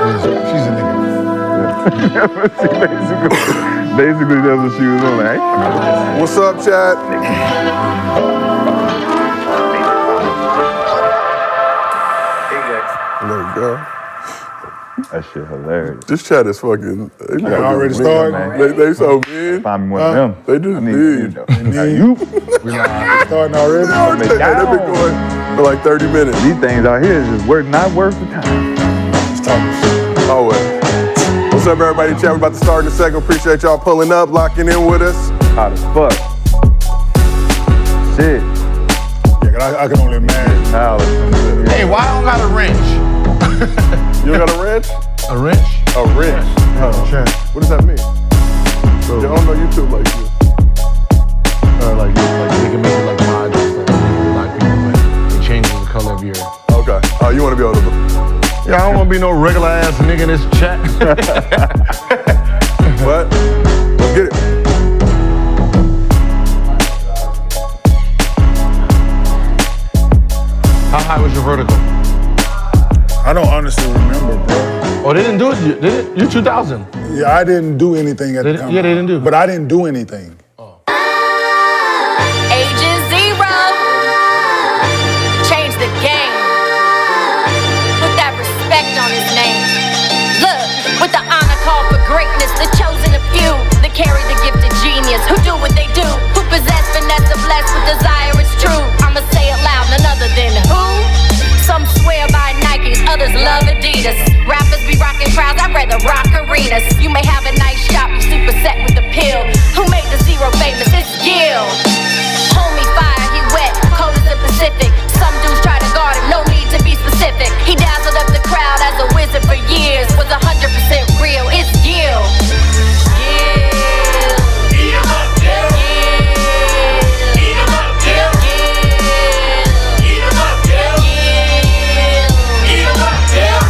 She's a nigga. Basically, that's what she was on. Like, what's up, chat? There you go. that shit hilarious. This chat is fucking. They already started? They so mean. Find me one of them. They just mean. You Starting already? They've been going for like 30 minutes. These things out here is just not worth the time. Just talking shit. Oh, well. What's up, everybody? Chat, we're about to start in a second. Appreciate y'all pulling up, locking in with us. Hot as fuck. Shit. Yeah, I can only imagine. Hey, why I don't got a wrench? You got a wrench? A wrench? A wrench. What does that mean? I don't know YouTube like you. Like they can make it like mods and stuff. Like people, but it changes the color of your. Okay. Oh, you want to be able to. Yeah, I don't want to be no regular ass nigga in this chat. What? Let's get it. How high was your vertical? I don't honestly remember, bro. Oh, they didn't do it. Did it? You 2000. Yeah, I didn't do anything at the time. Yeah, they didn't do. But I didn't do anything. Agent Zero. Change the game. Put that respect on his name. Look, with the honor call for greatness, the chosen of few that carry the gift of genius, who do what they do, who possess finesse of blessed with desire, it's true. I'ma say it loud, none other than who? Some swear by Nikes, others love Adidas. Rappers be rocking crowds, I'd rather rock arenas. You may have a nice shop, you super set with the pill. Who made the zero famous? It's Gil. Homie fire, he wet, cold as the Pacific. Some dudes try to guard him, no need to be specific. He dazzled up the crowd as a wizard for years. Was 100% real, it's Gil. Gil. Eat him up, Gil. Eat him up, Gil. Eat him up, Gil. Eat him up, Gil.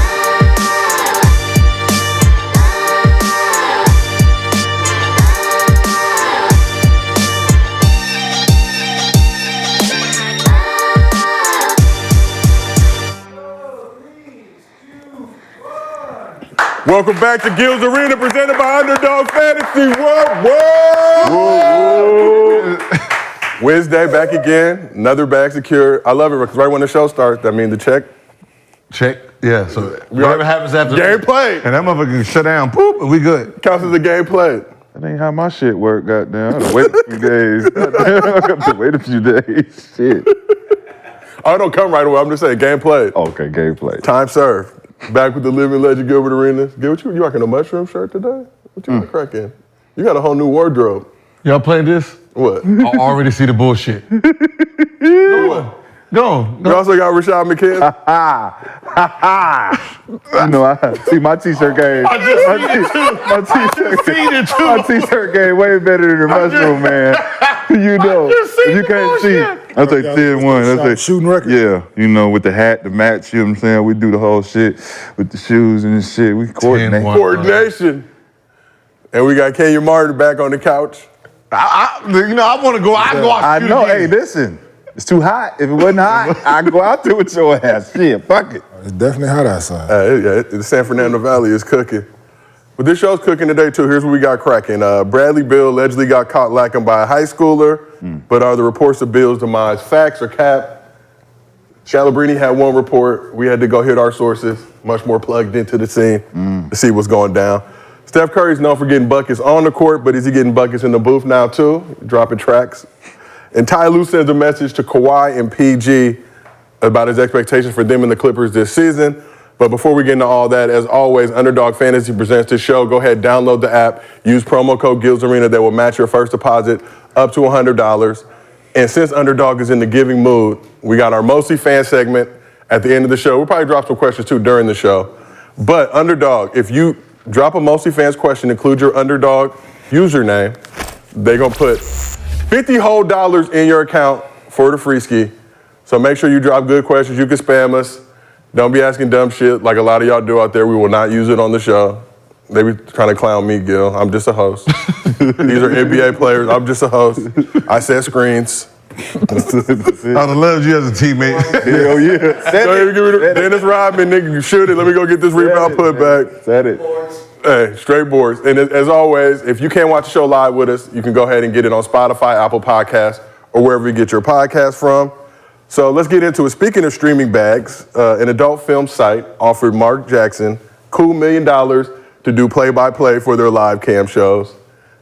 Welcome back to Gil's Arena, presented by Underdog Fantasy. Wednesday, back again. Another bag secured. I love it because right when the show starts, that means the check. Check. Yeah. So whatever happens after game played. And that motherfucker can shut down, poop, and we good. Counts as a game played. That ain't how my shit work, goddamn. I gotta wait a few days. I have to wait a few days. Shit. Oh, it don't come right away. I'm just saying, game played. Okay, game play. Time served. Back with the living legend, Gilbert Arenas. Gilbert, you rocking a mushroom shirt today? What you got cracking? You got a whole new wardrobe. y'all playing this? What? I already see the bullshit. Go. You also got Rashad McKenzie. You know, I see my t-shirt game. My t-shirt game way better than the mushroom, man. You know, if you can't see, I say 10-1. I say shooting record. Yeah, you know, with the hat, the match. You know what I'm saying? We do the whole shit with the shoes and shit. We coordinate. 10-1. Coordination. And we got Kenyon Martin back on the couch. I want to go. I go out. I know. Hey, listen. It's too hot. If it wasn't hot, I'd go out there with your ass. Shit, fuck it. It's definitely hot outside. The San Fernando Valley is cooking. But this show's cooking today, too. Here's what we got cracking. Bradley Beal allegedly got caught lacking by a high schooler, but are the reports of Beal's demise facts or cap? Scalabrini had one report. We had to go hit our sources, much more plugged into the scene to see what's going down. Steph Curry's known for getting buckets on the court, but is he getting buckets in the booth now, too? Dropping tracks. And Ty Lue sends a message to Kawhi and PG about his expectations for them and the Clippers this season. But before we get into all that, as always, Underdog Fantasy presents this show. Go ahead, download the app, use promo code GillsArena that will match your first deposit up to $100. And since Underdog is in the giving mood, we got our Mostly Fan segment at the end of the show. We'll probably drop some questions too during the show. But Underdog, if you drop a Mostly Fans question, include your Underdog username, they're going to put $50 whole in your account for the free ski. So make sure you drop good questions. You can spam us. Don't be asking dumb shit like a lot of y'all do out there. We will not use it on the show. They be trying to clown me, Gil. I'm just a host. These are NBA players. I'm just a host. I set screens. That's it. I'd have loved you as a teammate. Hell yeah. Go ahead and give me the Dennis Rodman, nigga. You shoot it. Let me go get this rebound put back. Said it. Hey, straight boards. And as always, if you can't watch the show live with us, you can go ahead and get it on Spotify, Apple Podcasts, or wherever you get your podcast from. So let's get into it. Speaking of streaming bags, an adult film site offered Mark Jackson cool $1 million to do play-by-play for their live cam shows.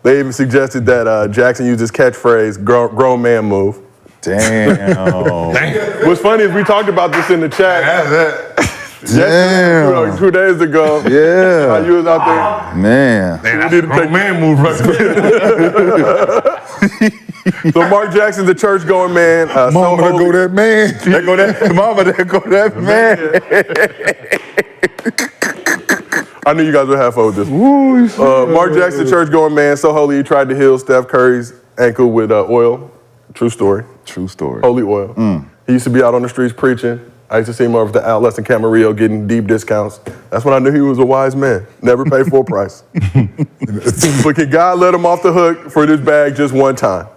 They even suggested that Jackson use his catchphrase, grown man move. Damn. What's funny is we talked about this in the chat. Damn. 2 days ago. Yeah. How you was out there. Man. That's a grown man move right there. So Mark Jackson's a church-going man. Mama, there go that man. There go that mama, there go that man. I knew you guys would have fun with this. Mark Jackson, church-going man, so holy he tried to heal Steph Curry's ankle with oil. True story. True story. Holy oil. He used to be out on the streets preaching. I used to see him over at the outlets in Camarillo getting deep discounts. That's when I knew he was a wise man. Never paid full price. But can God let him off the hook for this bag just one time?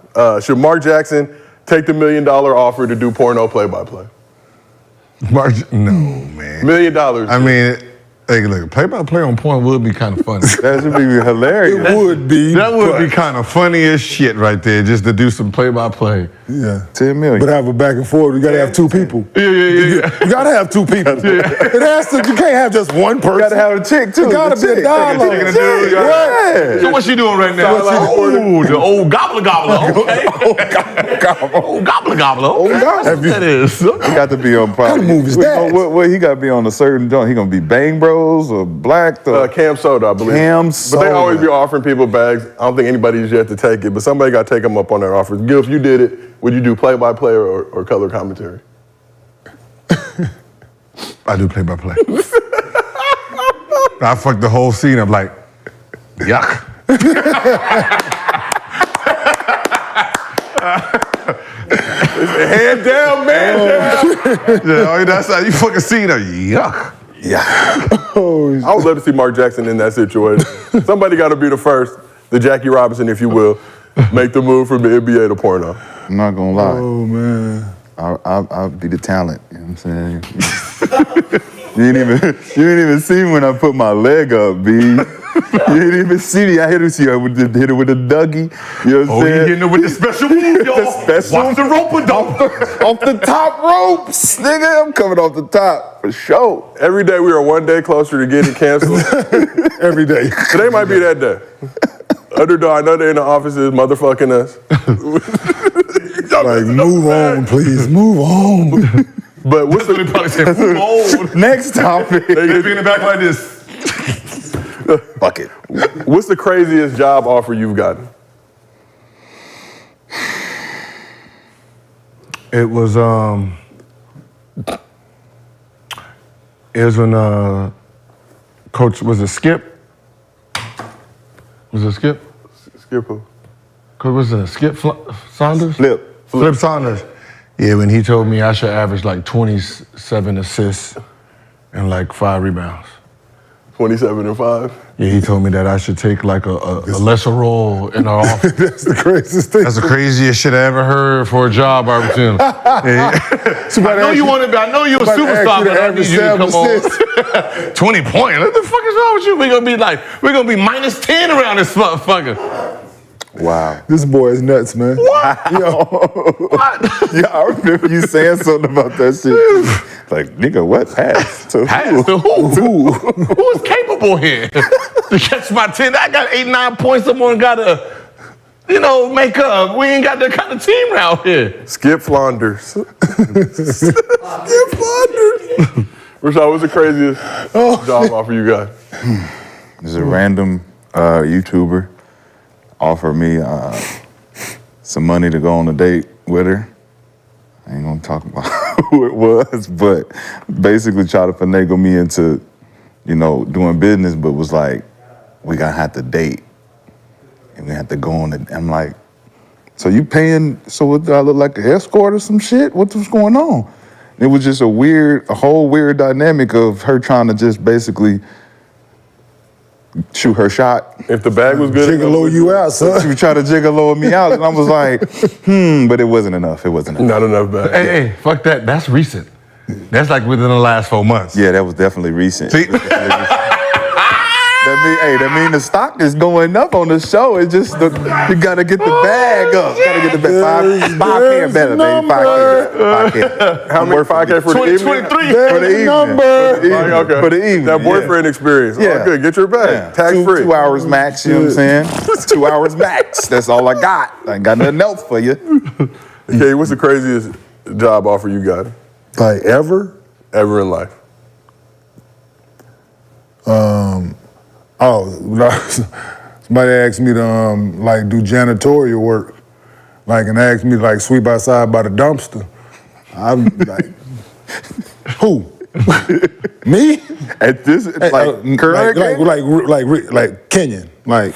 Should Mark Jackson take the $1 million offer to do porno play-by-play? No, man. $1 million. I mean, hey, look, play-by-play on point would be kind of funny. That should be hilarious. It would be. That would be kind of funny as shit right there, just to do some play-by-play. Yeah. 10 million. But have a back and forth. You gotta have two people. Yeah. You gotta have two people. It has to. You can't have just one person. You gotta have a chick too. It gotta be a dialogue. Chick and a dude, Yeah. So what's she doing right now? Oh, the old gobbler gobbler. Okay. Old gobbler gobbler. Okay. That's what that is. He got to be on probably. What kind of movie is that? What he got to be on a certain joint? He gonna be Bang Bros or Black? Cam Soda, I believe. Cam But they Soda. always be offering people bags. I don't think anybody's yet to take it, but somebody got to take them up on their offers. Gil, if you did it, would you do play-by-play or color commentary? I do play-by-play. I fucked the whole scene up like, yuck. Hand down, man. Yeah, that's how you fucking scene up. Yuck. I would love to see Mark Jackson in that situation. Somebody got to be the first, the Jackie Robinson, if you will, make the move from the NBA to porno. I'm not gonna lie. Oh man. I'll be the talent. You know what I'm saying? You ain't even see me when I put my leg up, B. You didn't even see me. I hit it with the Dougie. You know what I'm saying? You hitting it with the special move, y'all. Watch the rope off the top ropes, nigga. I'm coming off the top for sure. Every day we are one day closer to getting canceled. Every day. Today might be that day. Underdog, I know they're in the offices motherfucking us. Like, move on, please. Move on. But what's They probably say, move on. Next topic. They be in the back like this. Fuck it. What's the craziest job offer you've gotten? It was when Coach, was it Skip? Was it Skip? Skip who? Coach, was it Skip Saunders? Flip. Saunders. Yeah, when he told me I should average like 27 assists and like 5 rebounds. 27 and 5. Yeah, he told me that I should take like a lesser role in our office. That's the craziest thing. That's the craziest shit I ever heard for a job opportunity. I know you want to. I know you're a superstar, but I need you to come on. 20 points. What the fuck is wrong with you? We're gonna be minus 10 around this motherfucker. Wow. This boy is nuts, man. What? Yo. What? Yeah, I remember you saying something about that shit. Like, nigga, what? Pass to Pass to who? Who is capable here to catch my 10? I got 8, 9 points. Someone gotta, make up. We ain't got that kind of team out here. Skip Flanders. Skip Flanders. Rashad, what's the craziest job offer you got? There's a random YouTuber offered me some money to go on a date with her. I ain't gonna talk about who it was, but basically tried to finagle me into, doing business, but was like, we gonna have to date. And we have to go on it. I'm like, so you paying, so what, do I look like an escort or some shit? What's going on? It was just a whole weird dynamic of her trying to just basically shoot her shot. If the bag was good, Gigolo you out, son. She was trying to gigolo me out, and I was like, but it wasn't enough. It wasn't enough. Not enough bag. Hey, fuck that. That's recent. That's like within the last 4 months. Yeah, that was definitely recent. See? That mean the stock is going up on the show. It's just you gotta get the bag up. Gotta get the bag. 5K better, baby. 5K. How many 5K for the evening? 23. For the evening. Okay. For the evening. That boyfriend experience. Yeah. Oh, good. Get your bag. Tax free. 2 hours max, you know what I'm saying? 2 hours max. That's all I got. I ain't got nothing else for you. Okay, what's the craziest job offer you got? Like ever? Ever in life? Somebody asked me to like do janitorial work, like and asked me to like sweep outside by the dumpster. I'm like, who? Me? At this, like Kenyon, like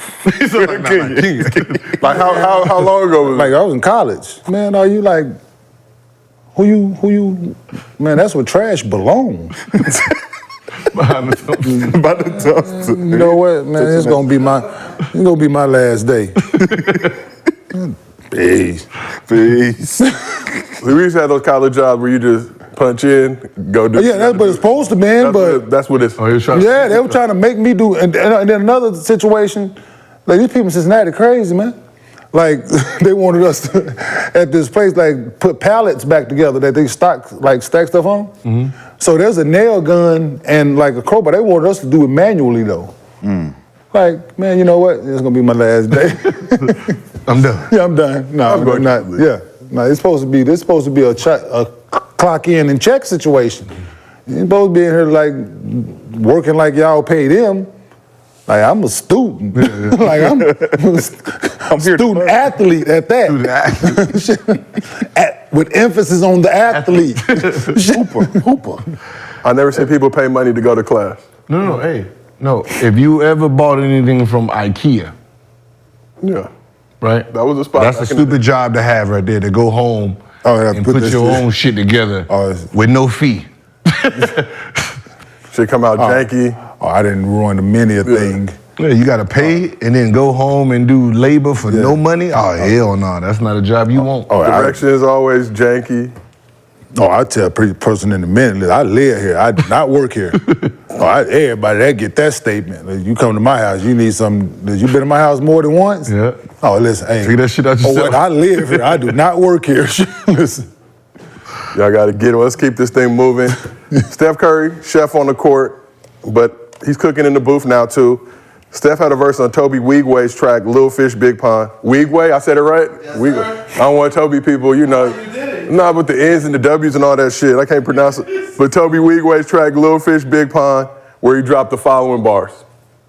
Like how long ago was like I was in college. Man, are you like who you? Man, that's where trash belongs. By the dumpster. You know what, man? It's gonna be my last day. Peace. Peace. We used to have those college jobs where you just punch in, go do. Yeah, that's what it's supposed to, man. That's what it's. Oh, he was trying Yeah, they were trying to make me do, and then another situation, like these people in Cincinnati crazy, man. Like they wanted us to, at this place, like put pallets back together that they stack stuff on. Mm-hmm. So there's a nail gun and like a crowbar. They wanted us to do it manually though. Like, man, you know what? It's gonna be my last day. I'm done. Yeah, I'm done. No, I'm not. Yeah, no, it's supposed to be a clock in and check situation. You're supposed to be in here like working like y'all pay them. Like I'm a student. Like I'm here student athlete at that. With emphasis on the athlete. Hooper. I never seen people pay money to go to class. No, hey. No, if you ever bought anything from IKEA, Yeah. right? That was a spot. That's a stupid job to have right there, to go home and put your own shit together with no fee. Should come out janky. Oh, I didn't ruin many a thing. Yeah, you gotta pay and then go home and do labor for no money? Oh, hell no, that's not a job you want. Direction is always janky. Oh, I tell a person in a minute, I live here. I do not work here. Everybody that get that statement. Like, you come to my house, you need something. You been in my house more than once? Yeah. Oh, listen, hey. Figure that shit out yourself. I live here. I do not work here. Listen. Y'all gotta get it. Let's keep this thing moving. Steph Curry, chef on the court, but he's cooking in the booth now too. Steph had a verse on Toby Weegway's track, Little Fish, Big Pond. Weegway, I said it right? Yes, sir. I don't want Toby people, you know. Nah, with the N's and the W's and all that shit. I can't pronounce it. But Toby Weegway's track, Little Fish, Big Pond, where he dropped the following bars.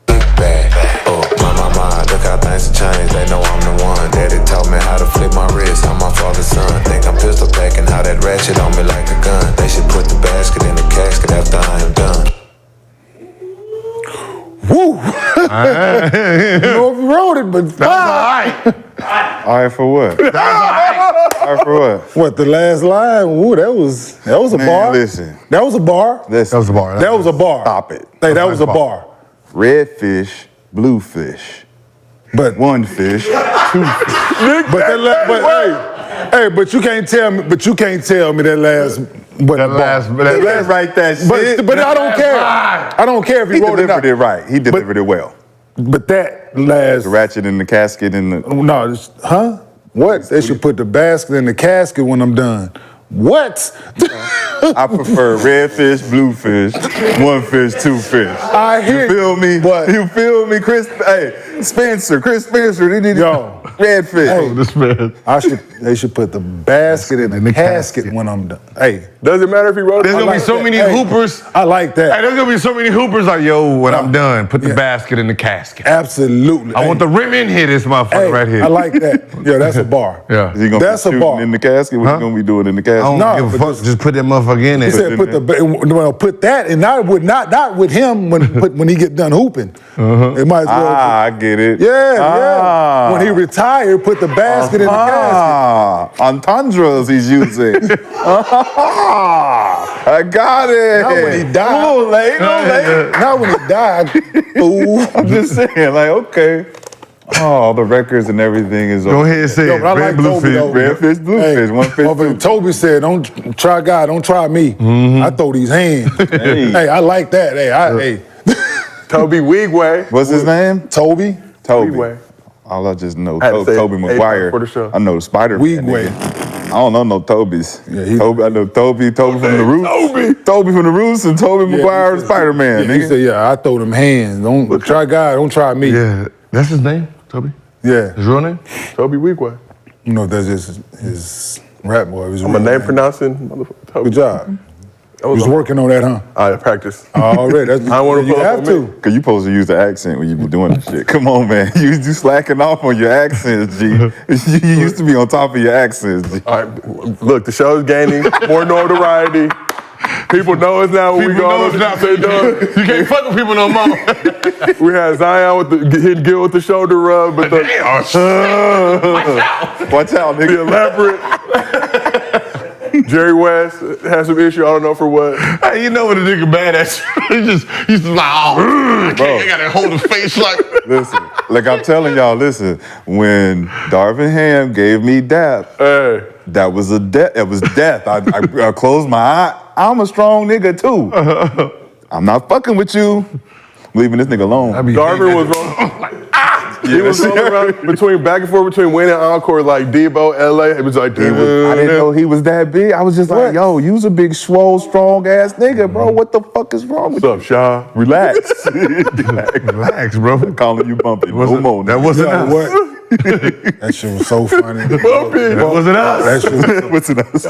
Big bag, oh, my, look how things have changed. They know I'm the one. Daddy taught me how to flip my wrist. I'm my father's son. Think I'm pistol packing, how that ratchet on me like a gun. They should put the basket in the casket after I am done. Woo! You know if you wrote it, but That's all right. All right, for what? All right, for what? What, the last line? Ooh, that was a Man, bar. listen. That was a bar. Listen. That was a bar. That was a bar. Stop it. Hey, that was a bar. Red fish, blue fish. But One fish, two fish. but you can't tell me. But you can't tell me that last. But That last, He didn't write that shit. But I don't care. I don't care if He he wrote it delivered or it right. He delivered it well. But that last. The ratchet in the casket and the. No, What? They should put the basket in the casket when I'm done. What? I prefer red fish, blue fish, one fish, two fish. I hear you. Feel me? What? You feel me, Chris? Hey, Chris Spencer, they need red fish. Hey, this man. They should put the basket in the casket when I'm done. Hey. Does it matter if he wrote it? There's gonna be so many hoopers. I like that. Hey, there's gonna be so many hoopers like, yo, when I'm done, put the basket in the casket. Absolutely. I want the rim in here, this motherfucker right here. I like that. Yeah, that's a bar. Yeah. Is he gonna That's be a shooting bar. in the casket? What Huh? you gonna be doing in the casket? I don't No, give a but fuck. Just put that motherfucker in there. He said put that, and not with him when he get done hooping. It might as well. I get cremated. Yeah. When he retired, put the basket in the casket. Entendres he's using. I got it. Not when he died. No late. Not when he died. Fool. I'm just saying, like, okay. Oh, the records and everything is Go ahead and say Yo, it. but I Red, like blue Toby, fish. though. red fish, blue fish, one fish. Motherfucker, Toby said, "Don't try God, don't try me." I throw these hands. Hey, I like that. Hey. Toby Wigway. What's his name? Toby. Wigway. All I just know, I had to say Toby it Maguire. for the show. I know the Spider-Man. Wigway. nigga. I don't know no Tobys. Yeah, Toby, I know Toby from the Roots. Toby from the Roots and Toby Maguire, Spider-Man. He said, "Yeah, I throw them hands. Don't try God, don't try me." Yeah, that's his name, Toby. Yeah. His real name? Toby Wigway. You know, that's just his rap boy. I'm a name pronouncing motherfucker. Toby. Good job. You was working on that, huh? I practice. Already. That's, I want to you pull up have on to. me. Cause you supposed to use the accent when you be doing this shit. Come on, man. You slacking off on your accents, G. You used to be on top of your accents, G. All right, look, the show's gaining more notoriety. People know us now when we go on. You can't fuck with people no more. We had Zion with hitting Gil with the shoulder rub, but the Watch out, nigga. elaborate. Jerry West has some issue. I don't know for what. Hey, you know when a nigga mad at you, he's just like, oh, I gotta hold his face like. Listen, like I'm telling y'all, listen, when Darvin Ham gave me dap, Hey, that was a death. It was death. I closed my eye. I'm a strong nigga too. I'm not fucking with you. Leaving this nigga alone. Darvin was wrong. He was rolling around back and forth between Wayne and Encore, like Debo, LA. It was like, I didn't know he was that big. I was just like, yo, you's a big, swole, strong ass nigga, bro. What the fuck is wrong with what's you? up, Shaw? Relax. Relax, bro. I'm calling you bumpy. No more. That wasn't You know us. what? That shit was so funny. That wasn't us. That shit was What's in us?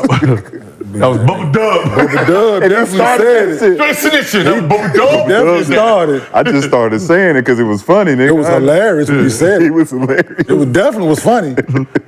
That was Bubba Dub. Bubba Dub definitely said it. Straight snitching. That was Bubba Dub. Definitely started. I just started saying it because it was funny, nigga. It was hilarious when you said It it. was hilarious. It was definitely was funny.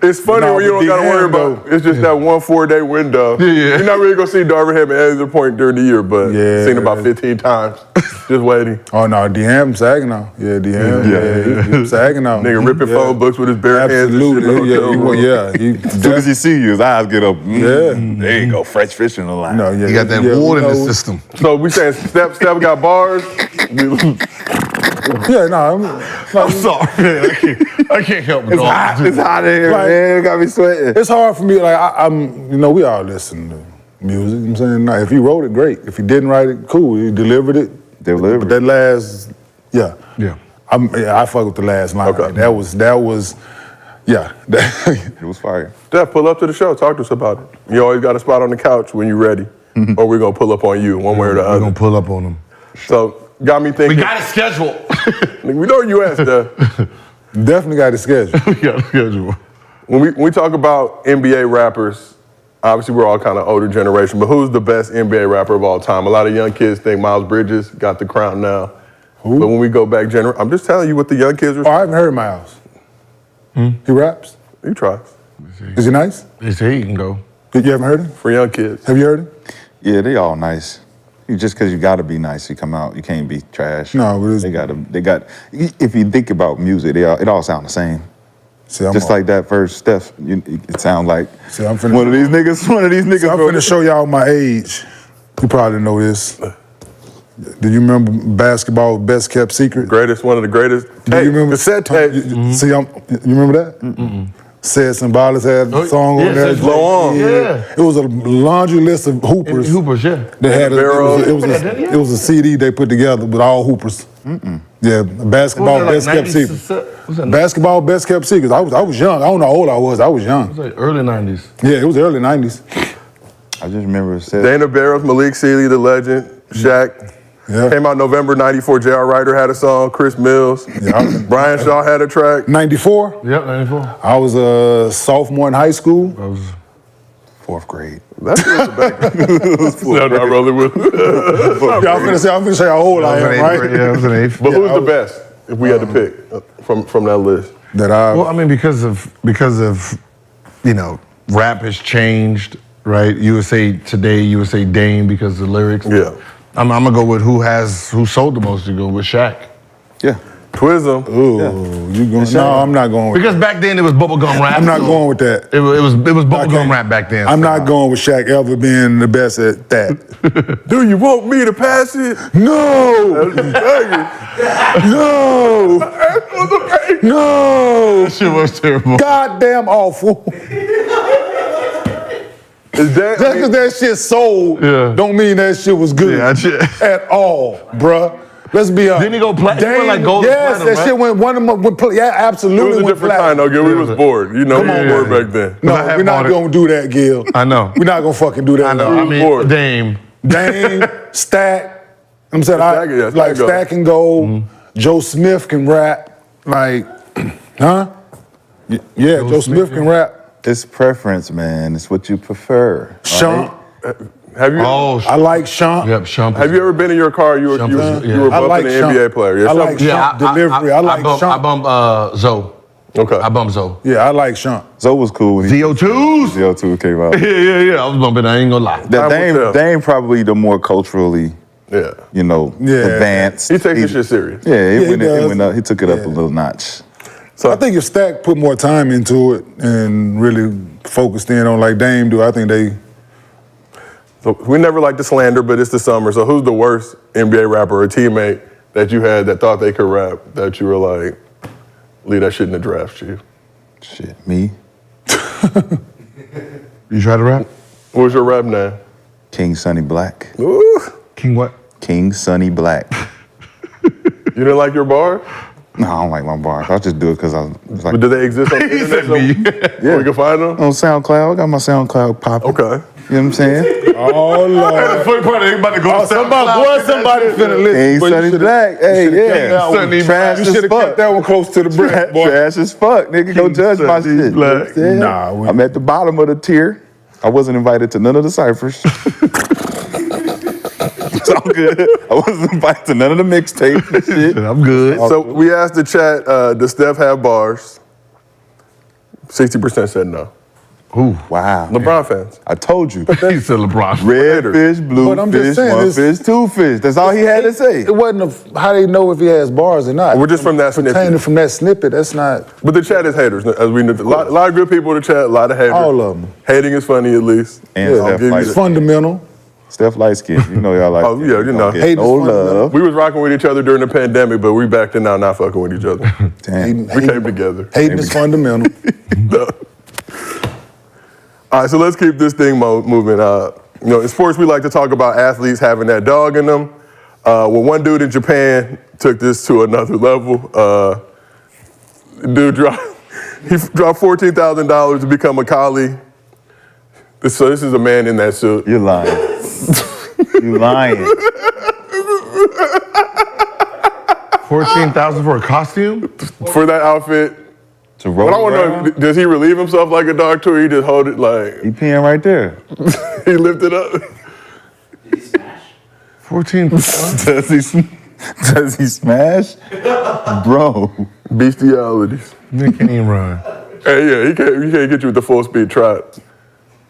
It's funny Nah, when you but don't got to worry D-Ham, about. It's just that 1 4-day window. Yeah. You're not really gonna see Darvin Ham at any other point during the year, but Yeah. seen about 15 times. Just waiting. Oh no, D-Ham sagging now. Yeah, D-Ham. Yeah, he sagging now. Nigga ripping phone books with his bare hands. And shit. Absolutely. As soon as he see you, his eyes get up. Yeah. There you go, fresh fish in the line. No, yeah. You got that yeah, water in we the know. system. So we saying Steph got bars. Yeah, no. I'm sorry, man. I can't help it. It's hot. It's hot in here, Like- man. It got me sweating. It's hard for me. Like I'm, we all listen to music. You know what I'm saying, now, if he wrote it, great. If he didn't write it, cool. He delivered it. Delivered. But that last, yeah. Yeah. I fuck with the last line. Okay. That was, yeah. It was fire. Steph, pull up to the show. Talk to us about it. You always got a spot on the couch when you're ready, or we're gonna pull up on you one way or the We're other. gonna pull up on him. So got me thinking. We got a schedule. We know you asked Steph. Definitely got it scheduled. We got a schedule. When we talk about NBA rappers, obviously we're all kind of older generation, but who's the best NBA rapper of all time? A lot of young kids think Miles Bridges got the crown now. Who? But when we go back, I'm just telling you what the young kids Oh, are. I haven't heard Miles. He raps. He tries. Is he nice? They say he can go. You haven't heard him? For young kids. Have you heard him? Yeah, they all nice. Just because you got to be nice, you come out, you can't be trash. No, but they got. If you think about music, it all sound the same. See, I'm Just like that first Steph, it sound like See, I'm finna- one of these niggas. So I'm finna show y'all my age. You probably know this. Do you remember basketball best kept secret? One of the greatest. Do you remember cassette tape? See, you remember that? Said Symbolics had a song on there. Said Blow On. Yeah. It was a laundry list of hoopers. Hoopers, yeah. They had Barrel. it was a CD they put together with all hoopers. Yeah, basketball What was best that, like kept secret. 90s? Was that Basketball best kept secrets. I was young. I don't know how old I was. I was young. like early 90s. Yeah, it was the early 90s. I just remember it said. Dana Barros, Malik Sealy, the legend, Shaq. Yeah. Came out November '94. J.R. Ryder had a song. Chris Mills. Yeah. Brian Shaw had a track. 94. Yep, 94. I was a sophomore in high school. I was fourth grade. That's no, not rolling with. Yeah, I'm finna say how old I am, right? Yeah, I was an eighth. But who's the best if we had to pick from that list? That I Well, I mean, because of rap has changed, right? You would say today, you would say Dame because of the lyrics. Yeah. I'm gonna go with who sold the most. You go with Shaq. Yeah. Twism. Ooh, you going? No, I'm not going with Because back then it was bubblegum rap. I'm not going with that. It was I bubblegum can't- rap back then. I'm not going with Shaq ever being the best at that. Do you want me to pass it? No! No! No! That shit was terrible. Goddamn awful. Is that, Just because that shit sold don't mean that shit was good at all, bruh. Let's be honest. Didn't he go platinum? He went like gold and Yes, platinum, that shit went one of them. Yeah, it absolutely was a went different time platinum. though, Gil. We was bored. You know, we were bored back then. No, I had we're not bought it. gonna do that, Gil. I know. We're not gonna fucking do that. I know. Gil. I mean, bored. Dame. Dame, Stack. I'm saying, Stack, yeah, Stack like go. Stack can go. Joe Smith can rap. Like, huh? Yeah, Joe Smith can rap. It's preference, man. It's what you prefer. Sean. Have you? Oh, I like Sean. yep, Shump. Have you ever been in your car? You were I bumping like an Sean. NBA player. Yeah, I like Shump- Sean delivery. I like bump, Sean. I bump Zoe. Okay. I bump Zoe. Yeah, I like Sean. Zoe was cool when ZO2s? ZO2 came out. Yeah. I was bumping. I ain't gonna lie. That Time will tell. Dame probably the more culturally, Yeah. advanced. He takes his shit serious. Yeah, he does. went up. He took it up a little notch. So I think if Stack put more time into it and really focused in on like Dame do, I think they. So we never like to slander, but it's the summer. So who's the worst NBA rapper or teammate that you had that thought they could rap that you were like, leave that shit in the draft, Chief? Shit, me, You try to rap? What was your rap name? King Sonny Black. Ooh. King what? King Sonny Black. You didn't like your bar? No, I don't like my bars. I'll just do it because I was like, But do they exist on the internet? So we can find them? on SoundCloud. I got my SoundCloud popping. Okay. You know what I'm saying? Oh Lord! Funny part, they about to go Somebody finna listen. King but you Sonny should've- Black. Hey, you should've yeah. kept that one. Sonny Trash You as should have fuck. kept that one close to the breast, boy. Trash as fuck, nigga. Go judge my Sonny shit. You know what I'm Black. saying? Nah, we- I'm at the bottom of the tier. I wasn't invited to none of the ciphers. It's all good. I wasn't invited to none of the mixtapes and shit. I'm good. So we asked the chat, does Steph have bars? 60% said no. Ooh. Wow. LeBron fans. I told you. He said LeBron. Red fish, blue But I'm just fish, saying, one this- fish, two fish. That's all he had to say. It wasn't how they know if he has bars or not. We're just from that snippet. Pertaining from that snippet, that's not. But the chat is haters. As we know, a lot of good people in the chat, a lot of haters. All of 'em. Hating is funny at least. And I'll Steph give you like It's that. fundamental. Steph light skin. You know y'all like. Oh, yeah, you know. Hate No is fundamental. love. We was rocking with each other during the pandemic, but we back to now not fucking with each other. Damn. We came together. Hating is fundamental. All right, so let's keep this thing moving. In sports, we like to talk about athletes having that dog in them. Well, one dude in Japan took this to another level. Dude dropped $14,000 to become a collie. So this is a man in that suit. You're lying. You lying. 14,000 for a costume? For that outfit. To roll But I want to around. know, does he relieve himself like a dog too, or he just hold it like, He peeing right there. he lift it up? 14. Does he smash? Bro. Bestialities. Nigga can't even run. Hey, yeah, he can't get you with the full speed trot.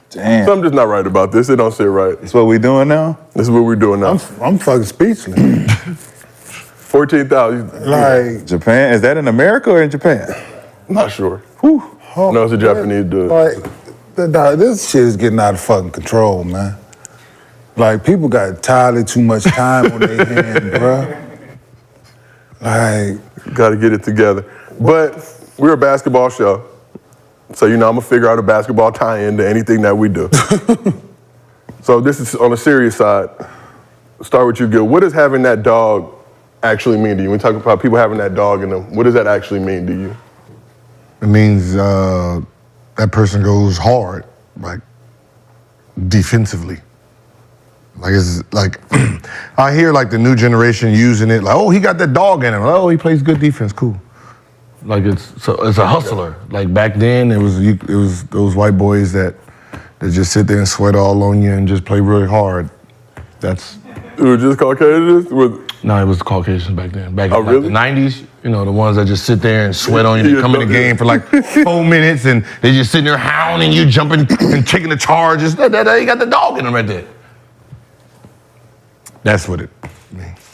Damn. Something's not right about this. It don't sit right. That's what we doing now? This is what we're doing now. I'm fucking speechless. 14,000. Like, Japan? Is that in America or in Japan? Not sure. whew, No, it's a Japanese dude. like, this shit is getting out of fucking control, man. Like, people got entirely too much time on their hand, bruh. Like, Got to get it together. But we're a basketball show. So, I'm going to figure out a basketball tie-in to anything that we do. So this is on the serious side. Start with you, Gil. What does having that dog actually mean to you? When we talk about people having that dog in them, what does that actually mean to you? It means that person goes hard, like defensively. Like it's like I hear like the new generation using it, like, oh, he got that dog in him. Oh, he plays good defense, cool. Like it's a hustler. Like back then, it was those white boys that just sit there and sweat all on you and just play really hard. That's It was just Caucasians? no, it was the Caucasians back then. Back Oh, in like, really? the 90s, the ones that just sit there and sweat on you. They Yeah, come in the no, game for like 4 minutes and they just sitting there hounding you, jumping and taking the charges. They got the dog in them right there. That's what it.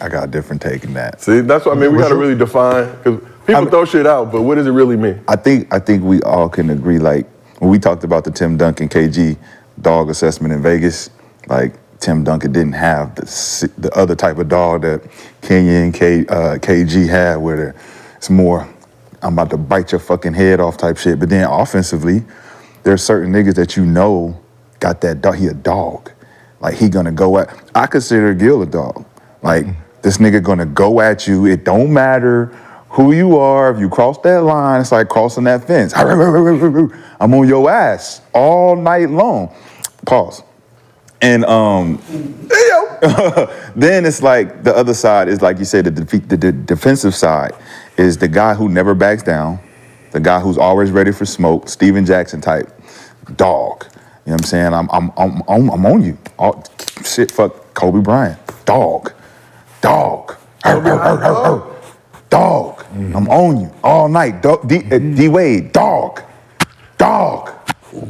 I got a different take in that. See, that's what I mean. We got to really define, because people throw shit out, but what does it really mean? I think we all can agree, like, when we talked about the Tim Duncan KG dog assessment in Vegas, like, Tim Duncan didn't have the other type of dog that Kenyon and KG had, where it's more, I'm about to bite your fucking head off type shit. But then offensively, there's certain niggas that you know got that dog. He a dog. Like, he gonna go at, I consider Gil a dog. Like, this nigga gonna go at you. It don't matter who you are. If you cross that line, it's like crossing that fence. I'm on your ass all night long. Pause. And then it's like the other side is, like you said, the defensive side is the guy who never backs down, the guy who's always ready for smoke, Steven Jackson type dog. You know what I'm saying? I'm on you. Shit, fuck Kobe Bryant. Dog. Dog. Dog. I'm on you all night. D-Wade. Dog. Dog.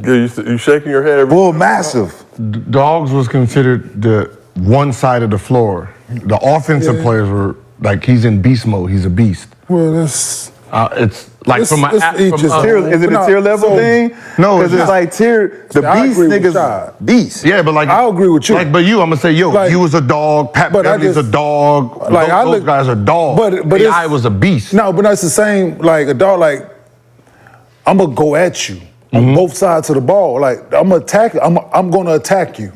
You shaking your head every Bull massive. Dogs was considered the one side of the floor. The offensive players were like, he's in beast mode. He's a beast. Well, that's... It's like from Is it a tier level thing? No, because it's like tier. The I beast agree with niggas, Shad. beast. Yeah, but like I agree with you. Like, but I'm gonna say, Like, you was a dog. Pat but I Beverly's just- a dog. like, I those look- guys are dogs. but AI was a beast. No, but that's the same. Like a dog. Like, I'm gonna go at you on both sides of the ball. Like, I'm gonna attack. I'm gonna attack you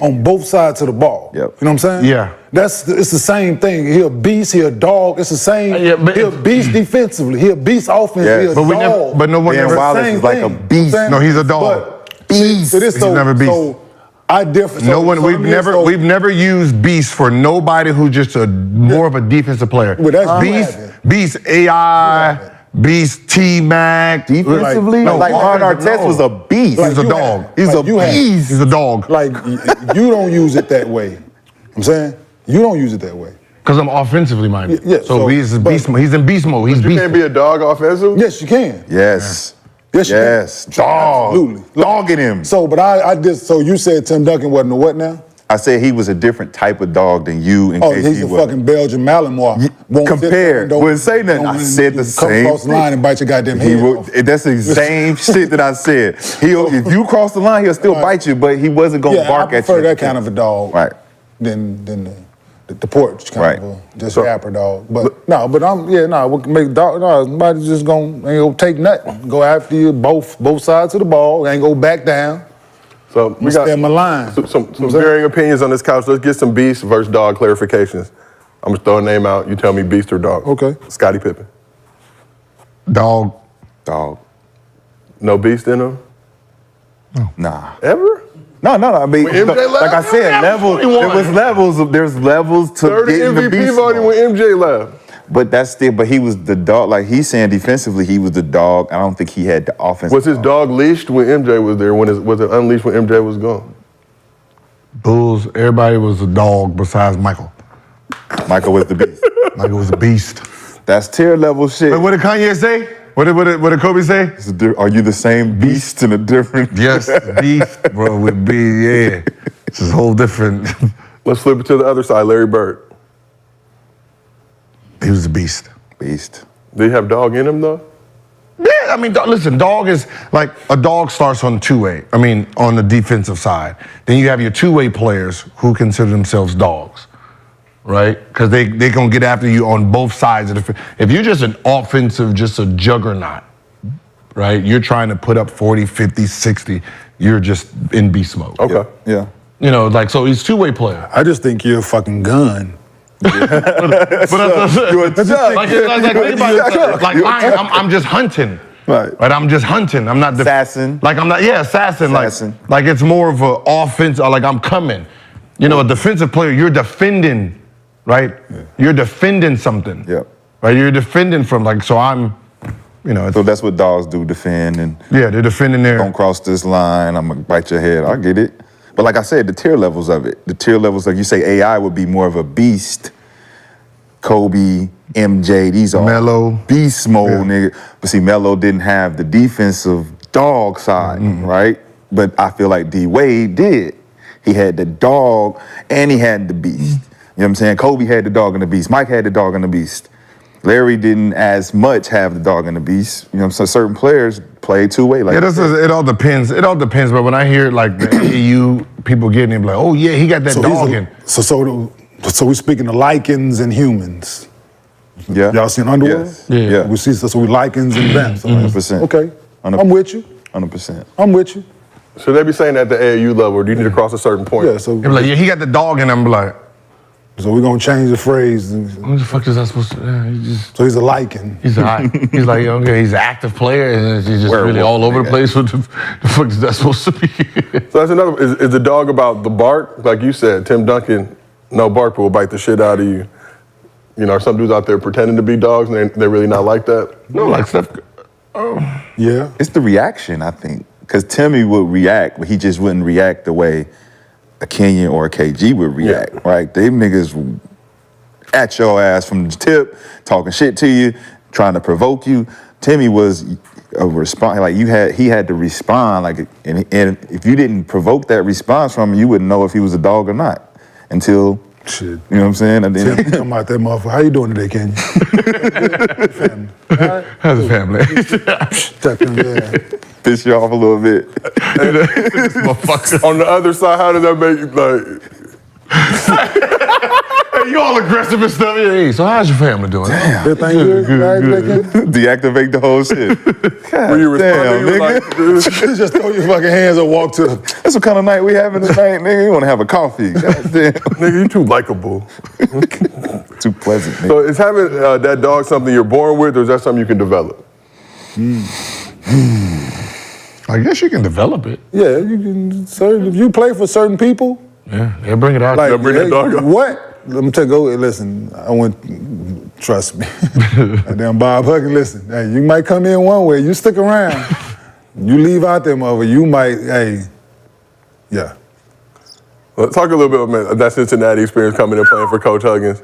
on both sides of the ball. Yep. You know what I'm saying? Yeah. It's the same thing. He a beast. He a dog. It's the same. Yeah, but he a beast defensively. He a beast offensively. Yeah. He a But we dog. never. But no one Dan ever. Wallace Same is like a thing. beast. No, he's a dog. But Beast. So this, He's so, never beast. So I differ. No one. We've never used beast for nobody who's just a more of a defensive player. Well, that's Beast AI. Beast T-Mac. Defensively, like Ron Artest was a beast. Like He's a you dog. have- He's like a you have- beast. He's a dog. Like you don't use it that way. I'm saying you don't use it that way. Because I'm offensively minded. Yeah, so so- he's in but- beast mode. He's in beast mode. He's You beast can't be a dog offensively? Yes, you can. Yes. Yes, you Yes. can. Dog. Absolutely. Dogging him. So, but I just so you said Tim Duncan wasn't a what now? I said he was a different type of dog than you in Oh, case he's he a was. fucking Belgian Malinois. Won't sit there Compare. and don't- Wouldn't say nothing. don't I said the come same across the line and bite your goddamn He head will, off. that's the same shit that I said. If you cross the line, he'll still bite you, but he wasn't gonna Yeah, bark I at prefer you. that kind of a dog. Right. Than the porch kind Right. of just rapper dog. But we can make dog. No, somebody's just ain't gonna take nothing. Go after you both sides of the ball. Ain't go back down. So we got Stay in my line. some varying opinions on this couch. Let's get some beast versus dog clarifications. I'm gonna throw a name out. You tell me beast or dog. Okay. Scottie Pippen. Dog. Dog. No beast in him? Nah. Ever? No. I mean, When MJ left? like I said, levels. There was levels. There's levels to 30 getting the MVP beast voting mode. when MJ left. But that's still. But he was the dog. Like he's saying defensively, he was the dog. I don't think he had the offense. Was his dog leashed when MJ was there? Was it unleashed when MJ was gone? Bulls. Everybody was a dog besides Michael. Michael was the beast. Michael was a beast. That's tier level shit. But what did Kanye say? What did Kobe say? Are you the same beast in a different? Yes, beast, bro, would be, yeah. This is a whole different. Let's flip it to the other side. Larry Bird. He was a beast. Beast. Did he have dog in him though? Yeah, I mean, listen, dog is like a dog starts on two-way. I mean, on the defensive side. Then you have your two-way players who consider themselves dogs, right? Because they gonna get after you on both sides of the. If you're just an offensive, just a juggernaut, right? You're trying to put up 40, 50, 60. You're just in beast mode. Okay. Yeah. You know, like so he's two-way player. I just think you're a fucking gun. But You're a chuck. like think about it, like mine, I'm just hunting. Right. I'm just hunting. I'm not Assassin. Like I'm not. Yeah, assassin. Assassin. Like it's more of an offense. Like I'm coming. You know, a defensive player, you're defending, right? Yeah. You're defending something. Yep. Right. You're defending from like. So I'm. You know. So that's what dogs do: defend and. Yeah, they're defending there. Don't cross this line. I'm gonna bite your head. I get it. But like I said, the tier levels of it. The tier levels, like you say, AI would be more of a beast. Kobe, MJ, these are Melo. beast mode, nigga. But see, Melo didn't have the defensive dog side, right? But I feel like D-Wade did. He had the dog and he had the beast. You know what I'm saying? Kobe had the dog and the beast. Mike had the dog and the beast. Larry didn't as much have the dog and the beast. You know what I'm saying? Certain players play two-way. Like it all depends. It all depends, but when I hear like the AAU people getting it, like, oh yeah, he got that dog in. So we're speaking of lichens and humans. Yeah. Y'all seen Underworld? Yes. Yeah. We see, so we lichens and vamps. 100%. Okay. I'm with you. 100%. I'm with you. Should they be saying at the AAU level, or do you need to cross a certain point? Yeah, so They be like, yeah, he got the dog in him. I'm like, so we're gonna change the phrase. what the fuck is that supposed to? Yeah, So he's a lichen. he's like, okay, he's an active player, and he's just really all over the place. What the fuck is that supposed to be? So that's another. Is the dog about the bark? Like you said, Tim Duncan, no bark will bite the shit out of you. You know, some dudes out there pretending to be dogs, and they're really not like that. No, like Steph. Yeah. It's the reaction, I think. Because Timmy would react, but he just wouldn't react the way a Kenyon or a KG would react, right? They niggas at your ass from the tip, talking shit to you, trying to provoke you. Timmy was a response, like he had to respond, like, and if you didn't provoke that response from him, you wouldn't know if he was a dog or not until, shit. You know what I'm saying? And then Come out that motherfucker. How you doing today, Kenyon? Family. How's the family? piss you off a little bit. On the other side, how does that make you like? Hey, you all aggressive and stuff. Hey, so how's your family doing? Damn. Everything good? Deactivate the whole shit. When you respond, you nigga. like, Just throw your fucking hands and walk to the... That's what kind of night we having tonight, nigga. You want to have a coffee. God damn. nigga, you too likable. Too pleasant, nigga. So is having that dog something you're born with, or is that something you can develop? I guess you can develop it. Yeah, you can. If you play for certain people, Yeah, they'll bring it out. They'll bring that dog out. What? Let me tell you, go listen. I went. Trust me. Damn Bob Huggins, listen. Hey, you might come in one way. You stick around. You leave out there, mother. You might. Hey, yeah. Let's talk a little bit about that Cincinnati experience coming and playing for Coach Huggins.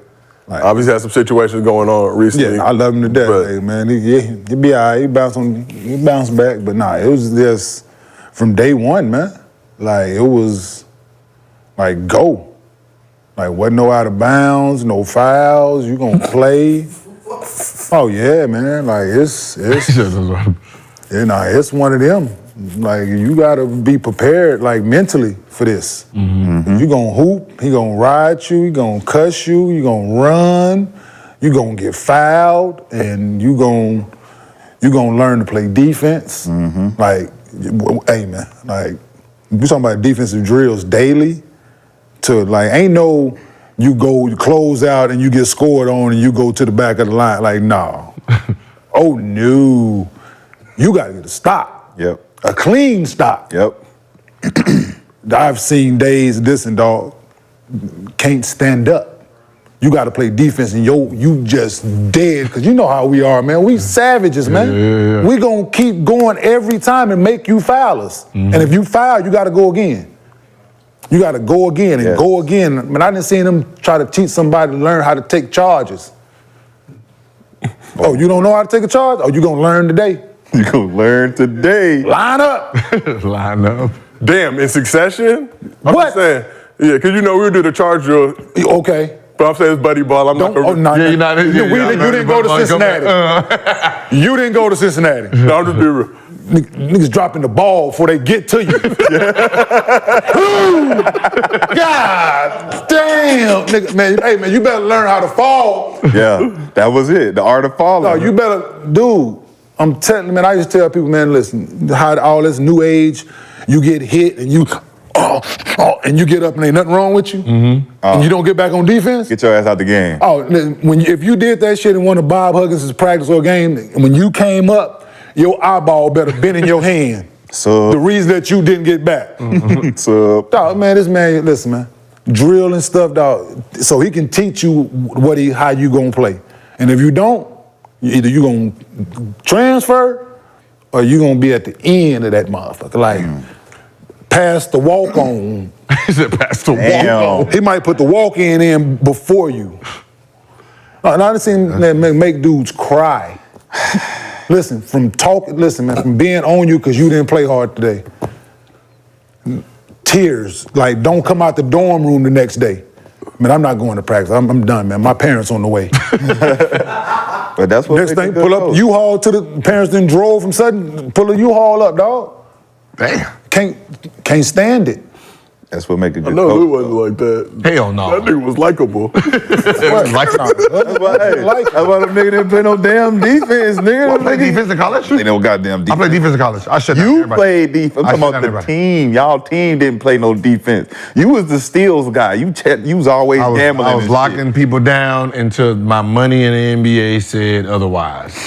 Like, Obviously, had some situations going on recently. yeah, I love him to death, but- hey, man. He be all right. He bounced back, but nah, it was just from day one, man. Like it was like go. Like wasn't no out of bounds, no fouls. You gonna play? Oh yeah, man. Like it's it's one of them. Like you gotta be prepared, like mentally for this. Mm-hmm. You gonna hoop, he gonna ride you, he gonna cuss you, you gonna run, you gonna get fouled, and you gonna learn to play defense. Mm-hmm. Like, hey man, like we talking about defensive drills daily. To like, ain't no you close out and you get scored on and you go to the back of the line. Like, no. Oh no, you gotta get a stop. Yep. A clean stop. Yep. I've seen days this and dog can't stand up. You got to play defense and you just dead because you know how we are, man. We savages, man. Yeah. We gonna keep going every time and make you foul us. Mm-hmm. And if you foul, you got to go again. You got to go again and go again. I mean, I didn't see them try to teach somebody to learn how to take charges. Oh, you don't know how to take a charge? Oh, you gonna learn today? You gonna learn today. Line up. Line up. Damn, in succession? I'm What? just saying. Yeah, because you know we would do the charge drill. Okay. But I'm saying it's buddy ball. I'm not You didn't go to Cincinnati. You didn't go to Cincinnati. No, I'm just being real. Niggas dropping the ball before they get to you. God damn, nigga, man. Hey man, you better learn how to fall. Yeah, that was it. The art of falling. No, you better, dude. I'm telling you, man. I used to tell people, man, listen, how all this new age, you get hit and you and you get up and ain't nothing wrong with you, and you don't get back on defense. Get your ass out the game. Oh, if you did that shit in one of Bob Huggins' practice or game, when you came up, your eyeball better been in your hand. So the reason that you didn't get back. So dog, man, this man, listen, man, drill and stuff, dog, so he can teach you how you gonna play. And if you don't, either you gonna transfer or you gonna be at the end of that motherfucker. Like, pass the walk on. He said pass the walk on. He might put the walk in before you. And I done seen that make dudes cry. Listen, from being on you because you didn't play hard today. Tears, like don't come out the dorm room the next day. Man, I'm not going to practice. I'm done, man. My parents on the way. But that's what Next makes a thing, good pull up coach. U-Haul to the parents then drove from sudden. Pull a U-Haul up, dog. Damn. Can't stand it. That's what make a good I know coach. Lou wasn't like that. Hell no. That nigga was likable. Like, That's why, hey, that's why them niggas didn't play no damn defense, nigga. I played defense in college. They no goddamn I defense. played defense in college. I shut down You everybody. played defense. I'm I talking shut about down the everybody. team. Y'all team didn't play no defense. You was the steals guy. You was always gambling. I was and locking shit. people down until my money in the NBA said otherwise.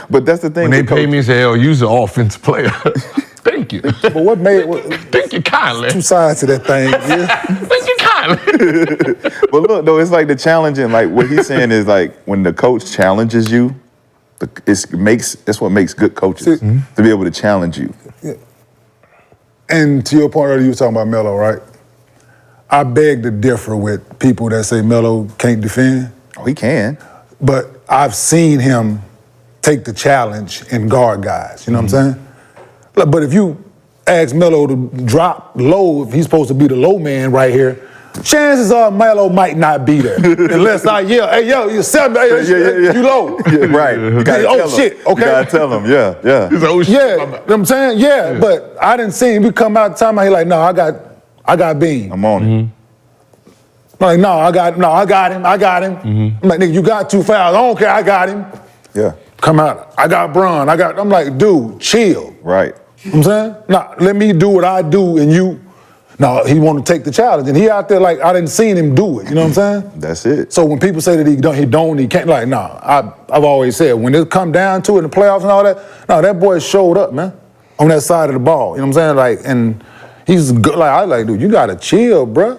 But that's the thing. When they with pay coach- me and say, "Oh, you's an offensive player." Thank you. But what made Thank you kindly. two sides to that thing? Yeah. Thank you kindly. But look, though, it's like the challenging. Like what he's saying is like when the coach challenges you, that's what makes good coaches to be able to challenge you. And to your point earlier, you were talking about Melo, right? I beg to differ with people that say Melo can't defend, Oh, he can. but I've seen him take the challenge and guard guys. You know what I'm saying? Look, but if you ask Melo to drop low, if he's supposed to be the low man right here, chances are Melo might not be there. Unless I yell, hey, yo, you you low. Yeah, right. You gotta Oh, tell him. shit, okay. You gotta tell him. Yeah. He's like, "Oh shit." Yeah, you know what I'm saying? Yeah, but I didn't see him. We come out the time, he like, no, I got Bean. I'm on it. I'm like, no, I got him. I'm like, nigga, you got 2 fouls. I don't care, I got him. Yeah. Come out, I got Bron. I'm like, dude, chill. Right. You know what I'm saying? Nah, let me do what I do and you. No, he want to take the challenge. And he out there like, I didn't see him do it. You know what I'm saying? That's it. So when people say that he can't, like, nah, I've always said, when it come down to it in the playoffs and all that, no, that boy showed up, man, on that side of the ball. You know what I'm saying? Like, and he's good. Like, I like, dude, you gotta chill, bruh.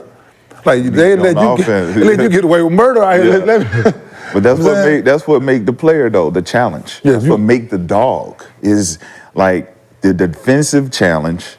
Like, they let you get away with murder out here. Yeah. But that's what make the player though, the challenge. Yeah, That's what make the dog is like the defensive challenge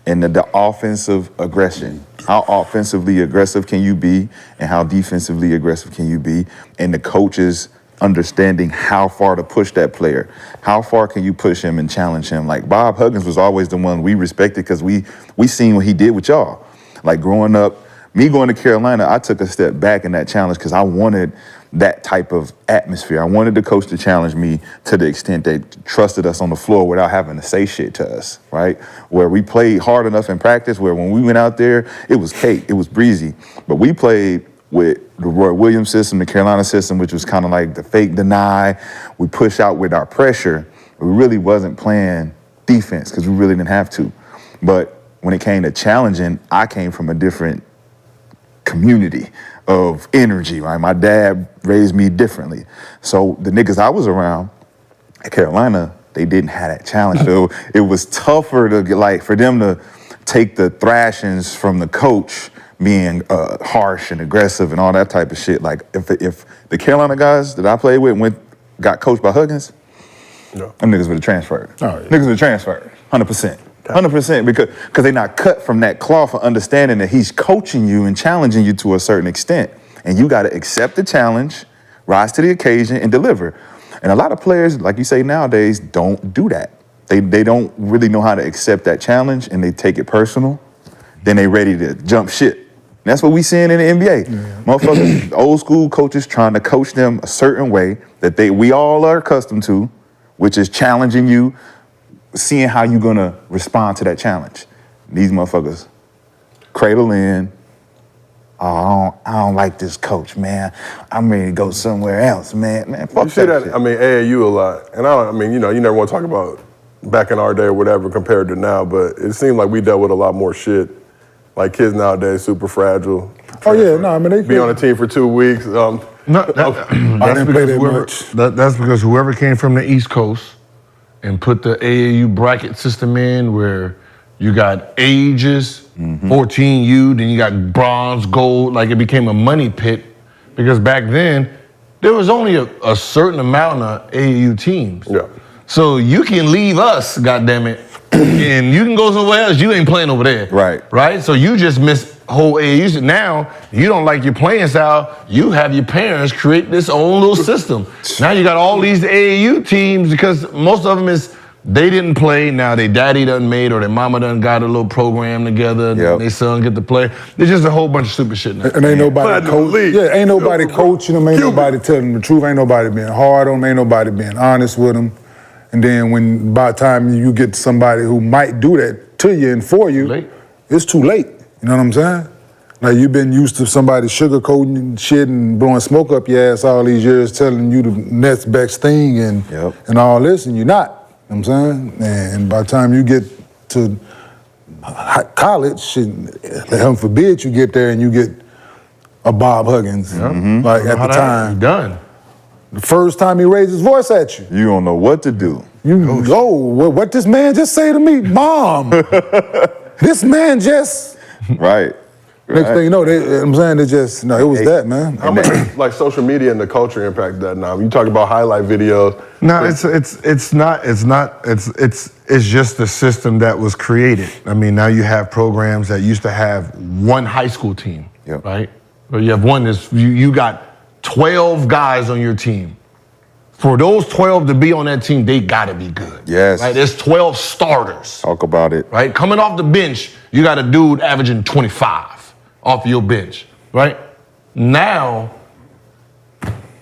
and the offensive aggression. How offensively aggressive can you be and how defensively aggressive can you be? And the coaches understanding how far to push that player. How far can you push him and challenge him? Like Bob Huggins was always the one we respected because we seen what he did with y'all. Like growing up, me going to Carolina, I took a step back in that challenge because I wanted that type of atmosphere. I wanted the coach to challenge me to the extent they trusted us on the floor without having to say shit to us, right? Where we played hard enough in practice where when we went out there, it was cake, it was breezy. But we played with the Roy Williams system, the Carolina system, which was kind of like the fake deny. We push out with our pressure. We really wasn't playing defense because we really didn't have to. But when it came to challenging, I came from a different community of energy, right? My dad raised me differently. So the niggas I was around at Carolina, they didn't have that challenge. So it was tougher to get, like, for them to take the thrashings from the coach being harsh and aggressive and all that type of shit. Like if the Carolina guys that I played with got coached by Huggins, them niggas would have transferred. Oh, yeah. Niggas would have transferred, 100%. 100% because they're not cut from that cloth for understanding that he's coaching you and challenging you to a certain extent. And you got to accept the challenge, rise to the occasion, and deliver. And a lot of players, like you say nowadays, don't do that. They don't really know how to accept that challenge and they take it personal. Then they ready to jump ship. And that's what we seeing in the NBA. Yeah. Motherfuckers, old school coaches trying to coach them a certain way that we all are accustomed to, which is challenging you, seeing how you're gonna respond to that challenge. These motherfuckers cradle in, oh, I don't like this coach, man. I'm ready to go somewhere else, man. Man, fuck you see that shit. I mean, AAU a lot. And I mean, you know, you never want to talk about back in our day or whatever compared to now, but it seemed like we dealt with a lot more shit. Like kids nowadays, super fragile. Oh yeah, no, I mean they be on a team for 2 weeks. No, I didn't play that much. That's because whoever came from the East Coast and put the AAU bracket system in where you got ages, 14U, then you got bronze, gold, like it became a money pit because back then there was only a certain amount of AAU teams. Yeah. So you can leave us, goddammit, and you can go somewhere else, you ain't playing over there. Right. Right? So you just miss whole AAU. Now, you don't like your playing style, you have your parents create this own little system. Now you got all these AAU teams because most of them is they didn't play. Now their daddy done made or their mama done got a little program together. And their son get to play. There's just a whole bunch of stupid shit now. And ain't nobody ain't nobody coaching them. Ain't nobody telling them the truth. Ain't nobody being hard on them. Ain't nobody being honest with them. And then when by the time you get somebody who might do that to you and for you, it's too late. You know what I'm saying? Like you've been used to somebody sugarcoating shit and blowing smoke up your ass all these years, telling you the next best thing and all this, and you're not. You know what I'm saying? And by the time you get to college, heaven forbid you get there and you get a Bob Huggins, like at the time. Done. The first time he raised his voice at you. You don't know what to do. What this man just say to me? Mom, this man just... Right. Next thing you know, I'm saying, it was that, man. How much like social media and the culture impact that now? You talk about highlight videos. No, it's just the system that was created. I mean, now you have programs that used to have one high school team, right? But you have you got 12 guys on your team. For those 12 to be on that team, they gotta be good. Yes. Right? There's 12 starters. Talk about it. Right? Coming off the bench, you got a dude averaging 25 off your bench. Right? Now,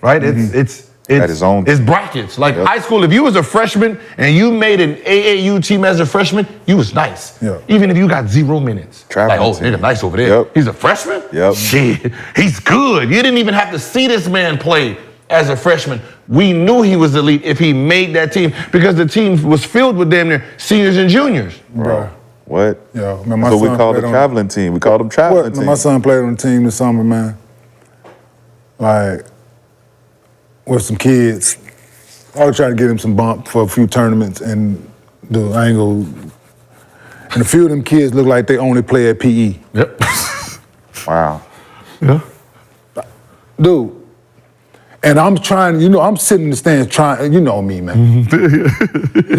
right, it's brackets. Like high school, if you was a freshman and you made an AAU team as a freshman, you was nice. Yeah. Even if you got 0 minutes. Like, oh, nigga nice over there. He's a freshman? Shit, he's good. You didn't even have to see this man play as a freshman. We knew he was elite if he made that team because the team was filled with damn near seniors and juniors. Bro. What? Yeah, man, my so we son called the played traveling team. We called them traveling team. My son played on the team this summer, man. Like, with some kids. I was trying to get him some bump for a few tournaments and the angle. And a few of them kids look like they only play at PE. Yep. Wow. Yeah. Dude. And I'm trying, I'm sitting in the stands trying, you know me, man.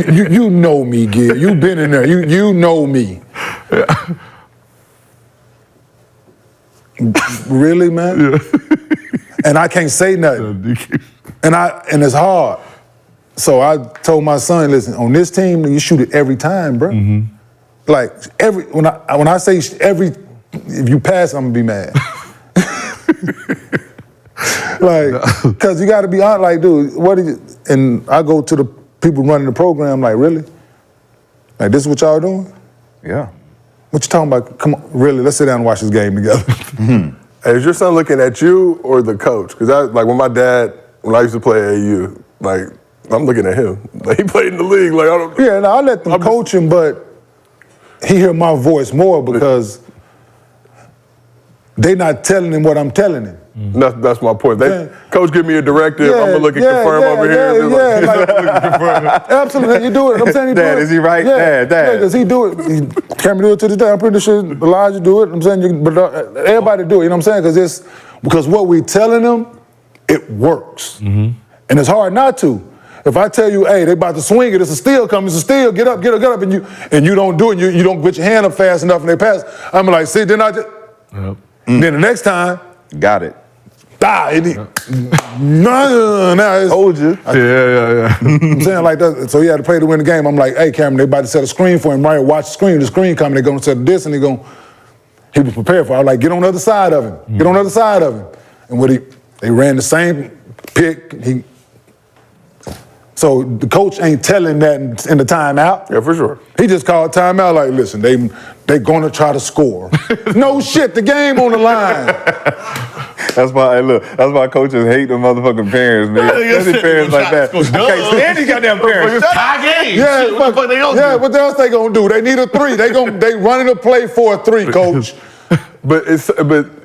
you know me, Gil. You've been in there. You know me. Really, man? Yeah. And I can't say nothing. And it's hard. So I told my son, listen, on this team, you shoot it every time, bro. Like when I say every, if you pass, I'm gonna be mad. Like, cause you gotta be honest, like, dude, what is it? And I go to the people running the program, like, really? Like, this is what y'all doing? Yeah. What you talking about? Come on, really, let's sit down and watch this game together. Hey, is your son looking at you or the coach? Cause when I used to play AAU, like, I'm looking at him. Like, he played in the league, like, I don't. Yeah, no, I let them coach him, but he hear my voice more because they not telling him what I'm telling him. That's my point. Coach give me a directive, I'm gonna look and confirm over here. Absolutely, you do it. I'm saying he Dad, do it. is he right? Yeah, Dad. Yeah, because he do it. Cameron do it to this day. I'm pretty sure Elijah do it. I'm saying, but everybody do it. You know what I'm saying? Because what we telling them, it works, and it's hard not to. If I tell you, hey, they about to swing it, it's a steal coming, it's a steal, get up, and you don't do it, you don't put your hand up fast enough and they pass, I'm like, see, then I just, then the next time, got it. Now it's, Told you. Yeah. I'm saying like that, so he had to play to win the game. I'm like, hey, Cameron, they about to set a screen for him, right? Watch the screen coming, they're gonna set this and he was prepared for it. I was like, get on the other side of him, get on the other side of him. And they ran the same pick, so the coach ain't telling that in the timeout. Yeah, for sure. He just called timeout like, listen, they gonna try to score. No shit, the game on the line. That's why coaches hate them motherfucking parents, man. Especially parents like that. I can't stand these goddamn parents. Tie game. Yeah, what else they gonna do? They need a 3. They running a play for a 3, coach. But if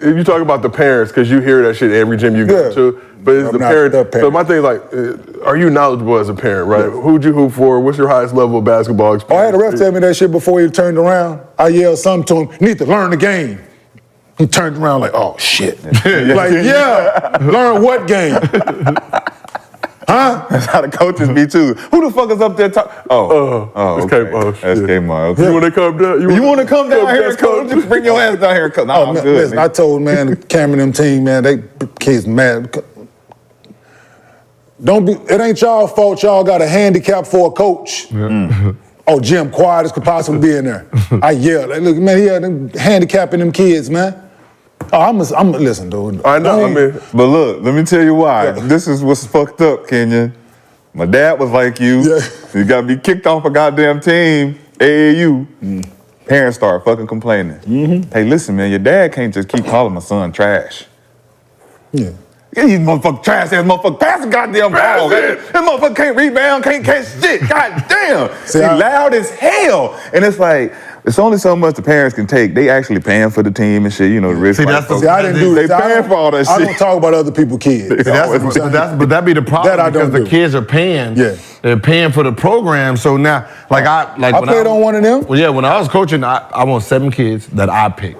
you talk about the parents, because you hear that shit every gym you go to, but it's the parents. So my thing is like, are you knowledgeable as a parent, right? Yeah. Who'd you hoop for? What's your highest level of basketball experience? I had a ref tell me that shit before he turned around. I yelled something to him, you need to learn the game. He turned around like, oh shit. Like, yeah, learn what game? Huh? That's how the coaches be too. Who the fuck is up there talking? That's Kmart. That's Kmart. Okay. You want to come down? You want to come down here, coach? Just bring your ass down here, coach. No, I'm good. Listen, I told Cameron them team, man, they kids mad. It ain't y'all fault y'all got a handicap for a coach. Oh, Jim, quiet as could possibly be in there. I yelled. Like, look, man, he had them handicapping them kids, man. Oh, I'm listen, dude. I know, man. But look, let me tell you why. This is what's fucked up, Kenyon. My dad was like you. Yeah. You got to be kicked off a goddamn team, AAU. Parents start fucking complaining. Hey, listen, man, your dad can't just keep calling my son trash. Yeah. Yeah, you motherfucker trash ass motherfucker. Pass the goddamn ball. That motherfucker can't rebound, can't catch shit. God damn. He loud as hell. And it's like, it's only so much the parents can take. They actually paying for the team and shit, you know, the risk. I didn't do They it. paying for all that shit. I don't talk about other people's kids. But that be the problem That I because don't the do. kids are paying. Yeah. They're paying for the program. So now, I played on one of them. Well, yeah, when I was coaching, I want 7 kids that I pick.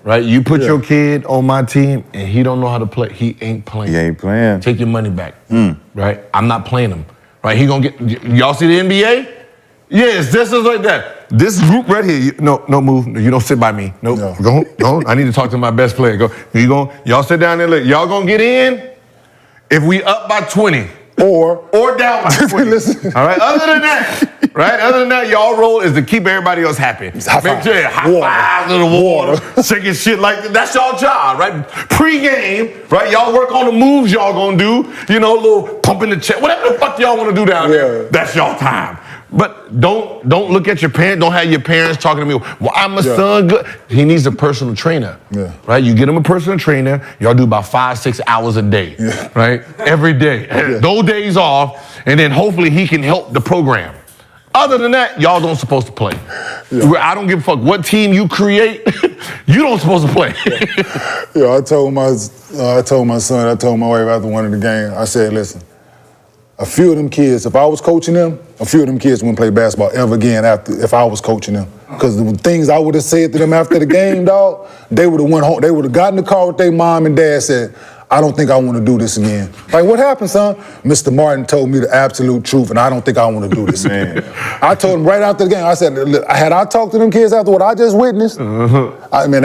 Right? You put your kid on my team and he don't know how to play. He ain't playing. He ain't playing. Take your money back. Right? I'm not playing him. Right? He gonna get. Y'all see the NBA? Yes, this is like that. This group right here. No move. You don't sit by me. Nope. No. Go. I need to talk to my best player. Go. Y'all sit down there. Look. Y'all gonna get in if we up by 20 or down by 20. Listen. All right. Other than that, y'all role is to keep everybody else happy. Make sure high fives in the water, shaking shit like that. That's y'all job, right? Pre-game, right? Y'all work on the moves y'all gonna do. You know, a little pump in the chest, whatever the fuck y'all want to do down there. That's y'all time. But don't look at your parents. Don't have your parents talking to me. Well, I'm a son. Good. He needs a personal trainer. Right? You get him a personal trainer. Y'all do about 5-6 hours a day. Right? Every day. Those days off, and then hopefully he can help the program. Other than that, y'all don't supposed to play. I don't give a fuck what team you create. You don't supposed to play. I told my son, I told my wife after one of the games, I said, listen, a few of them kids, if I was coaching them, a few of them kids wouldn't play basketball ever again if I was coaching them. Because the things I would have said to them after the game, dog, they would have went home. They would have gotten in the car with their mom and dad, said, I don't think I want to do this again. Like, what happened, son? Mr. Martin told me the absolute truth, and I don't think I want to do this again. I told him right after the game, I said, look, had I talked to them kids after what I just witnessed, they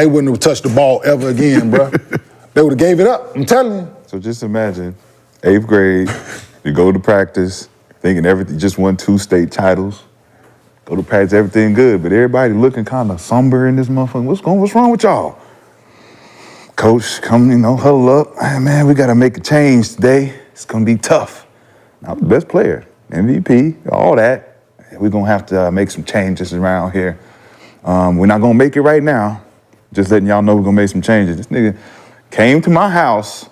wouldn't have touched the ball ever again, bro. They would have gave it up, I'm telling you. So just imagine, 8th grade, you go to practice, thinking everything, just won 2 state titles. Go to practice, everything good, but everybody looking kind of somber in this motherfucker. What's wrong with y'all? Coach, come, huddle up. Hey, man, we got to make a change today. It's going to be tough. I'm the best player, MVP, all that. We're going to have to make some changes around here. We're not going to make it right now. Just letting y'all know we're going to make some changes. This nigga came to my house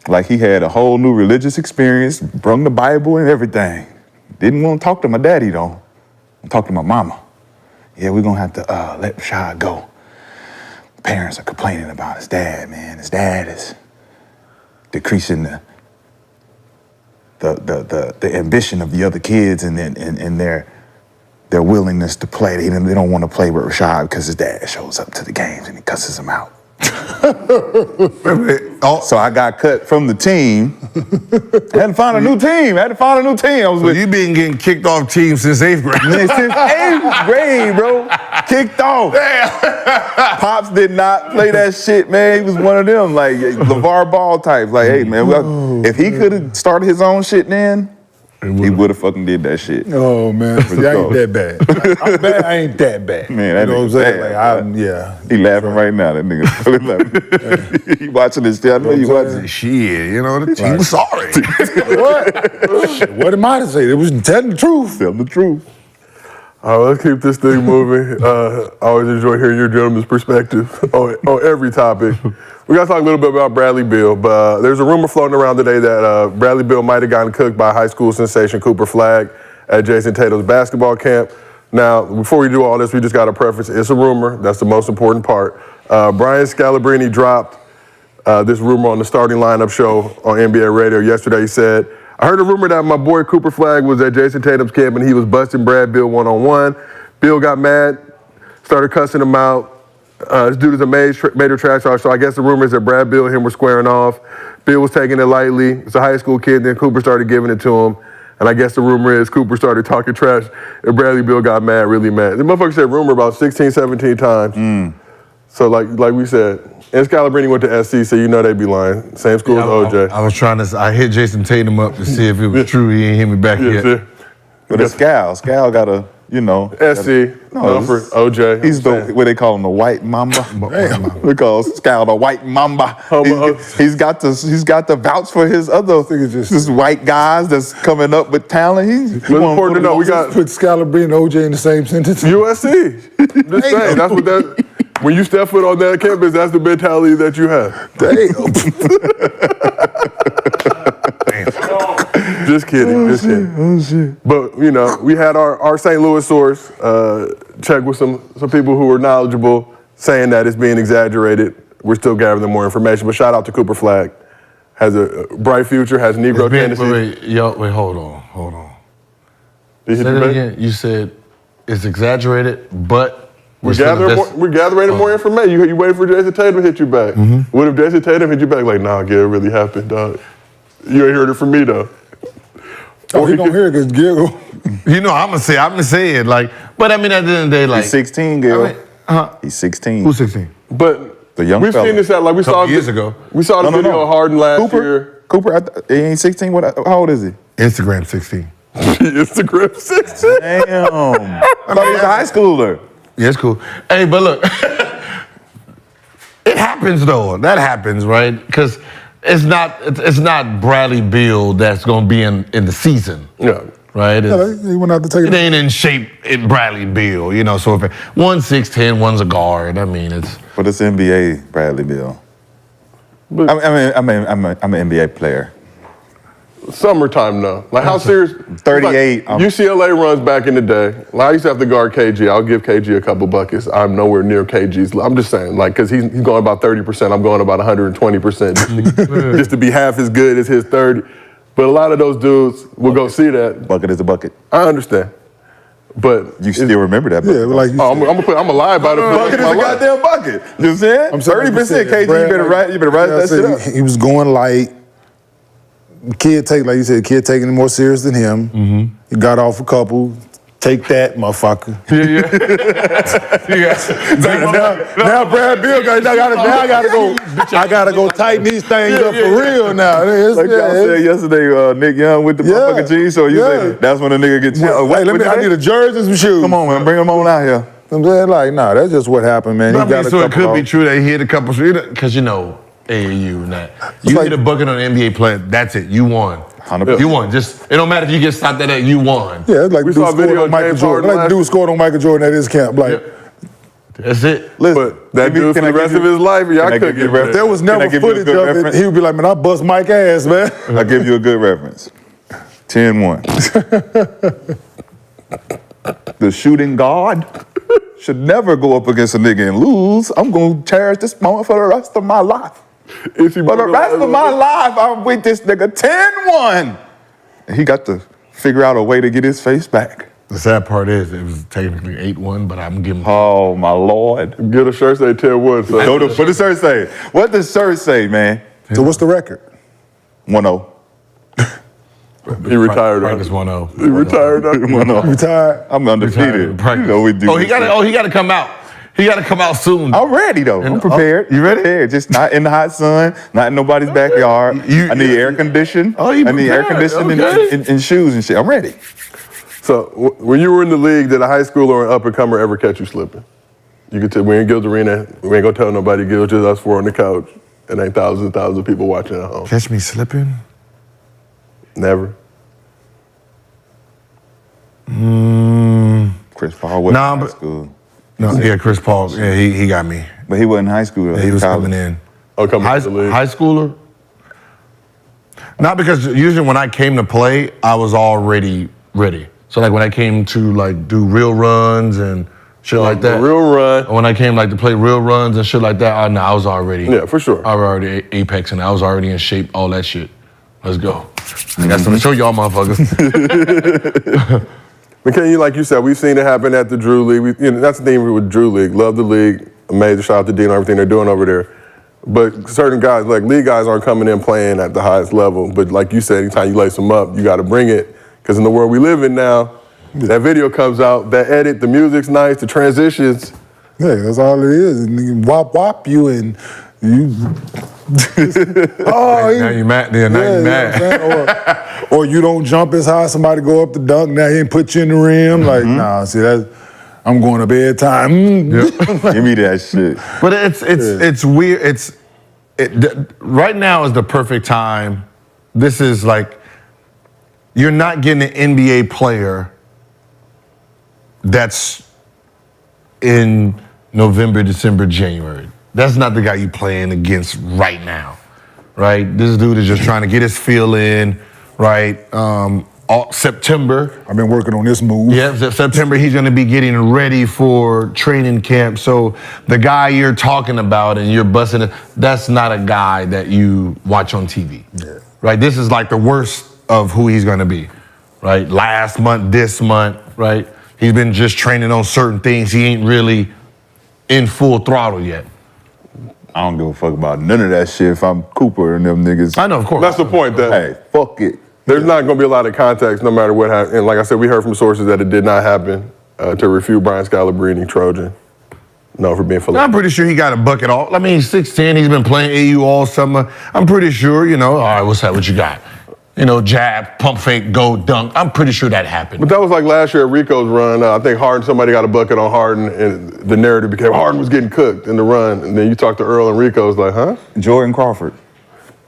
like he had a whole new religious experience, brung the Bible and everything. Didn't want to talk to my daddy, though. Talk to my mama. Yeah, we're going to have to let Rashad go. Parents are complaining about his dad, man. His dad is decreasing the ambition of the other kids and their willingness to play. They don't want to play with Rashad because his dad shows up to the games and he cusses him out. So I got cut from the team. I had to find a new team. I was with You been getting kicked off teams since 8th grade. Man, since 8th grade, bro. Kicked off. Pops did not play that shit, man. He was one of them, like LeVar Ball types. Like, hey, man, if he could have started his own shit then, he would have fucking did that shit. Oh, man. See, I ain't that bad. I'm bad. I ain't that bad. Man, that you know what I'm saying? bad, Like, He laughing right now, that nigga. He watching this shit. I know you watching. Shit, the team was sorry. What? What am I to say? It was telling the truth. Tell the truth. All right, let's keep this thing moving. I always enjoy hearing your gentleman's perspective on every topic. We got to talk a little bit about Bradley Beal, but there's a rumor floating around today that Bradley Beal might have gotten cooked by high school sensation Cooper Flagg at Jason Tatum's basketball camp. Now, before we do all this, we just got to preface, it's a rumor. That's the most important part. Brian Scalabrine dropped this rumor on the Starting Lineup show on NBA radio yesterday. He said, I heard a rumor that my boy Cooper Flagg was at Jason Tatum's camp and he was busting Brad Beal one-on-one. Bill got mad, started cussing him out. This dude is a major trash talker, so I guess the rumor is that Brad Beal and him were squaring off. Bill was taking it lightly. It's a high school kid, then Cooper started giving it to him. And I guess the rumor is Cooper started talking trash and Bradley Beal got mad, really mad. The motherfucker said rumor about 16, 17 times. So like we said, and Scalabrini went to SC, so you know they be lying. Same school as OJ. I was trying to. I hit Jason Tatum up to see if it was true. He ain't hit me back yet. Yeah. But it's Scal. Scal got a, you know. SC, for OJ. He's what they call him, the white mamba. Damn. We call Scal the white mamba. He's got to vouch for his other just white guys that's coming up with talent. It's important to know we got put Scalabrini and OJ in the same sentence. USC. Just saying, that's what that. When you step foot on that campus, that's the mentality that you have. Damn. Just kidding. Just kidding. Oh shit. But you know, we had our St. Louis source check with some people who were knowledgeable, saying that it's being exaggerated. We're still gathering more information. But shout out to Cooper Flagg. Has a bright future. Has Negro tendencies. Wait, hold on. Did you Say hit that the again. You said it's exaggerated, but We're gathering more information. You wait for Jason Tatum to hit you back. Mm-hmm. What if Jason Tatum hit you back like, nah, Gil, it really happened, dog. You ain't heard it from me though. Oh, he gonna hear it because Gil. You know, I'm gonna say it like. But I mean, at the end of the day, like He's 16, Gil. I mean, He's 16. Who's 16? But The young we've fella. seen this out like we saw years ago. We saw the video of Harden last year. Cooper, he ain't 16. How old is he? Instagram 16. Instagram 16. Damn. I thought he was a high schooler. Yeah, it's cool. Hey, but look, it happens though. That happens, right? Because it's not Bradley Beal that's gonna be in the season. Yeah. Right? He went out to take It ain't in shape in Bradley Beal, you know. So if one's 6'10", one's a guard, I mean it's. But it's NBA Bradley Beal. But I'm an NBA player. summertime though. Like how serious? 38. Like, UCLA runs back in the day. Like I used to have to guard KG. I'll give KG a couple buckets. I'm nowhere near KG's. I'm just saying, like, because he's going about 30%. I'm going about 120% just to be half as good as his 30. But a lot of those dudes will go see that. Bucket is a bucket. I understand. But you still remember that bucket. Yeah, like you I'm gonna lie about it. Bucket is a goddamn bucket. You know what I'm saying? I'm saying, 30% KG, Brad, you better write that shit up. He was going light. Kid like you said, kid taking it more serious than him. Mm-hmm. He got off a couple. Take that, motherfucker. Now Brad Beal I gotta go tighten these things up for real now. Like y'all said yesterday, Nick Young with the motherfucking jeans. So you say that's when a nigga gets. Hey, I need a jersey and some shoes. Come on, man, bring them on out here. I'm saying, like, nah, that's just what happened, man. I mean, so it could be true that he hit a couple, because you know, AAU and that. You hit a bucket on an NBA player, that's it, you won. 100%. You won. Just, it don't matter if you get stopped at that, you won. Yeah, it's like we saw a video of Michael Jordan. Like dude scored on Michael Jordan at his camp. Like, that's it. Listen, but that dude for the rest of his life, y'all couldn't get if there was never footage of it, he would be like, man, I bust Mike ass, man. I'll give you a good reference. 10-1. The shooting guard should never go up against a nigga and lose. I'm going to cherish this moment for the rest of my life. For the rest of my life, I'm with this nigga 10-1. And he got to figure out a way to get his face back. The sad part is, it was technically 8-1, but I'm giving. Oh, my Lord. Get a shirt say 10-1. So. What does the shirt say? What does the shirt say, man? So what's the record? 1-0. He retired. Practice 1-0. He retired. 1-0. Retired? I'm undefeated. Practice. You know we do. He got to come out. He got to come out soon. I'm ready though. I'm prepared. You ready? Prepared. Just not in the hot sun, not in nobody's backyard. I need air conditioning. Oh, you I need air conditioning and shoes and shit. I'm ready. So when you were in the league, did a high schooler or an up-and-comer ever catch you slipping? You could tell, we in Gil's Arena, we ain't gonna tell nobody, Gil, just us four on the couch. It ain't thousands and thousands of people watching at home. Catch me slipping? Never. Chris Paul wasn't in high school. No, yeah, Chris Paul. Yeah, he got me. But he wasn't in high school. Yeah, he was coming in. Oh, coming to the league. High schooler? Not because usually when I came to play, I was already ready. So like when I came to like do real runs and shit like that. Real run. When I came like to play real runs and shit like that, I was already. Yeah, for sure. I was already apex and I was already in shape, all that shit. Let's go. I got something to show y'all motherfuckers. But Kenyon, like you said, we've seen it happen at the Drew League. That's the thing with Drew League. Love the league. Amazing. Shout out to Dean and everything they're doing over there. But certain guys, like league guys, aren't coming in playing at the highest level. But like you said, anytime you lace them up, you got to bring it. Because in the world we live in now, that video comes out, that edit, the music's nice, the transitions, Yeah, that's all it is. And he whop you and you. Now you mad. Yeah, now you you know mad. what I'm saying? Or you don't jump as high. Somebody go up the dunk. Now he didn't put you in the rim. Like, nah. See that? I'm going to bedtime. Give me that shit. But it's weird. Right now is the perfect time. This is like, you're not getting an NBA player that's in November, December, January. That's not the guy you playing against right now, right? This dude is just trying to get his feel in, right? September. I've been working on this move. Yeah, September he's going to be getting ready for training camp. So the guy you're talking about and you're busting it, that's not a guy that you watch on TV, right? This is like the worst of who he's going to be, right? Last month, this month, right? He's been just training on certain things. He ain't really in full throttle yet. I don't give a fuck about none of that shit if I'm Cooper and them niggas. I know, of course. That's the point. That Hey, fuck it. there's not going to be a lot of context no matter what happens. And like I said, we heard from sources that it did not happen to refute Brian Scalabrine, Trojan. No, for being full. I'm pretty sure he got a bucket all. I mean, he's 6'10", he's been playing AU all summer. I'm pretty sure, all right, what's that, what you got? Jab, pump fake, go, dunk. I'm pretty sure that happened. But that was like last year at Rico's run. I think Harden, somebody got a bucket on Harden, and the narrative became Harden was getting cooked in the run. And then you talk to Earl and Rico's like, huh? Jordan Crawford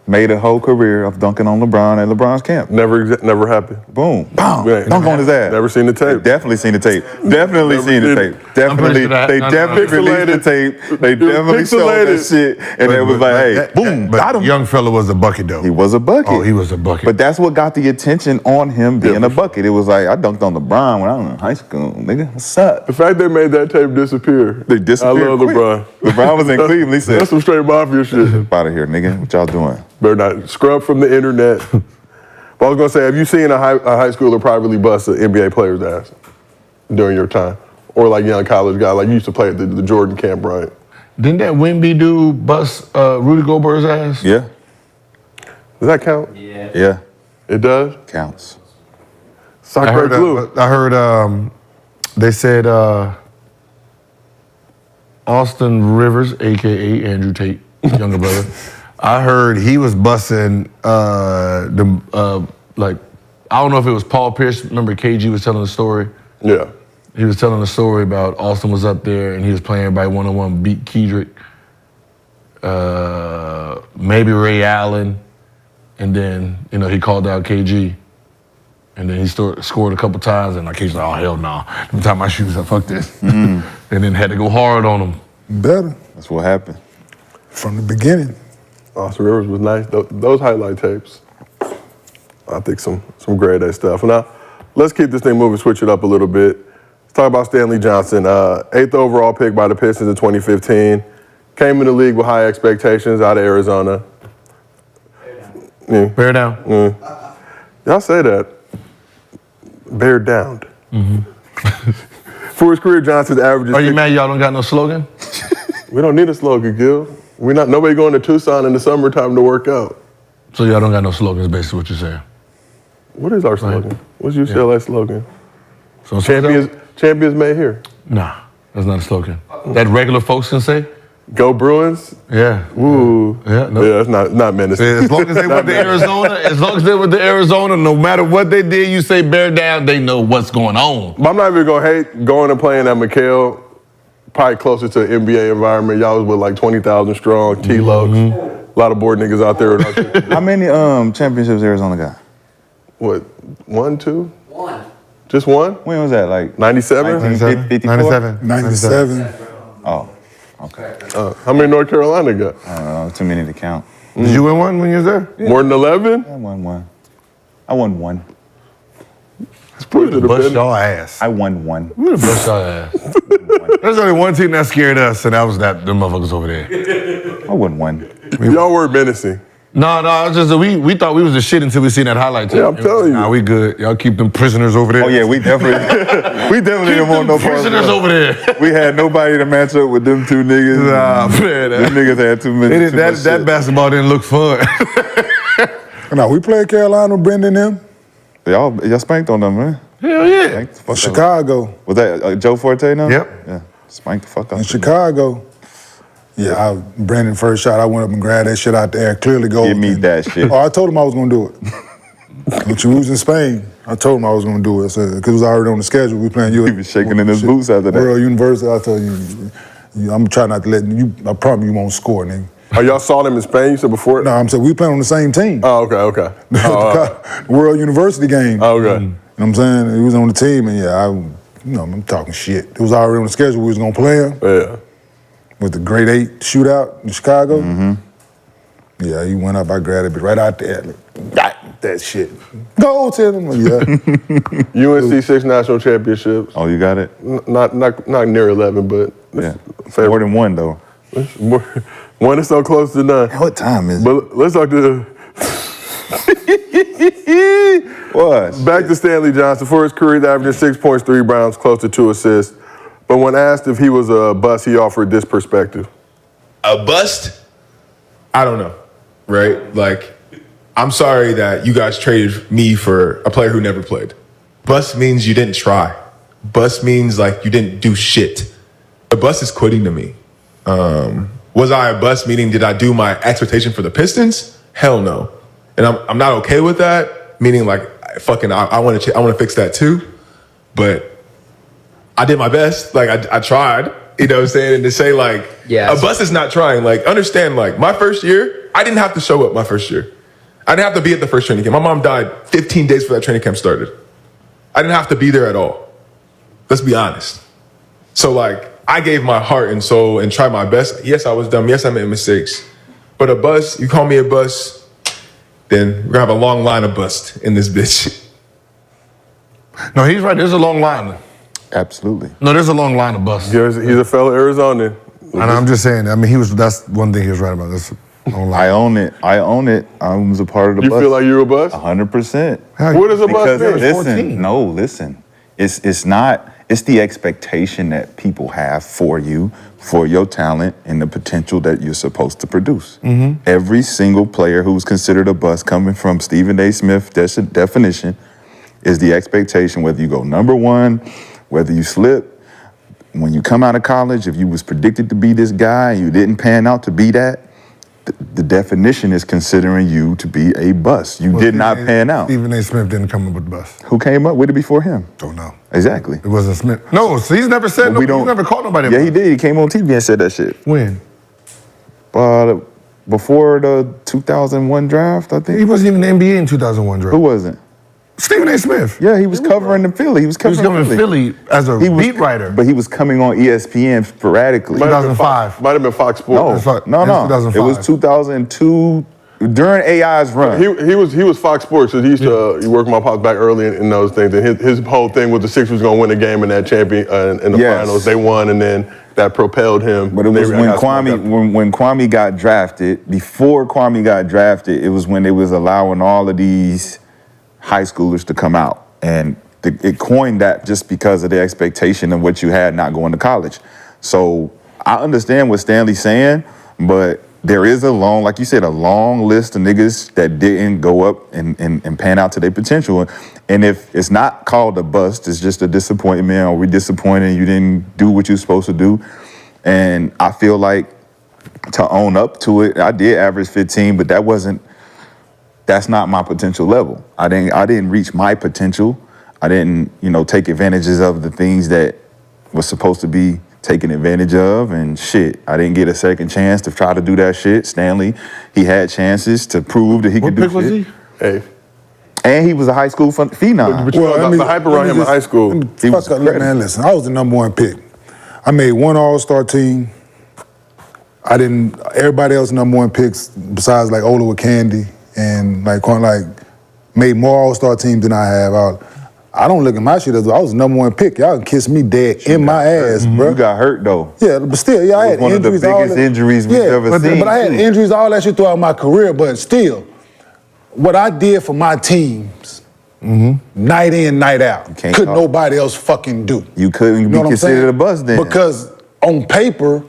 made a whole career of dunking on LeBron at LeBron's camp. Never happened. Boom. Bam. Yeah. Dunk on his ass. Never seen the tape. Definitely seen the tape. Definitely seen the tape. Definitely. They definitely released the tape. They definitely showed that shit. And it was like, hey, boom, got him. Young fella was a bucket, though. He was a bucket. Oh, he was a bucket. But that's what got the attention on him being a bucket. It was like, I dunked on LeBron when I was in high school. Nigga, what's up? The fact they made that tape disappear. They disappeared I love quick. LeBron. LeBron was in Cleveland. He said, that's some straight mafia shit. out of here, nigga. What y'all doing? Better not scrub from the internet. But I was gonna say, have you seen a high schooler privately bust an NBA player's ass during your time? Or like young college guy, like you used to play at the Jordan camp, right? Didn't that Wemby dude bust Rudy Gobert's ass? Yeah. Does that count? Yeah. It does? Counts. Sock I break glue. heard they said Austin Rivers, a.k.a. Andrew Tate, younger brother, I heard he was busting I don't know if it was Paul Pierce. Remember KG was telling the story? Yeah. He was telling a story about Austin was up there and he was playing everybody one-on-one, beat Kedrick, maybe Ray Allen, and then, he called out KG. And then he scored a couple times and KG's like, oh, hell no. Let me tie my shoes up, fuck this. And then had to go hard on him. Better. That's what happened. From the beginning. Austin Rivers was nice. Those highlight tapes, I think some grade A stuff. Now, let's keep this thing moving, switch it up a little bit. Let's talk about Stanley Johnson, 8th overall pick by the Pistons in 2015. Came in the league with high expectations out of Arizona. Bear down. Y'all say that. Bear downed. For his career, Johnson's averages. Are you mad y'all don't got no slogan? We don't need a slogan, Gil. Nobody going to Tucson in the summertime to work out. So y'all don't got no slogans, basically what you're saying. What is our slogan? What's UCLA slogan? So Champions made here. Nah, that's not a slogan. That regular folks can say? Go Bruins. Yeah. Ooh. Yeah, no. Yeah, that's not menacing. As long as they went to Arizona, no matter what they did, you say bear down, they know what's going on. But I'm not even gonna hate going and playing at McHale, probably closer to an NBA environment. Y'all was with like 20,000 strong, T-Lokes, a lot of board niggas out there. How many championships Arizona got? What, 1, 2? 1. Just one? When was that? Like 97? 54? 97. Oh, okay. How many North Carolina got? I don't know, too many to count. Did you win one when you was there? More than 11? I won one. I won one. Bust y'all ass. I won one. We would have bust y'all ass. There's only one team that scared us, and that was them motherfuckers over there. I won one. Y'all were menacing. No, it's just that we thought we was the shit until we seen that highlight tape. Yeah, I'm telling you. Nah, we good. Y'all keep them prisoners over there. Oh yeah, we definitely didn't want no prisoners over there. We had nobody to match up with them two niggas. Nah, man. Them niggas had too many. That basketball didn't look fun. No, we played Carolina, Brendan them. Y'all spanked on them, man. Hell yeah. Fuck Chicago. Was that Joe Forte now? Yep. Yeah. Spank the fuck out In of Chicago, yeah, Brandon first shot, I went up and grabbed that shit out the air, clearly goal. Give me that shit. Oh, I told him I was gonna do it. When we was in Spain, I told him I was gonna do it, because it was already on the schedule. We playing He was shaking in his boots after that. World University, I told you, I'm trying not to let you, I promise you won't score, nigga. Oh, y'all saw them in Spain, you said before? No, I'm saying we playing on the same team. Oh, okay. World University game. Oh, okay. You know what I'm saying? He was on the team, and I'm talking shit. It was already on the schedule. We was gonna play him. Yeah. With the grade 8 shootout in Chicago. Yeah, he went up, I grabbed it right out there. Got that shit. Go to him. Yeah. UNC 6 national championships. Oh, you got it? Not near 11, but Yeah. More than one, though. One is so close to none. What time is it? But let's talk to What? back to Stanley Johnson. For his career, he's averaging 6 points, 3 rebounds, close to 2 assists. But when asked if he was a bust, he offered this perspective. A bust? I don't know, right? Like, I'm sorry that you guys traded me for a player who never played. Bust means you didn't try. Bust means, like, you didn't do shit. A bust is quitting to me. Was I a bust, meaning did I do my expectation for the Pistons? Hell no. And I'm not okay with that, meaning, like, I want to fix that too. But I did my best. Like, I tried, you know what I'm saying? And to say, like, a bust is not trying. Like, understand, like, my first year, I didn't have to show up my first year. I didn't have to be at the first training camp. My mom died 15 days before that training camp started. I didn't have to be there at all. Let's be honest. So, like, I gave my heart and soul and tried my best. Yes, I was dumb. Yes, I made mistakes. But a bust, you call me a bust, then we're gonna have a long line of bust in this bitch. No, he's right. There's a long line. Absolutely. No, there's a long line of busts. He's a fellow Arizonan. And I'm just saying, I mean, that's one thing he was right about. That's I own it. I was a part of the You bus. feel like you're a bust? 100%. What is a bust Because mean? listen. It's not. It's the expectation that people have for you, for your talent, and the potential that you're supposed to produce. Every single player who's considered a bust, coming from Stephen A. Smith's definition, is the expectation, whether you go number one, whether you slip. When you come out of college, if you was predicted to be this guy and you didn't pan out to be that, the definition is considering you to be a bust. You did not pan out. Stephen A. Smith didn't come up with the bust. Who came up with it before him? Don't know. Exactly. It wasn't Smith. No, so he's never said, he's never called nobody a Yeah, bust. he did. He came on TV and said that shit. When? Before the 2001 draft, I think. He wasn't even in the NBA in 2001 draft. Who wasn't? Stephen A. Smith. Yeah, he was covering the Philly. He was covering Philly as a beat writer. But he was coming on ESPN sporadically. 2005. Might have been Fox Sports. No. It was 2002 during AI's run. He was Fox Sports, so he used to work my pops back early in those things. And his whole thing was the Sixers was going to win the game in that champion in the finals. They won, and then that propelled him. But it was when Kwame got drafted. Before Kwame got drafted, it was when they was allowing all of these high schoolers to come out, and it coined that just because of the expectation of what you had not going to college. So I understand what Stanley's saying, but there is like you said, a long list of niggas that didn't go up and pan out to their potential. And if it's not called a bust, it's just a disappointment, or we're disappointed you didn't do what you're supposed to do. And I feel like to own up to it, I did average 15, but that's not my potential level. I didn't reach my potential. I didn't, take advantages of the things that was supposed to be taken advantage of, and shit. I didn't get a second chance to try to do that shit. Stanley, he had chances to prove that he could do shit. What pick was he? Hey. And he was a high school phenom. The hype around him in high school. Man, listen, I was the number one pick. I made one All-Star team. Everybody else number one picks besides like Ola with Candy and like made more All-Star teams than I have. I don't look at my shit as I was the number one pick. Y'all can kiss me dead in my ass, bro. You got hurt though. Yeah, but still, I had one injuries. One of the biggest injuries we've ever seen. But I had injuries, all that shit throughout my career. But still, what I did for my teams, night in, night out, could nobody else fucking do. You couldn't be considered a bust then. Because on paper,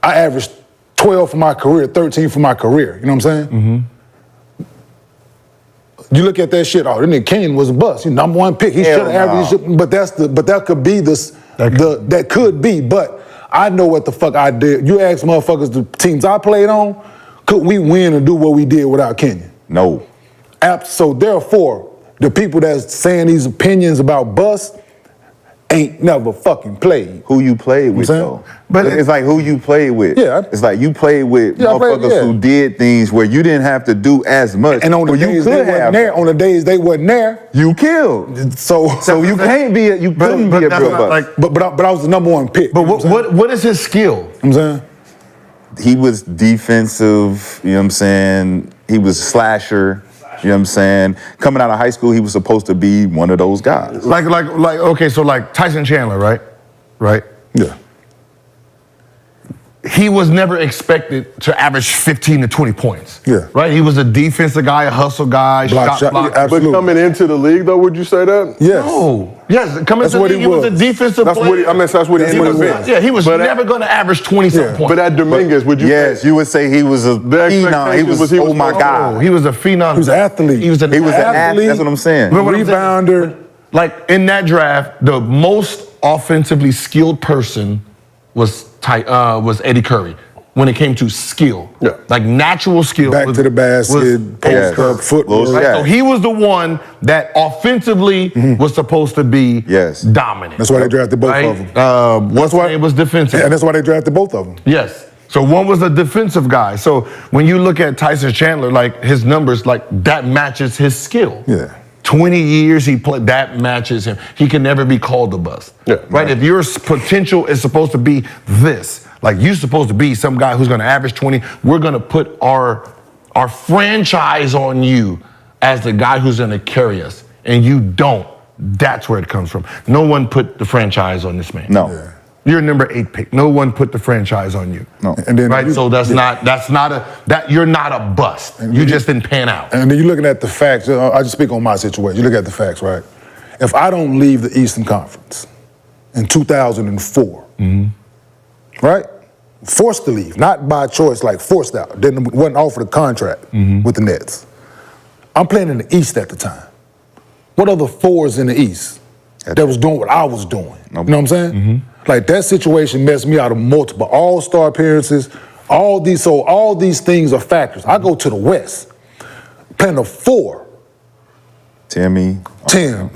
I averaged 12 for my career, 13 for my career. You know what I'm saying? You look at that shit. Then Kenyon was a bust. Number one pick. He should have averaged. But that could be this. That could be, but I know what the fuck I did. You ask motherfuckers, the teams I played on, could we win and do what we did without Kenyon? No. So therefore, the people that's saying these opinions about Bus ain't never fucking played. Who you played with, though? But it's like who you played with. Yeah. It's like you played with Yeah, motherfuckers who did things where you didn't have to do as much. And on the days they wasn't there, on the days they wasn't there, you killed. So you can't be you couldn't be a real Bus. But I was the number one pick. But what is his skill? You know what I'm saying? He was defensive, you know what I'm saying? He was a slasher. You know what I'm saying? Coming out of high school, he was supposed to be one of those guys. Okay, so like Tyson Chandler, right? Right? Yeah. He was never expected to average 15 to 20 points. Yeah. Right? He was a defensive guy, a hustle guy, Block shot, block. yeah, But coming into the league, though, would you say that? Yes. No. Yes, coming That's to the what league, he he was a was. defensive That's player. what that's what he That's would what have he been. was. Yeah, he was But never going to average 20-something Yeah. points. But at Dominguez, would you? Yes, you would say he was a phenom. He expectation was, was he was oh my supposed to- God. He was a phenom. He was an athlete. He was an athlete. That's what I'm saying. Remember what I'm saying? Rebounder. Like in that draft, the most offensively skilled person was Eddie Curry when it came to skill. Yeah. Like natural skill. Back to the basket, post Curry. up, footwork. Little Right? Shaq. So he was the one that offensively was supposed to be dominant. That's why they drafted both right? of them. What's why it was defensive. And that's why they drafted both of them. Yes. So one was a defensive guy. So when you look at Tyson Chandler, like his numbers, like that matches his skill. Yeah. 20 years he played, that matches him. He can never be called a bust. Yeah. Right? If your potential is supposed to be this, like you're supposed to be some guy who's gonna average 20, we're gonna put our franchise on you as the guy who's gonna carry us. And you don't. That's where it comes from. No one put the franchise on this man. No. Yeah. You're number 8 pick. No one put the franchise on you. No. And then Right, so you're not a bust. You just didn't pan out. And then you're looking at the facts. I just speak on my situation. You look at the facts, right? If I don't leave the Eastern Conference in 2004, right? Forced to leave, not by choice, like forced out. Wasn't offered a contract with the Nets. I'm playing in the East at the time. What other fours in the East that was doing what I was doing? Nope. You know what I'm saying? Like that situation messed me out of multiple All-Star appearances. All these things are factors. I go to the West, playing a 4. Timmy. Tim,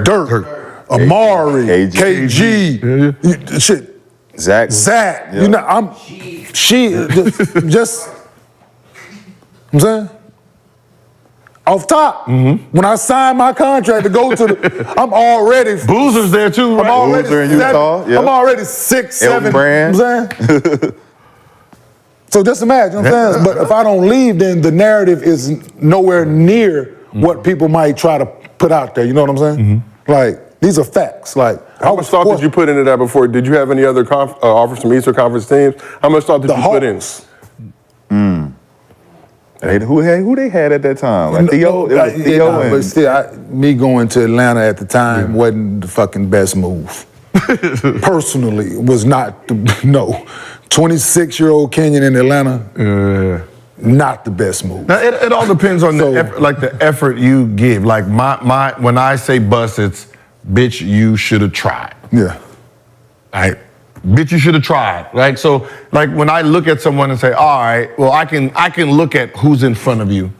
Dirk, Amari, KG, shit, Zach. You know, I'm I'm saying, off top. When I signed my contract to go to I'm already Boozer's there too, right? I'm already Boozer in Utah, yeah. I'm already 6, 7. Brand. You know what I'm saying? So just imagine, you know what I'm saying? But if I don't leave, then the narrative is nowhere near what people might try to put out there. You know what I'm saying? Like, these are facts. Like, How much thought did you put into that before? Did you have any other offers from Eastern Conference teams? How much thought did you put in? Who they had at that time? Like Theo? It was Theo and but still, me going to Atlanta at the time wasn't the fucking best move. Personally, was not no. 26-year-old Kenyon in Atlanta, not the best move. Now, it all depends on the effort you give. Like my when I say bust, it's bitch, you should have tried. Yeah. Right? Bitch, you should have tried. Right? So like when I look at someone and say, all right, well I can look at who's in front of you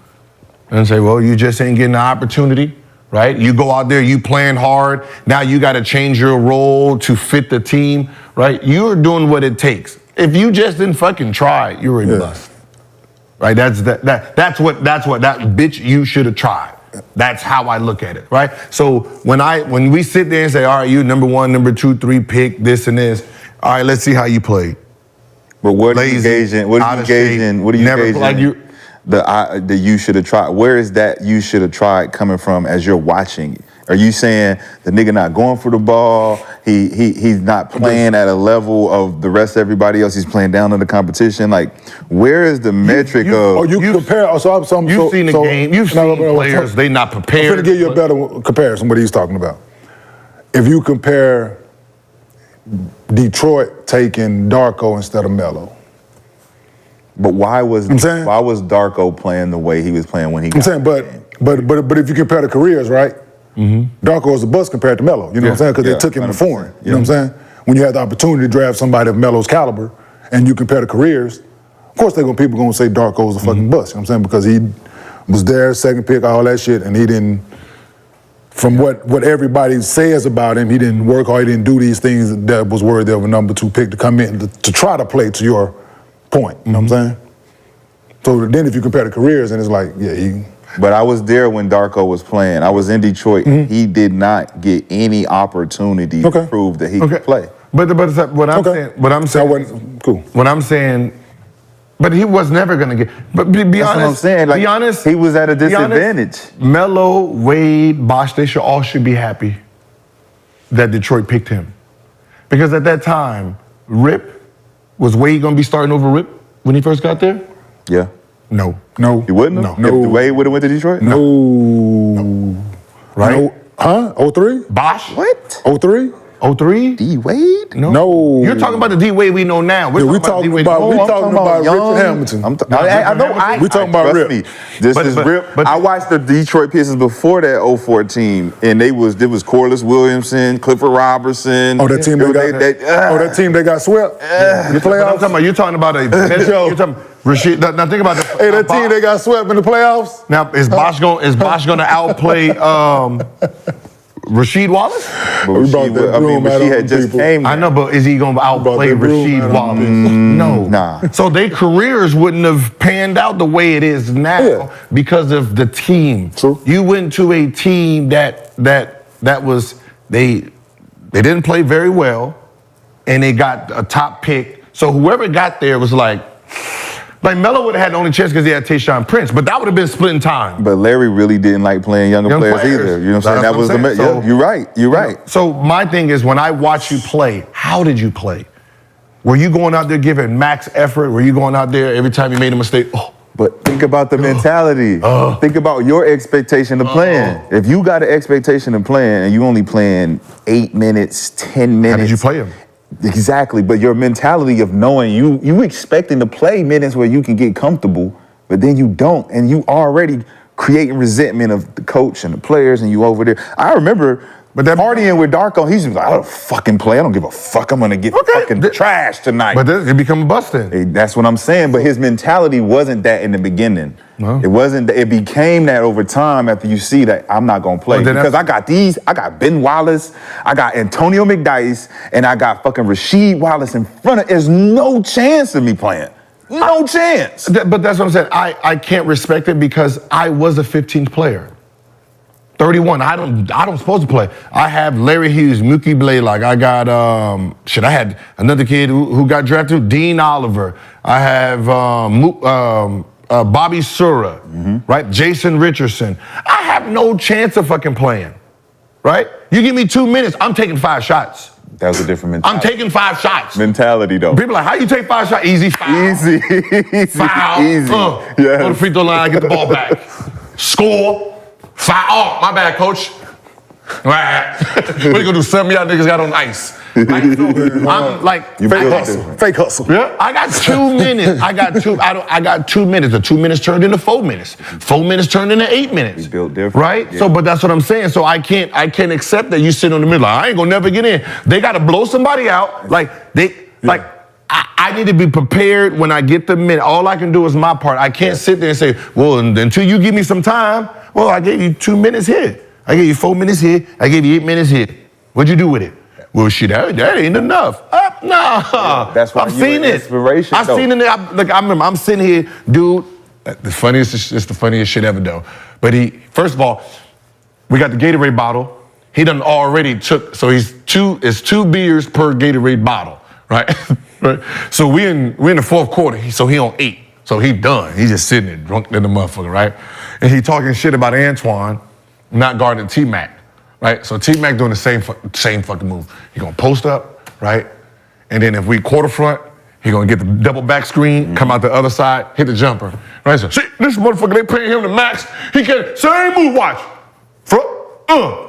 and say, well, you just ain't getting the opportunity. Right? You go out there, you playing hard. Now you got to change your role to fit the team. Right? You're doing what it takes. If you just didn't fucking try, you're a bust. Right? That's what bitch, you should have tried. That's how I look at it, right? So when we sit there and say, all right, you number 1, number 2, 3 pick, this and this, all right, let's see how you play. But what are you engaging? What are you engaging? What are you engaging? Like the you should have tried. Where is that you should have tried coming from as you're watching? Are you saying the nigga not going for the ball? He's not playing at a level of the rest of everybody else. He's playing down in the competition. Like, where is the metric of? Or you compare. You've seen the game. You've seen players. They not prepared. I'm going to give you a better comparison. What he's talking about. If you compare Detroit taking Darko instead of Melo. But why was Darko playing the way he was playing when he? I'm saying, but if you compare the careers, right? Darko was a bust compared to Melo. You know what I'm saying? Because they took him before him. You know what I'm saying? when you have the opportunity to draft somebody of Melo's caliber and you compare the careers, of course people gonna say Darko's a fucking bust, you know what I'm saying? Because he was there, second pick, all that shit, and he didn't, from what everybody says about him, he didn't work hard, he didn't do these things that was worthy of a number 2 pick to come in to try to play to your point, you know what I'm saying? So then if you compare the careers, and it's like, yeah, But I was there when Darko was playing. I was in Detroit. He did not get any opportunity to prove that he could play. But what I'm saying, cool. What I'm saying, but he was never gonna get. But be That's honest, what I'm saying. Like, be honest. he was at a disadvantage. Melo, Wade, Bosh, they should be happy that Detroit picked him, because at that time, was Wade gonna be starting over Rip when he first got there? Yeah. No. He wouldn't have? No. If Wade would have went to Detroit? No. Right? No. Huh? 03? Bosh? What? 03? 03? D Wade? No. You're talking about the D Wade we know now. We talking about young. Richard Hamilton. I know. We talking about trust Rip. me. This is Rip. but- I watched the Detroit Pistons before that 04 team, and there was Corliss Williamson, Clifford Robertson. Oh, that team that team they got swept. The playoffs. You're talking about you're talking Rashid. Now think about this. Hey, that team they got swept in the playoffs. Now is Bosh gonna outplay Rasheed Wallace? But Rasheed had just came. I know, but is he gonna outplay Rasheed Wallace? No. Nah. So their careers wouldn't have panned out the way it is now because of the team. True. You went to a team that was they didn't play very well, and they got a top pick. So whoever got there was like Melo would have had the only chance because he had Tayshaun Prince, but that would have been splitting time. But Larry really didn't like playing younger players either. You know what I'm saying? That was So, you're right. You're right. So my thing is, when I watch you play, how did you play? Were you going out there giving max effort? Were you going out there every time you made a mistake? Oh. But think about the mentality. Think about your expectation of playing. If you got an expectation of playing and you only playing 8 minutes, 10 minutes. How did you play him? Exactly, but your mentality of knowing you expecting to play minutes where you can get comfortable, but then you don't, and you already creating resentment of the coach and the players, and you over there. I remember partying with Darko. He's just like, I don't fucking play. I don't give a fuck. I'm gonna get fucking trash tonight. But it become a bust then. That's what I'm saying. But his mentality wasn't that in the beginning. No. It wasn't. It became that over time after you see that I'm not gonna play because I got these. I got Ben Wallace. I got Antonio McDyess, and I got fucking Rasheed Wallace in front of. There's no chance of me playing. No chance. But that's what I'm saying. I can't respect it because I was a 15th player. 31. I don't supposed to play. I have Larry Hughes, Mookie Blaylock. I got I had another kid who got drafted, Dean Oliver. I have Bobby Sura, right? Jason Richardson. I have no chance of fucking playing, right? You give me 2 minutes, I'm taking 5 shots. That was a different mentality. I'm taking 5 shots. Mentality, though. People are like, how you take 5 shots? Easy foul. Easy. Foul. Yes. Go to the free throw line, get the ball back. Score. Foul. Oh, my bad, coach. Right. What you gonna do? Some of y'all niggas got on ice. Like, so I'm like fake hustle. Yeah, I got 2 minutes. I got 2 minutes. The 2 minutes turned into 4 minutes. 4 minutes turned into 8 minutes. We built different, right? Yeah. So, but that's what I'm saying. So I can't accept that you sit in the middle. I ain't gonna never get in. They gotta blow somebody out. I need to be prepared when I get the minute. All I can do is my part. I can't sit there and say, well, until you give me some time. Well, I gave you 2 minutes here. I gave you 4 minutes here. I gave you 8 minutes here. What'd you do with it? Well, shit, that ain't enough. Nah. That's why I've seen it. Inspiration. I've seen it. I remember I'm sitting here, dude. It's the funniest shit ever, though. But first of all, we got the Gatorade bottle. He done already took, so it's 2 beers per Gatorade bottle, right? Right. So we in the fourth quarter. So he on 8. So he done. He just sitting there drunk in the motherfucker, right? And he talking shit about Antoine not guarding T-Mac, right? So T-Mac doing the same fucking move. He gonna post up, right? And then if we quarter front, he gonna get the double back screen, come out the other side, hit the jumper, right? So see, this motherfucker, they paying him the max. He can same move, watch. Front,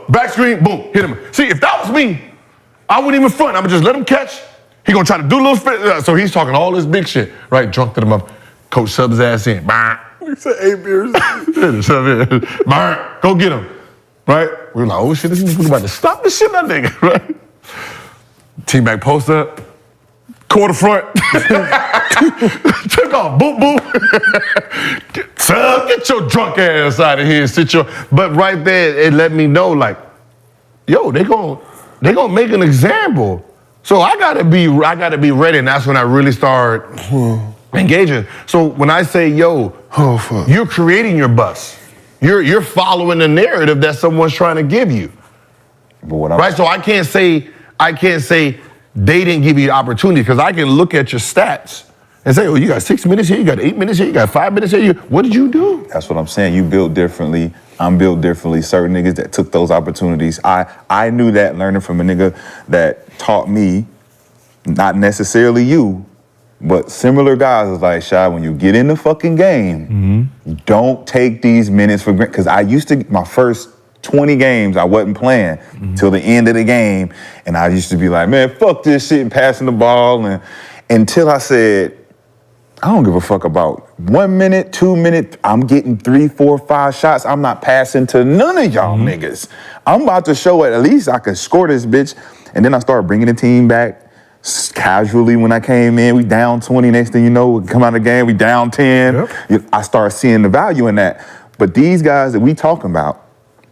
back screen, boom, hit him. See, if that was me, I wouldn't even front. I'ma just let him catch. He gonna try to do a little spit. So he's talking all this big shit, right? Drunk to the mother. Coach subs his ass in. You said 8 beers. Go get him, right? We were like, oh shit, this nigga about to stop this shit, that nigga, right? T-back post up, quarter front, took off, boop, boop. Son, get your drunk ass out of here, but right there, it let me know, like, yo, they gonna make an example. So I gotta be ready, and that's when I really start engaging. So when I say, yo, you're creating your bus. You're following the narrative that someone's trying to give you. Right? So I can't say they didn't give you the opportunity, because I can look at your stats and say, oh, you got 6 minutes here, you got 8 minutes here, you got 5 minutes here. What did you do? That's what I'm saying. You built differently. I'm built differently. Certain niggas that took those opportunities. I knew that learning from a nigga that taught me, not necessarily you, but similar guys was like, Shy, when you get in the fucking game, don't take these minutes for granted. Because I used to, my first 20 games, I wasn't playing till the end of the game. And I used to be like, man, fuck this shit and passing the ball. And until I said, I don't give a fuck about 1 minute, 2 minutes. I'm getting 3, 4, 5 shots. I'm not passing to none of y'all niggas. I'm about to show at least I can score this bitch. And then I started bringing the team back casually when I came in. We down 20. Next thing you know, we come out of the game, we down 10. Yep. I started seeing the value in that. But these guys that we talking about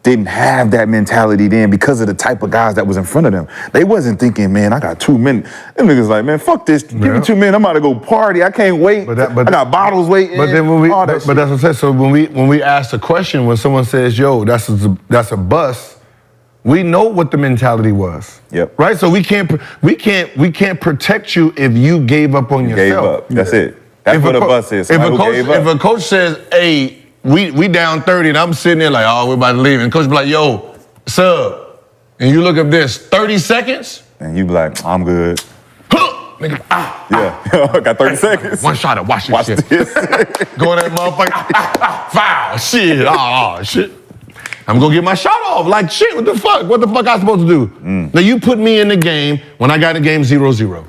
didn't have that mentality then because of the type of guys that was in front of them. They wasn't thinking, man, I got 2 minutes. Them niggas like, man, fuck this. Give me 2 minutes. I'm about to go party. I can't wait. I got bottles waiting. But then that's what I'm saying. So when we ask the question, when someone says, yo, that's a bust, we know what the mentality was. Yep. Right? So we can't protect you if you gave up on yourself. Gave up. That's it. That's what a bust is. If a coach says, hey, we down 30, and I'm sitting there like, oh, we're about to leave. And coach be like, yo, sub. And you look up this, 30 seconds? And you be like, I'm good. Nigga, I got 30 seconds. One shot of watch this shit. Go in that motherfucker, foul, shit, shit. I'm gonna get my shot off, like shit, what the fuck? What the fuck I supposed to do? Now you put me in the game, when I got in the game 0-0.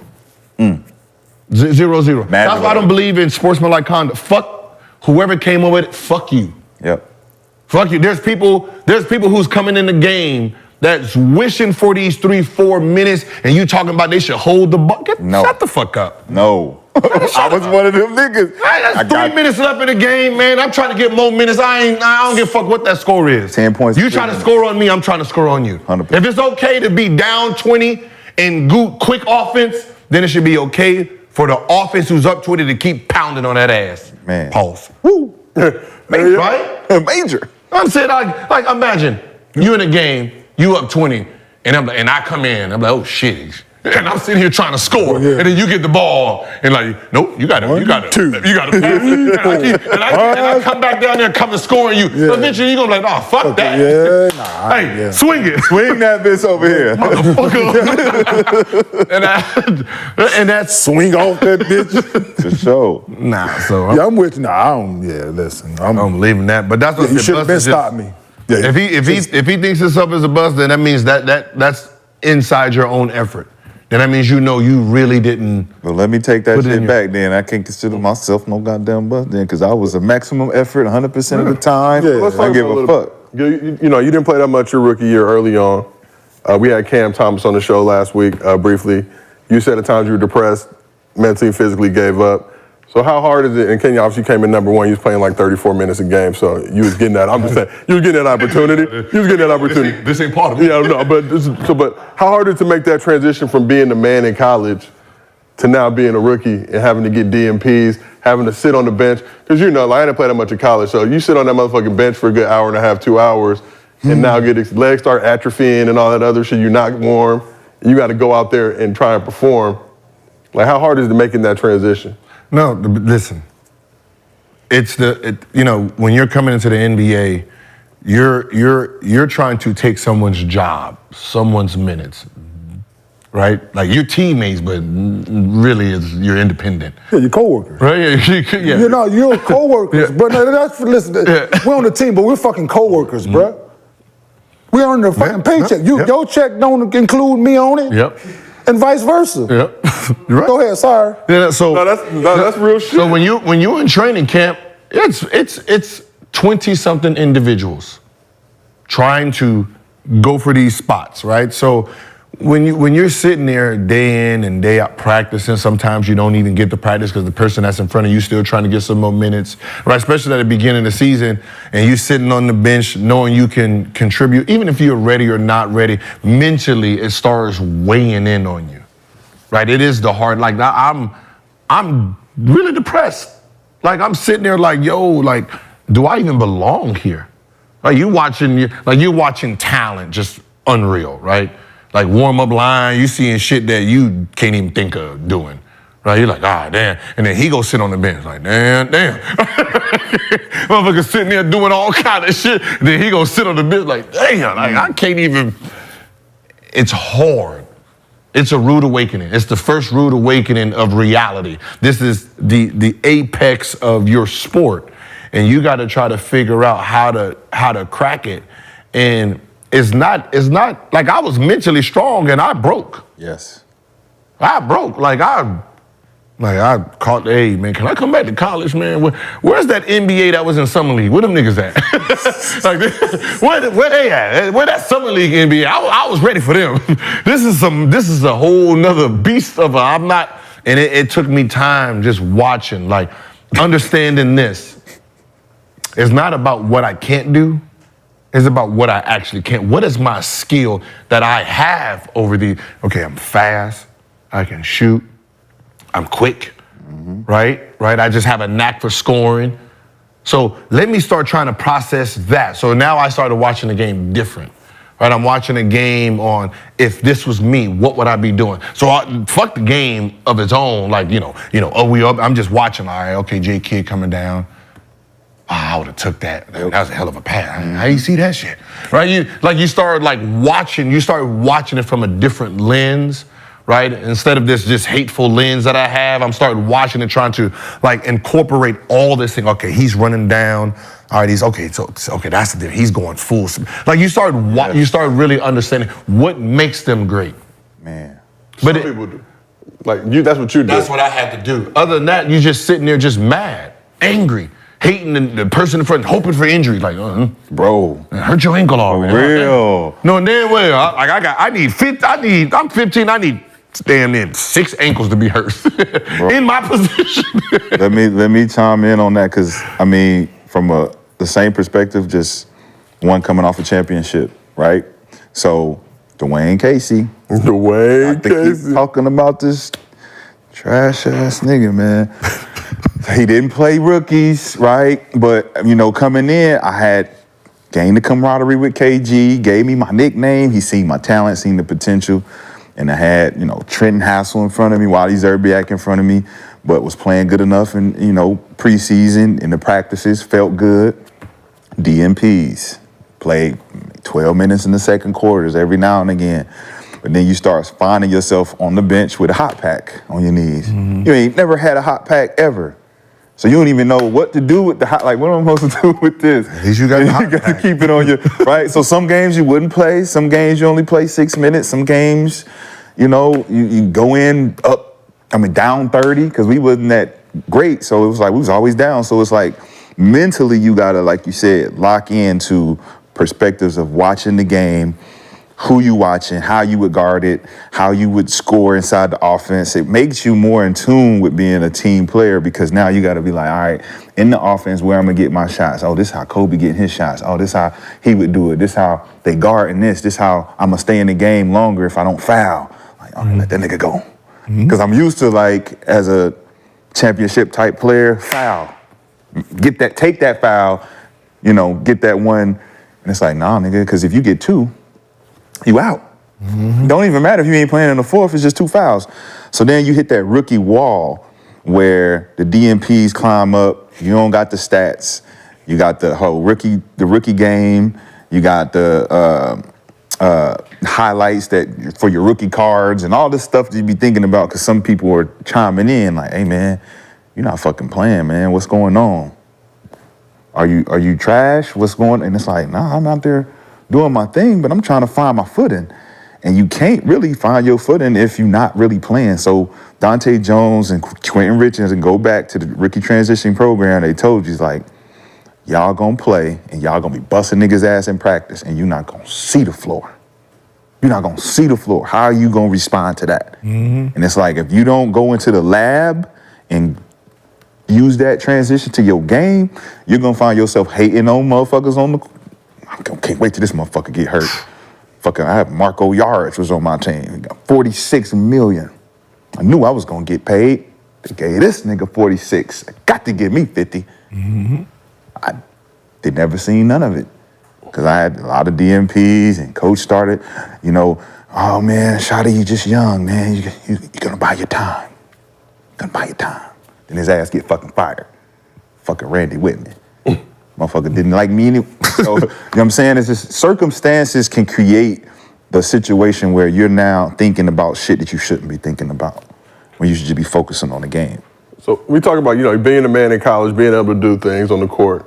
0-0. That's why I don't believe in sportsmanlike conduct. Fuck whoever came up with it, fuck you. Yep. Fuck you. There's people who's coming in the game that's wishing for these 3-4 minutes, and you talking about they should hold the bucket. No. Shut the fuck up. No. I was one of them niggas. That's 3 minutes left in the game, man. I'm trying to get more minutes. I don't give a fuck what that score is. 10 points. You trying to score on me, I'm trying to score on you. 100%. If it's okay to be down 20 and go quick offense, then it should be okay for the offense who's up 20 to keep pounding on that ass. Man. Pause. Woo. Major, right? Major. I'm saying, like imagine you in a game, you up 20, and I come in, I'm like, oh shit. And I'm sitting here trying to score, and then you get the ball, and like, nope, you got to pass. And I come back down there and come and score on you. So eventually you're gonna be like, oh, fuck that. Hey, swing it. Swing that bitch over here. Motherfucker. and that's Swing off that bitch. For sure. I'm with you. I don't. Listen. I'm leaving that. But that's what you should have been stopping me. Yeah, if he thinks himself as a bust, then that means that's inside your own effort. Then that means you know you really didn't. But let me take that shit back then. I can't consider myself no goddamn bust then, because I was a maximum effort 100% of the time. Let's I give a fuck. You didn't play that much your rookie year early on. We had Cam Thomas on the show last week briefly. You said at times you were depressed, mentally, physically gave up. So how hard is it? And Kenyon obviously came in number 1. You was playing like 34 minutes a game, so you was getting that. I'm just saying, you was getting that opportunity. You was getting that opportunity. This ain't part of it. Yeah, no, but how hard is it to make that transition from being the man in college to now being a rookie and having to get DMPs, having to sit on the bench? Because I didn't play that much in college, so you sit on that motherfucking bench for a good hour and a half, 2 hours, and now legs start atrophying and all that other shit. You're not warm. You got to go out there and try and perform. Like, how hard is it making that transition? No, listen. It's when you're coming into the NBA, you're trying to take someone's job, someone's minutes, right? Like your teammates, but really you're independent. Yeah, your coworkers. Right? Yeah. You're coworkers, bro. No, listen. We're on the team, but we're fucking coworkers, bro. We earn the fucking paycheck. Your check don't include me on it. Yep. And vice versa. Yep. Right. Go ahead, sorry. Yeah, so that's real shit. So when you're in training camp, it's 20-something individuals trying to go for these spots, right? So when you're sitting there day in and day out practicing, sometimes you don't even get to practice because the person that's in front of you still trying to get some more minutes, right? Especially at the beginning of the season, and you sitting on the bench knowing you can contribute, even if you're ready or not ready, mentally it starts weighing in on you, right? It is the hard. Like I'm really depressed. Like I'm sitting there like, yo, like, do I even belong here? Like you're watching talent just unreal, right? Like warm-up line, you seeing shit that you can't even think of doing, right? You're like, damn. And then he go sit on the bench like, damn. Motherfucker sitting there doing all kind of shit. And then he go sit on the bench like, damn, like I can't even. It's hard. It's a rude awakening. It's the first rude awakening of reality. This is the apex of your sport. And you got to try to figure out how to crack it. And it's not like I was mentally strong and I broke. Yes. I broke. I caught, hey, man, can I come back to college, man? Where's that NBA that was in Summer League? Where them niggas at? Where they at? Where that Summer League NBA? I was ready for them. This is a whole nother beast of I'm not, and it took me time just watching, like, understanding this. It's not about what I can't do. It's about what I actually can. What is my skill that I have over okay, I'm fast, I can shoot, I'm quick, right? I just have a knack for scoring. So let me start trying to process that. So now I started watching the game different, right? I'm watching a game on, if this was me, what would I be doing? So fuck the game of its own, like, we up, I'm just watching, all right, okay, J Kid coming down. I would have took that. That was a hell of a pass. How you see that shit? Right? You start watching it from a different lens, right? Instead of this just hateful lens that I have, I'm starting watching it, trying to incorporate all this thing. Okay, he's running down. All right, okay, that's the he's going full. Like you start really understanding what makes them great. Man. Some people do. Like you, that's what you do. That's what I had to do. Other than that, you're just sitting there just mad, angry. Hating the person in front, hoping for injury, like, bro, hurt your ankle already. For real. No, and then I'm 15, I need damn near 6 ankles to be hurt in my position. let me chime in on that, because from the same perspective, just one coming off a championship, right? So Dwayne Casey. He's talking about this trash ass nigga, man. He didn't play rookies, right? But, coming in, I had gained the camaraderie with KG, gave me my nickname. He seen my talent, seen the potential. And I had, Trenton Hassel in front of me, Wally Zerbiak in front of me, but was playing good enough in, preseason, in the practices, felt good. DMPs, played 12 minutes in the second quarters every now and again. But then you start finding yourself on the bench with a hot pack on your knees. Mm-hmm. You ain't never had a hot pack ever. So you don't even know what to do with the hot, what am I supposed to do with this? At least you got the hot pack. To keep it on your, right? So some games you wouldn't play, some games you only play 6 minutes, some games, you go in down 30, because we wasn't that great. So it was we was always down. So it's mentally you gotta, like you said, lock into perspectives of watching the game, who you watching, how you would guard it, how you would score inside the offense. It makes you more in tune with being a team player, because now you got to be like, all right, in the offense, where I'm going to get my shots. Oh, this how Kobe getting his shots. Oh, this how he would do it. This how they guarding this. This how I'm going to stay in the game longer if I don't foul. Let that nigga go. Because I'm used to, as a championship type player, foul. Take that foul, get that one. And it's nah, nigga, because if you get 2, you out. Mm-hmm. Don't even matter if you ain't playing in the fourth, it's just 2 fouls. So then you hit that rookie wall where the DMPs climb up, you don't got the stats, you got the whole rookie game, you got the highlights that for your rookie cards and all this stuff that you be thinking about, because some people are chiming in hey man, you're not fucking playing, man. What's going on? Are you trash? What's going on? And it's nah, I'm out there doing my thing, but I'm trying to find my footing. And you can't really find your footing if you're not really playing. So Dante Jones and Quentin Richards, and go back to the rookie transition program, they told you, y'all gonna play and y'all gonna be busting niggas' ass in practice and you're not gonna see the floor. You're not gonna see the floor. How are you gonna respond to that? And it's like, if you don't go into the lab and use that transition to your game, you're gonna find yourself hating on motherfuckers on the. I can't wait till this motherfucker get hurt. Fucking, I have Marco Yards was on my team. He got $46 million. I knew I was gonna get paid. They gave this nigga 46. They got to give me 50. They never seen none of it. Because I had a lot of DMPs and coach started, oh man, Shotty, you just young, man. You're gonna buy your time. Gonna buy your time. Then his ass get fucking fired. Fucking Randy Whitman. Motherfucker didn't like me anyway. So, you know what I'm saying? It's just circumstances can create the situation where you're now thinking about shit that you shouldn't be thinking about, when you should just be focusing on the game. So we talk about, being a man in college, being able to do things on the court,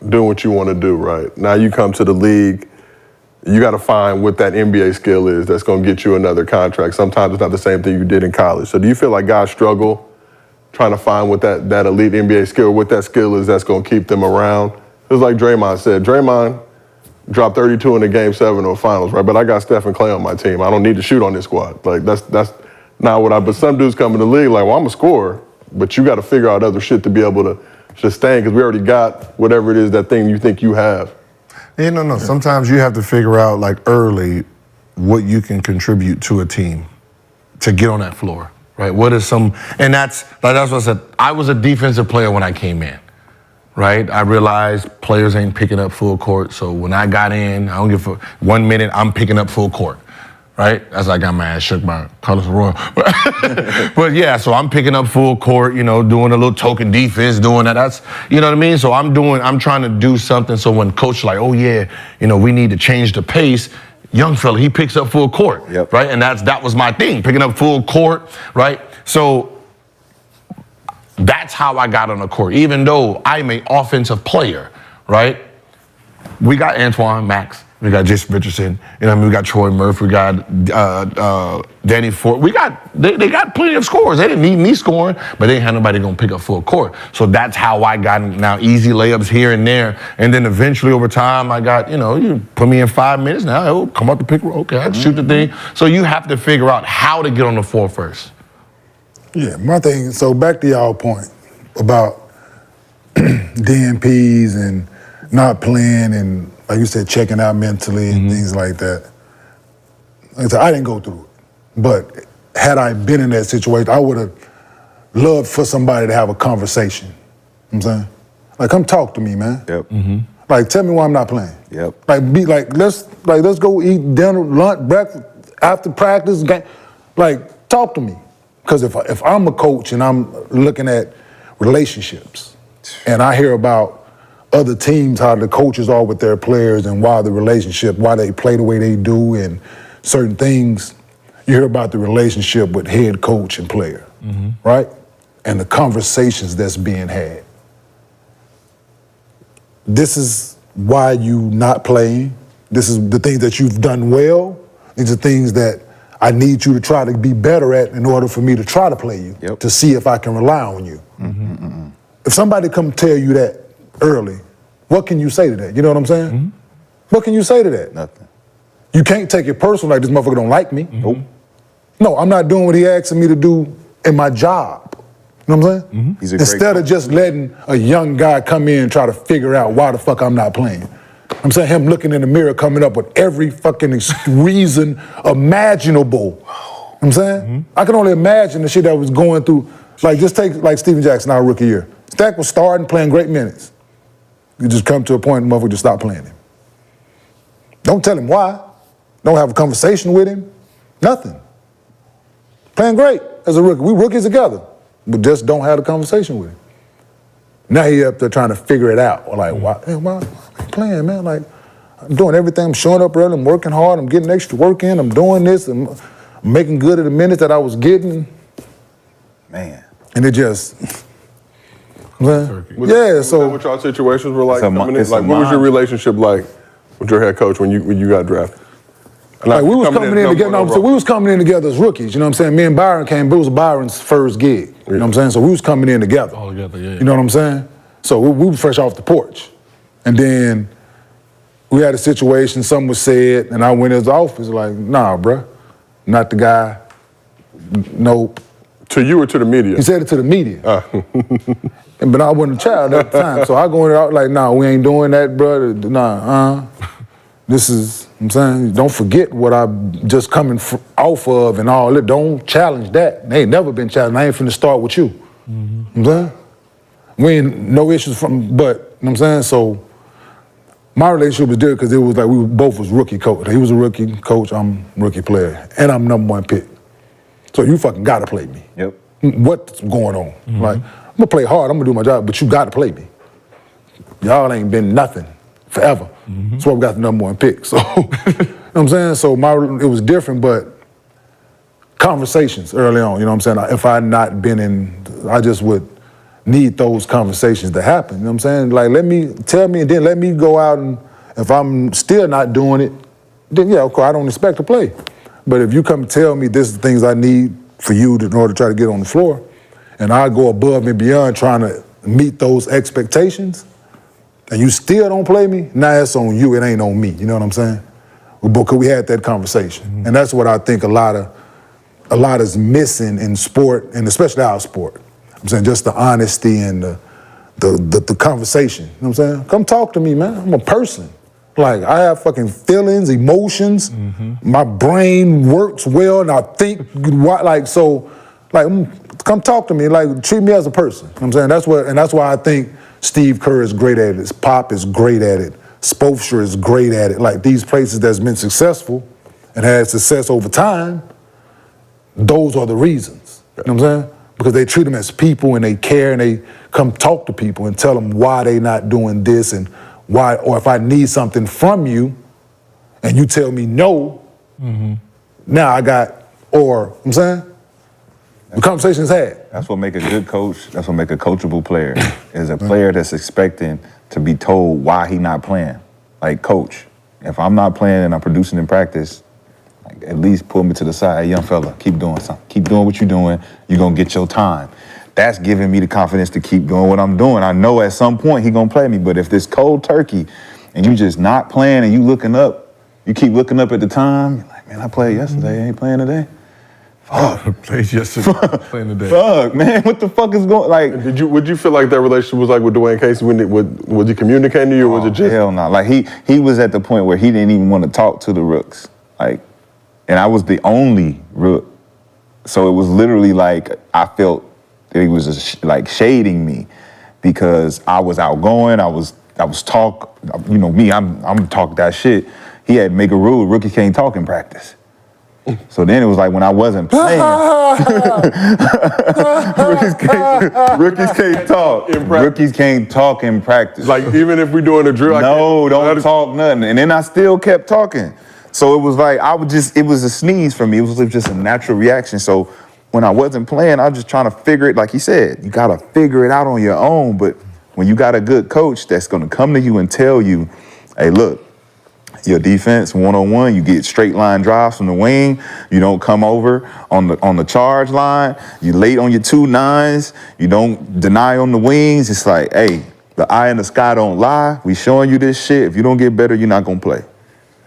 doing what you want to do, right? Now you come to the league, you got to find what that NBA skill is that's going to get you another contract. Sometimes it's not the same thing you did in college. So do you feel like guys struggle trying to find what that elite NBA skill, what that skill is that's going to keep them around? It was like Draymond said. Draymond dropped 32 in the Game 7 of the finals, right? But I got Steph and Clay on my team. I don't need to shoot on this squad. Like, that's not what but some dudes come in the league like, well, I'm a scorer, but you got to figure out other shit to be able to sustain, because we already got whatever it is, that thing you think you have. Yeah, no. Sometimes you have to figure out, like, early what you can contribute to a team to get on that floor, right? And that's what I said. I was a defensive player when I came in, right? I realized players ain't picking up full court, so when I got in, I don't give a 1 minute, I'm picking up full court, right? That's like I got my ass shook by Carlos Arroyo. But yeah, so I'm picking up full court, doing a little token defense, doing that. That's, you know what I mean? So I'm trying to do something so when coach like, oh yeah, we need to change the pace, young fella, he picks up full court, right? And that was my thing, picking up full court, right? So that's how I got on the court, even though I'm an offensive player, right? We got Antoine, Max, we got Jason Richardson, we got Troy Murphy, we got Danny Ford. They got plenty of scores. They didn't need me scoring, but they ain't had nobody gonna pick up full court. So that's how I got now easy layups here and there. And then eventually over time I got, you put me in 5 minutes now, I'll come up the pick, okay, I can shoot the thing. So you have to figure out how to get on the floor first. Yeah, my thing, so back to y'all point about DMPs and not playing and, like you said, checking out mentally and things like that. Like I said, I didn't go through it. But had I been in that situation, I would have loved for somebody to have a conversation. You know what I'm saying? Like, come talk to me, man. Like, tell me why I'm not playing. Let's go eat dinner, lunch, breakfast, after practice, game. Like, talk to me. Because if I'm a coach and I'm looking at relationships and I hear about other teams, how the coaches are with their players and why they play the way they do and certain things, you hear about the relationship with head coach and player, right? And the conversations that's being had. This is why you not playing. This is the things that you've done well. These are things that I need you to try to be better at in order for me to try to play you, to see if I can rely on you. If somebody come tell you that early, what can you say to that? You know what I'm saying? What can you say to that? Nothing. You can't take it personal like this motherfucker don't like me. Nope. No, I'm not doing what he asking me to do in my job. You know what I'm saying? Instead of just letting a young guy come in and try to figure out why the fuck I'm not playing. I'm saying him looking in the mirror, coming up with every fucking reason imaginable. You know what I'm saying? I can only imagine the shit that was going through. Like, just take like Steven Jackson, our rookie year. Stack was starting, playing great minutes. You just come to a point, motherfucker, just stop playing him. Don't tell him why. Don't have a conversation with him. Nothing. Playing great as a rookie. We rookies together, but just don't have a conversation with him. Now he up there trying to figure it out. Or like, why am I playing, man? Like, I'm doing everything. I'm showing up early. I'm working hard. I'm getting extra work in. I'm doing this. I'm making good of the minutes that I was getting. Man. And it just, man. Was that what y'all situations were like coming in? Like, what was your relationship like with your head coach when you got drafted? Like, we was coming in together. No, so we was coming in together as rookies. You know what I'm saying? Me and Byron came. It was Byron's first gig. You know what I'm saying? So we was coming in together. All together, yeah. You know what I'm saying? So we were fresh off the porch, and then we had a situation, something was said, and I went in his office like, nah, bruh, not the guy. Nope. To you or to the media? He said it to the media. But I wasn't a child at the time, so I go in there like, nah, we ain't doing that, brother. Nah, this is, I'm saying, don't forget what I'm just coming off of and all that. Don't challenge that. They ain't never been challenged. I ain't finna start with you. I'm saying? We ain't no issues from, but, you know what I'm saying? So my relationship was different because it was like we both was rookie coach. He was a rookie coach, I'm rookie player, and I'm #1 pick. So you fucking gotta play me. Yep. What's going on? Like, I'm gonna play hard, I'm gonna do my job, but you gotta play me. Y'all ain't been nothing forever. That's why we got the #1 pick. So, you know what I'm saying? So it was different, but conversations early on, you know what I'm saying? If I had not been in, I just would need those conversations to happen, you know what I'm saying? Like, tell me, and then let me go out, and if I'm still not doing it, then yeah, of course, I don't expect to play. But if you come tell me this is the things I need for you in order to try to get on the floor, and I go above and beyond trying to meet those expectations, and you still don't play me, now it's on you, it ain't on me, you know what I'm saying? Because we had that conversation. And that's what I think a lot is missing in sport, and especially our sport. I'm saying just the honesty and the conversation, you know what I'm saying? Come talk to me, man, I'm a person. Like, I have fucking feelings, emotions. My brain works well, and I think, come talk to me. Like, treat me as a person. You know what I'm saying? That's why I think Steve Kerr is great at it. Pop is great at it. Spoelstra is great at it. Like, these places that's been successful and had success over time, those are the reasons. You know what I'm saying? Because they treat them as people and they care and they come talk to people and tell them why they not doing this and why, or if I need something from you and you tell me no, now I got, or, you know what I'm saying? The conversation's had. That's what make a good coach, that's what make a coachable player, is a player that's expecting to be told why he not playing. Like, coach, if I'm not playing and I'm producing in practice, like, at least pull me to the side. Hey, young fella, keep doing something. Keep doing what you're doing. You're gonna get your time. That's giving me the confidence to keep doing what I'm doing. I know at some point he gonna play me, but if this cold turkey and you just not playing and you keep looking up at the time, you're like, man, I played yesterday, I ain't playing today. Fuck. Played yesterday, playing today. Fuck, man, what the fuck is going, like. Would you feel like that relationship was like with Dwayne Casey when was he communicating to you, or was it just? Hell no, like he was at the point where he didn't even want to talk to the rooks, like, and I was the only rook. So it was literally like, I felt that he was just like shading me because I was outgoing, I was talk, you know me, I'm talk that shit. He had to make a rule, rookies can't talk in practice. So then it was like when I wasn't playing, rookies can't talk. Rookies can't talk in practice. Like, even if we're doing a drill, no, don't talk nothing. And then I still kept talking. So it was like, it was a sneeze for me. It was just a natural reaction. So when I wasn't playing, I was just trying to figure it, like he said, you gotta figure it out on your own. But when you got a good coach that's gonna come to you and tell you, hey, look, your defense, one-on-one, you get straight line drives from the wing, you don't come over on the charge line, you late on your 2-9s, you don't deny on the wings. It's like, hey, the eye in the sky don't lie. We showing you this shit. If you don't get better, you're not gonna play.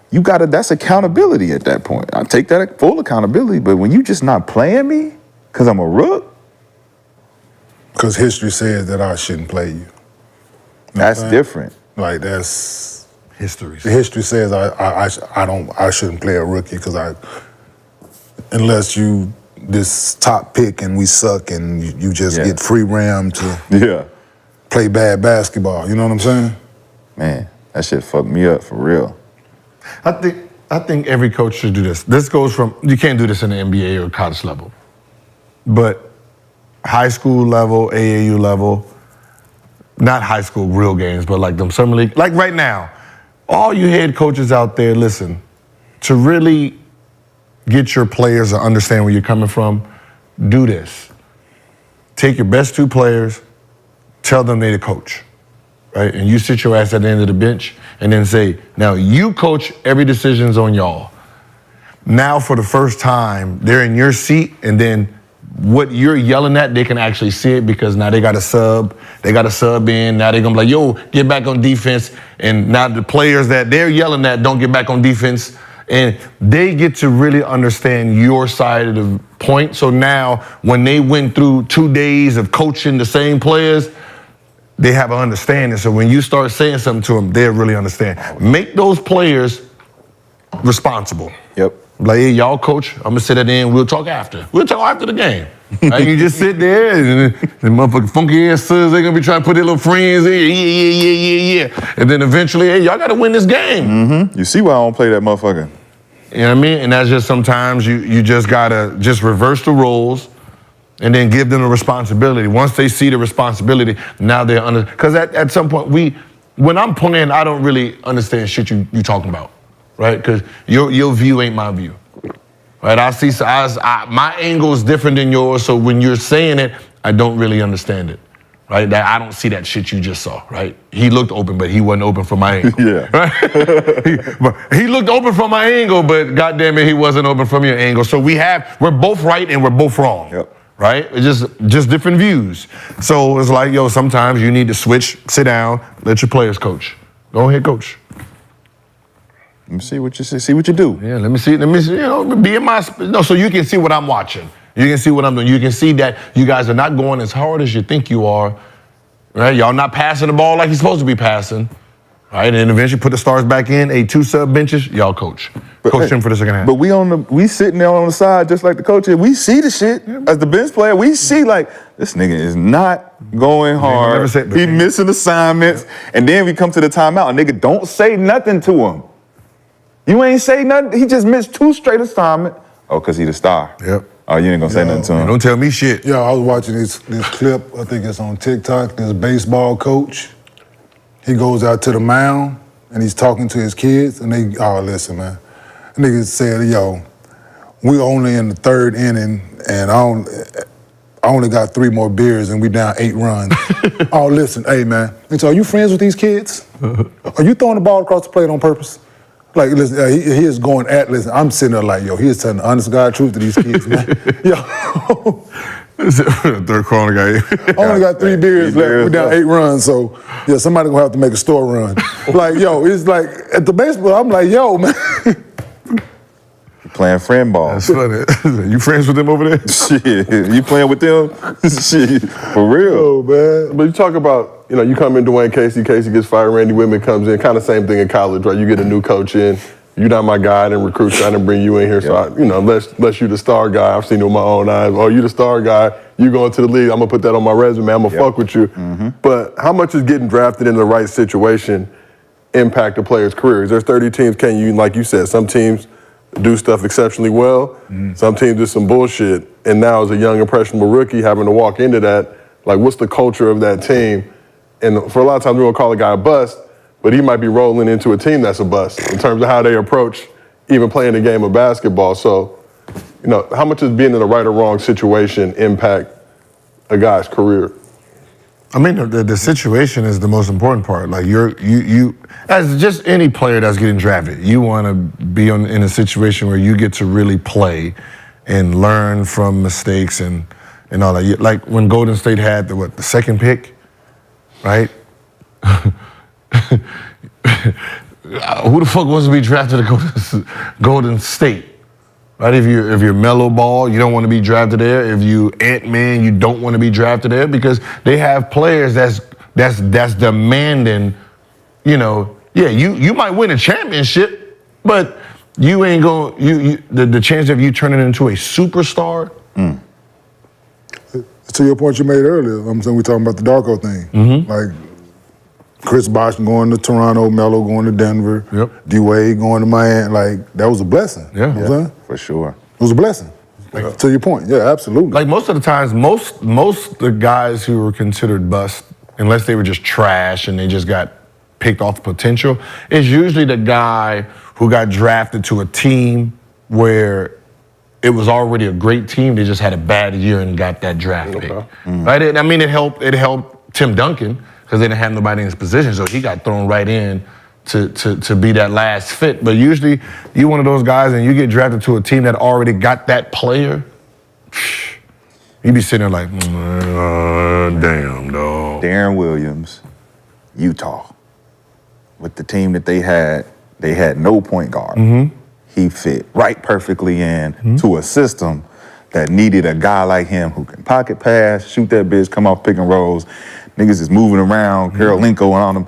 That's accountability at that point. I take that full accountability, but when you just not playing me, because I'm a rook. Because history says that I shouldn't play you. That's different. Like, that's History. the history says I shouldn't play a rookie because unless you this top pick and we suck and you just get free ram to play bad basketball. You know what I'm saying? Man, that shit fucked me up for real. I think every coach should do this. This goes from, you can't do this in the NBA or college level, but high school level, AAU level, not high school real games, but like them summer league, like right now, all you head coaches out there, listen, to really get your players to understand where you're coming from, do this. Take your best 2 players, tell them they're the coach, right? And you sit your ass at the end of the bench and then say, now you coach, every decision's on y'all. Now for the first time, they're in your seat, and then what you're yelling at, they can actually see it because now they got a sub in. Now they're gonna be like, yo, get back on defense. And now the players that they're yelling at don't get back on defense. And they get to really understand your side of the point. So now when they went through 2 days of coaching the same players, they have an understanding. So when you start saying something to them, they'll really understand. Make those players responsible. Yep. Like, hey, y'all, coach, I'm gonna sit at the end. We'll talk after. We'll talk after the game. Like, you just sit there, and the motherfucking funky ass sons, they're gonna be trying to put their little friends in. Yeah. And then eventually, hey, y'all gotta win this game. Mm-hmm. You see why I don't play that motherfucker? You know what I mean? And that's just sometimes you just gotta just reverse the roles and then give them the responsibility. Once they see the responsibility, now they're under. Because at some point, when I'm playing, I don't really understand shit you talking about. Right, because your view ain't my view, right? My angle is different than yours, so when you're saying it, I don't really understand it, right? That I don't see that shit you just saw, right? He looked open, but he wasn't open from my angle. Yeah. Right? he looked open from my angle, but goddamn it, he wasn't open from your angle. So we're both right and we're both wrong. Yep. Right? It's just different views. So it's like, yo, sometimes you need to switch, sit down, let your players coach. Go ahead, coach. Let me see what you see what you do. Yeah, let me see, be in my, so you can see what I'm watching. You can see what I'm doing. You can see that you guys are not going as hard as you think you are, right? Y'all not passing the ball like you're supposed to be passing, right? And then eventually put the stars back in, 2 sub benches, y'all coach. Coach them for the second half. But we sitting there on the side just like the coach is. We see the shit as the bench player. We see like, this nigga is not going hard. He missing assignments. And then we come to the timeout and nigga don't say nothing to him. You ain't say nothing. He just missed 2 straight assignments. Oh, because he the star. Yep. Oh, you ain't gonna say nothing to him. Don't tell me shit. Yeah, I was watching this clip, I think it's on TikTok, this baseball coach. He goes out to the mound and he's talking to his kids and listen, man. The nigga said, yo, we only in the 3rd inning and I only got 3 more beers and we down 8 runs. Oh, listen, hey, man. And so are you friends with these kids? Are you throwing the ball across the plate on purpose? Like, listen, he is going listen, I'm sitting there like, yo, he is telling the honest God truth to these kids, man. Yo. Third corner guy. I only got 3 beers left. We down 8 runs, so yeah, somebody gonna have to make a store run. Like, yo, it's like at the baseball, I'm like, yo, man. Playing friend ball. That's funny. You friends with them over there? Shit, you playing with them? Shit, for real. Oh, man. But you talk about, you come in Dwayne Casey gets fired, Randy Whitman comes in, kind of same thing in college, right? You get a new coach in, you're not my guy, I didn't recruit you, I didn't bring you in here, so unless you're the star guy, I've seen it with my own eyes, oh, you the star guy, you going to the league, I'm gonna put that on my resume, I'm gonna fuck with you. Mm-hmm. But how much is getting drafted in the right situation impact a player's career? There's 30 teams, like you said, some teams do stuff exceptionally well. Some teams do some bullshit. And now as a young, impressionable rookie having to walk into that, like what's the culture of that team? And for a lot of times we're gonna call a guy a bust, but he might be rolling into a team that's a bust in terms of how they approach even playing a game of basketball. So, how much does being in the right or wrong situation impact a guy's career? I mean, the situation is the most important part. Like you, as just any player that's getting drafted, you want to be in a situation where you get to really play and learn from mistakes and all that. Like when Golden State had the 2nd pick, right? Who the fuck wants to be drafted to Golden State? Right? If you're Melo Ball, you don't want to be drafted there. If you Ant-Man, you don't want to be drafted there because they have players that's demanding, you might win a championship, but you ain't going the chance of you turning into a superstar. To your point you made earlier, I'm saying we're talking about the Darko thing. Mm-hmm. Like Chris Bosh going to Toronto, Melo going to Denver, D-Wade going to Miami, like that was a blessing. Yeah, you know what I'm saying? For sure. It was a blessing. To your point, yeah, absolutely. Like most of the times, most the guys who were considered bust, unless they were just trash and they just got picked off potential, is usually the guy who got drafted to a team where it was already a great team. They just had a bad year and got that draft pick. Right? It helped Tim Duncan because they didn't have nobody in his position, so he got thrown right in to be that last fit. But usually, you're one of those guys and you get drafted to a team that already got that player. You be sitting there like, damn, dog. Darren Williams, Utah. With the team that they had no point guard. He fit right perfectly in to a system that needed a guy like him who can pocket pass, shoot that bitch, come off pick and rolls. Niggas is moving around, Karolinko on them.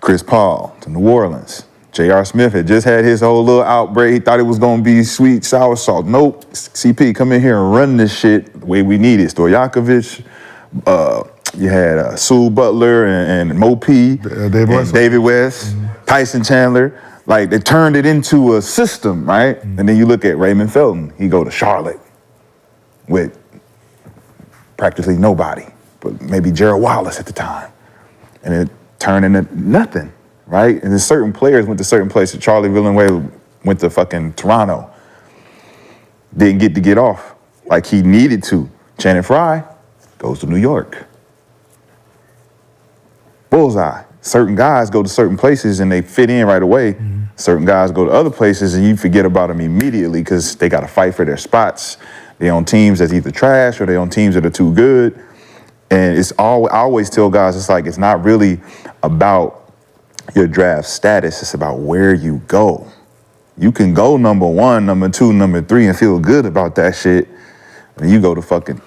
Chris Paul to New Orleans. J.R. Smith had just had his whole little outbreak. He thought it was gonna be sweet, sour salt. Nope, CP, come in here and run this shit the way we need it. Stojakovic, you had Sue Butler and Mo P, David West, Tyson Chandler. Like, they turned it into a system, right? And then you look at Raymond Felton. He go to Charlotte with practically nobody, but maybe Gerald Wallace at the time. And it turned into nothing, right? And then certain players went to certain places. Charlie Villeneuve went to fucking Toronto. Didn't get to get off like he needed to. Channing Frye goes to New York. Bullseye. Certain guys go to certain places and they fit in right away. Certain guys go to other places and you forget about them immediately because they got to fight for their spots. They're on teams that's either trash or they're on teams that are too good. And I always tell guys, it's like, it's not really about your draft status. It's about where you go. You can go number 1, number 2, number 3 and feel good about that shit. And you go to fucking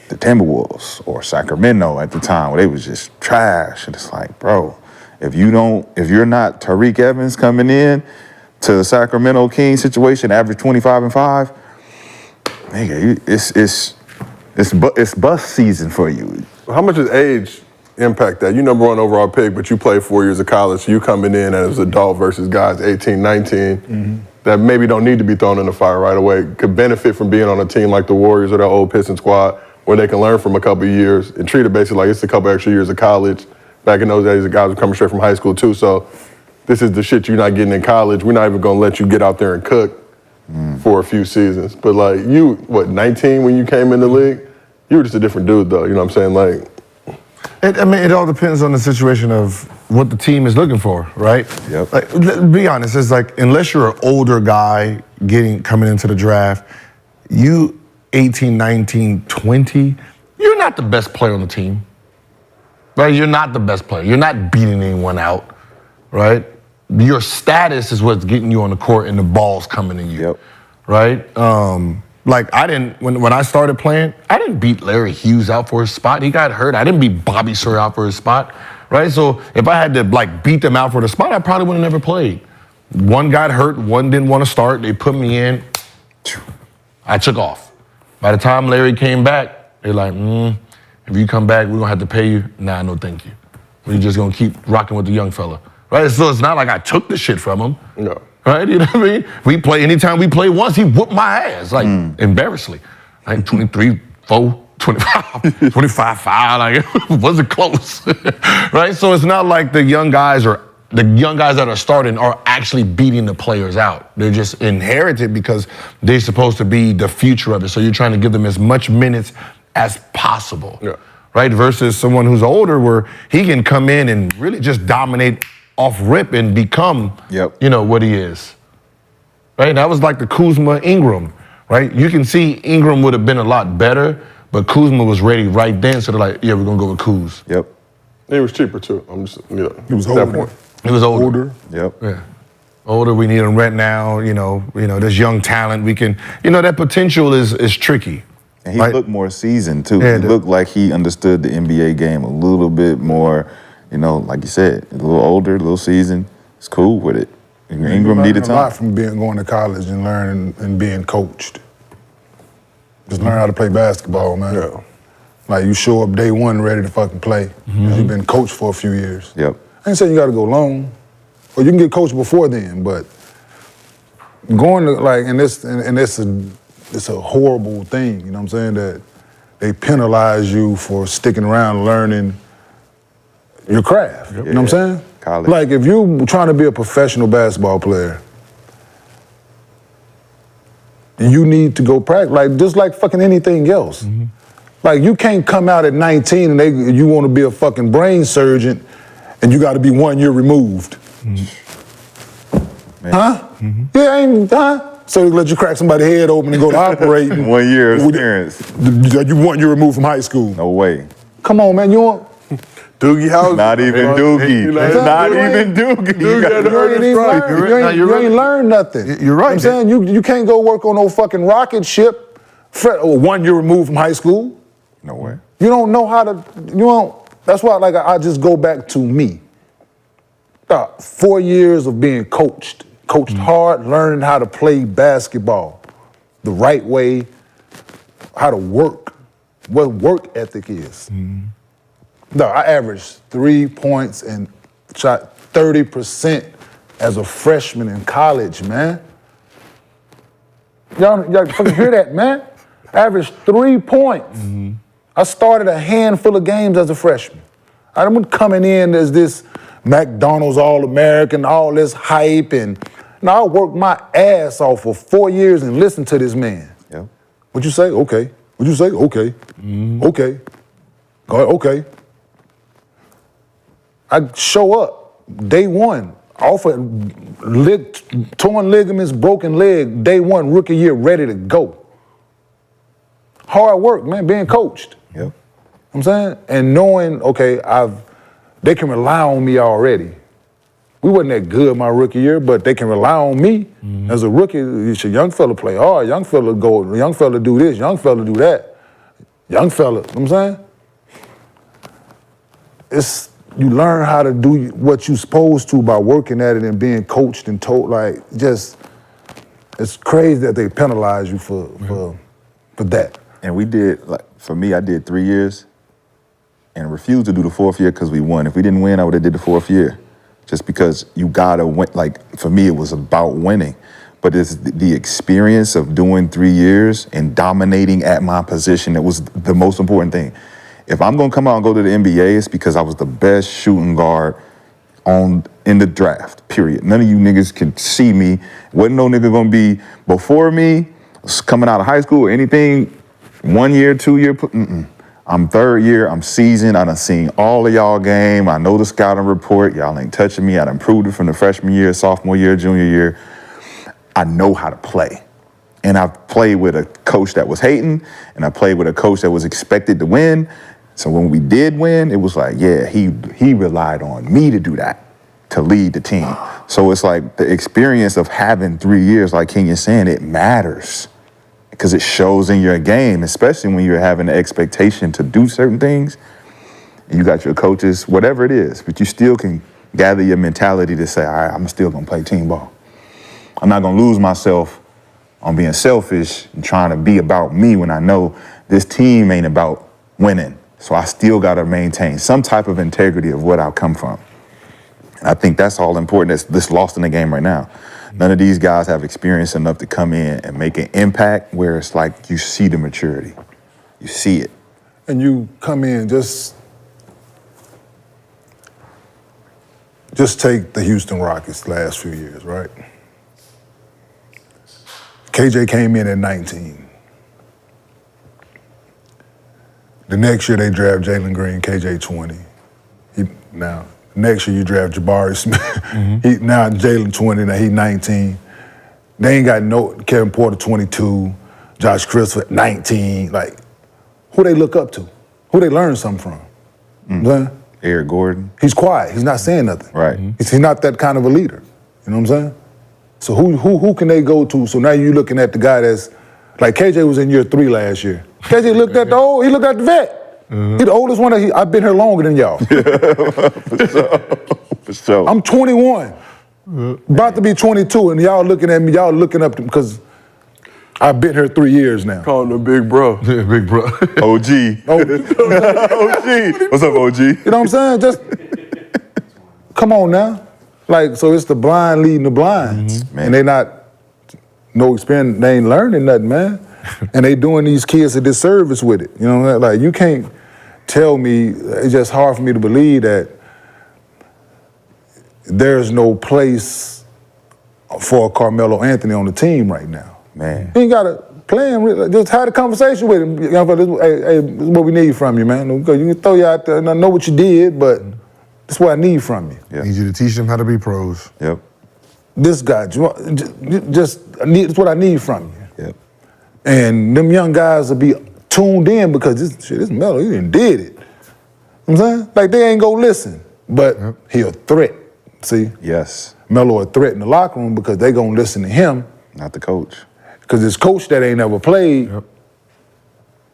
the Timberwolves or Sacramento at the time where they was just trash. And it's like, bro, if you're not Tariq Evans coming in to the Sacramento Kings situation, average 25 and 5, nigga, it's bust season for you. How much does age impact that? You number 1 overall pick, but you played 4 years of college. So you coming in as an adult versus guys 18, 19 that maybe don't need to be thrown in the fire right away, could benefit from being on a team like the Warriors or that old Piston squad where they can learn from a couple of years and treat it basically like it's a couple extra years of college. Back in those days, the guys were coming straight from high school too. So this is the shit you're not getting in college. We're not even gonna let you get out there and cook for a few seasons. But like you, 19 when you came in the league? You were just a different dude though, you know what I'm saying? Like, it all depends on the situation of what the team is looking for, right? Yep. Like, be honest, it's like, unless you're an older guy coming into the draft, you 18, 19, 20, you're not the best player on the team, right? You're not the best player. You're not beating anyone out, right? Your status is what's getting you on the court and the ball's coming to you, right? Like, I didn't, when I started playing, I didn't beat Larry Hughes out for his spot. He got hurt. I didn't beat Bobby Sawyer out for his spot, right? So if I had to, like, beat them out for the spot, I probably would have never played. One got hurt, one didn't want to start. They put me in. I took off. By the time Larry came back, they're like, if you come back, we're going to have to pay you. Nah, no thank you. We're just going to keep rocking with the young fella, right? So it's not like I took the shit from him. No. Right, you know what I mean? Anytime we play once, he whooped my ass, like, embarrassingly. Like 23, 4, 25, 25, 5, like, it wasn't close, right? So it's not like the young guys that are starting are actually beating the players out. They're just inherited because they're supposed to be the future of it. So you're trying to give them as much minutes as possible, right? Versus someone who's older where he can come in and really just dominate off rip and become, you know, what he is, right? That was like the Kuzma Ingram, right? You can see Ingram would have been a lot better, but Kuzma was ready right then, so they're like, yeah, we're gonna go with Kuz. He was cheaper too. I'm just, you know, He was older. He was older. Yeah. Older, we need him right now, you know, there's young talent, we can, that potential is tricky. And he looked more seasoned too. He looked like he understood the NBA game a little bit more. Like you said, a little older, a little seasoned. It's cool with it. Ingram needed time. A lot from going to college and learning and being coached. Just learn how to play basketball, man. Like, you show up day one ready to fucking play. You've been coached for a few years. I ain't saying you got to go long, or you can get coached before then. But going to it's a horrible thing. You know what I'm saying? That they penalize you for sticking around learning your craft. You know what I'm saying? College. Like, if you trying to be a professional basketball player, you need to go practice, like, just like fucking anything else. Like, you can't come out at 19 and you want to be a fucking brain surgeon and you got to be 1 year removed. Huh? Yeah, So they let you crack somebody's head open and go to operating. 1 year experience. You 1 year removed from high school. No way. Come on, man. You want? Doogie House. Not even Doogie. You know, Not even Doogie. Doogie had to earn his stripes. You ain't learned nothing. You're right. I'm saying you can't go work on no fucking rocket ship 1 year removed from high school. No way. You don't know how to, that's why like I just go back to me. 4 years of being coached hard, learning how to play basketball the right way, how to work, what work ethic is. No, I averaged 3 points and shot 30% as a freshman in college, man. Y'all fucking hear that, man? Averaged 3 points. I started a handful of games as a freshman. I wasn't coming in as this McDonald's All-American, all this hype, and I worked my ass off for 4 years and listened to this man. Yep. What'd you say? Okay. What'd you say? Okay. Okay. Go ahead. Okay. I show up day one, torn ligaments, broken leg, day one, rookie year, ready to go. Hard work, man, being coached. Yep. I'm saying? And knowing, okay, they can rely on me already. We wasn't that good my rookie year, but they can rely on me. As a rookie, it's a young fella play hard, young fella go, young fella do this, young fella do that. Young fella, you know what I'm saying? You learn how to do what you're supposed to by working at it and being coached and told, like, just, it's crazy that they penalize you for that. And we did, like, for me, I did 3 years and refused to do the 4th year because we won. If we didn't win, I would have did the 4th year. Just because you gotta win, like, for me, it was about winning. But it's the experience of doing 3 years and dominating at my position that was the most important thing. If I'm gonna come out and go to the NBA, it's because I was the best shooting guard in the draft, period. None of you niggas can see me. Wasn't no nigga gonna be before me, coming out of high school or anything, 1 year, 2 year, I'm 3rd year, I'm seasoned, I done seen all of y'all game, I know the scouting report, y'all ain't touching me, I done improved it from the freshman year, sophomore year, junior year. I know how to play. And I've played with a coach that was hating, and I played with a coach that was expected to win. So when we did win, it was like, yeah, he relied on me to do that, to lead the team. So it's like the experience of having 3 years, like Kenyon's saying, it matters. Because it shows in your game, especially when you're having the expectation to do certain things. And you got your coaches, whatever it is, but you still can gather your mentality to say, all right, I'm still gonna play team ball. I'm not gonna lose myself on being selfish and trying to be about me when I know this team ain't about winning. So I still gotta maintain some type of integrity of what I come from. And I think that's all important that's lost in the game right now. None of these guys have experience enough to come in and make an impact where it's like you see the maturity. You see it. And you come in, just take the Houston Rockets last few years, right? KJ came in at 19. The next year they draft Jalen Green, KJ 20. Now, next year you draft Jabari Smith. Now Jalen 20, now he 19. They ain't got no Kevin Porter 22, Josh Christopher 19. Like, who they look up to? Who they learn something from? You know what I'm saying? Eric Gordon. He's quiet. He's not saying nothing. Right. He's not that kind of a leader. You know what I'm saying? So who can they go to? So now you're looking at the guy that's like KJ was in year 3 last year. KJ looked at he looked at the vet. He the oldest one. I've been here longer than y'all. For sure. I'm 21, about to be 22, and y'all looking at me. Y'all looking up to me because I've been here 3 years now. Calling him big bro. Yeah, big bro. OG. OG. What's up, OG? You know what I'm saying? Just come on now. Like, so it's the blind leading the blinds. And they not, no experience, they ain't learning nothing, man. And they doing these kids a disservice with it. You know, like you can't tell me, it's just hard for me to believe that there's no place for Carmelo Anthony on the team right now. Man. You ain't gotta play him, just have a conversation with him. Young fella, hey, this is what we need from you, man. You can throw you out there, and I know what you did, but this is what I need from you. Yeah. Need you to teach them how to be pros. Yep. this guy, it's what I need from you. Yep. And them young guys will be tuned in because this Melo, he done did it. You know what I'm saying? Like, they ain't gonna listen, but he a threat, see? Yes. Melo a threat in the locker room because they gonna listen to him. Not the coach. Because this coach that ain't never played,